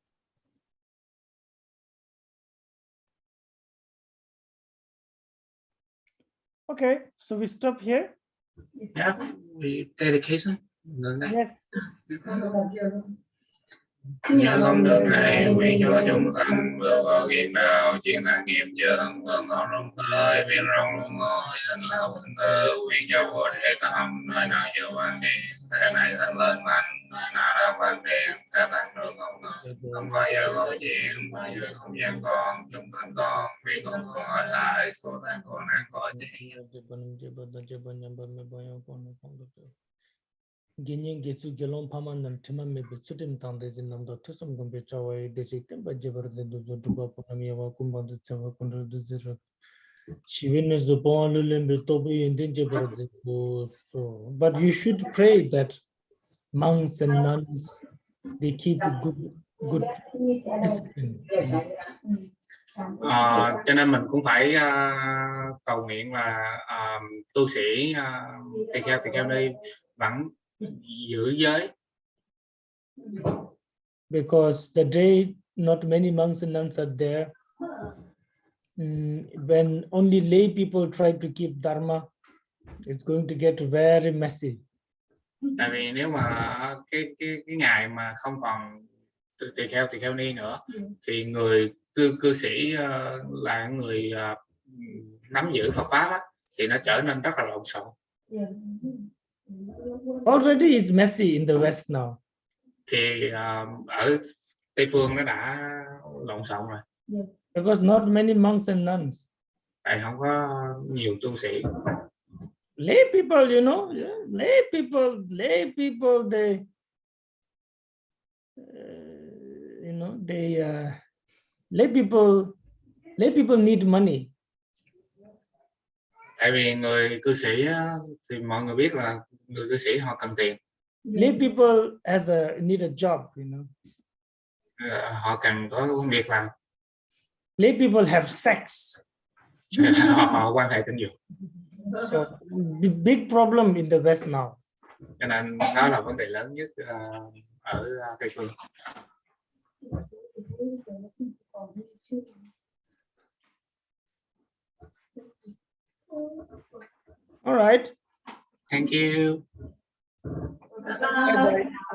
Okay, so we stop here. Yeah, dedication. Yes. Nhờ công đức này nguyện cho chúng sanh bước vào nghiệp đạo, chuyển thành nghiệp chướng, vượt ngọn rung tới, biến rong luôn ngồi, sinh lão bệnh tử, nguyện cho Bồ Đề tâm, nơi nào chưa quan điện, thế này thân lên mạnh, nơi nào đã quan điện, sẽ tăng trưởng ngôn ngữ, không bao giờ có chuyện, bao giờ không gian con, chúng sanh con, vì con ở lại, số tan con nạn có gì. Genyen getsu gelon paman nam tima mebe tsutim tangde zin namdo tusum gombe chawai deshik temba jebar zindu zo dhuba punam yawa kumbanda tsawa kundra dhuzira shivene zo pawan lulembe tobu yendin jebar zindu. So, but you should pray that monks and nuns, they keep good discipline. Cho nên mình cũng phải cầu nguyện là tu sĩ tỳ kheo ni vẫn giữ giới. Because the day not many monks and nuns are there, when only lay people try to keep dharma, it's going to get very messy. Tại vì nếu mà cái ngày mà không còn tỳ kheo ni nữa thì người cư sĩ là người nắm giữ Phật pháp á, thì nó trở nên rất là lộn xộn. Already it's messy in the West now. Thì ở Tây phương nó đã lộn xộn rồi. Because not many monks and nuns. Tại không có nhiều tu sĩ. Lay people, you know, lay people, they, you know, they, lay people need money. Tại vì người cư sĩ thì mọi người biết là người cư sĩ họ cần tiền. Lay people need a job, you know. Họ cần có công việc làm. Lay people have sex. Họ quan hệ tình dục. So big problem in the West now. Cho nên đó là vấn đề lớn nhất ở Tây phương. All right. Thank you. Bye.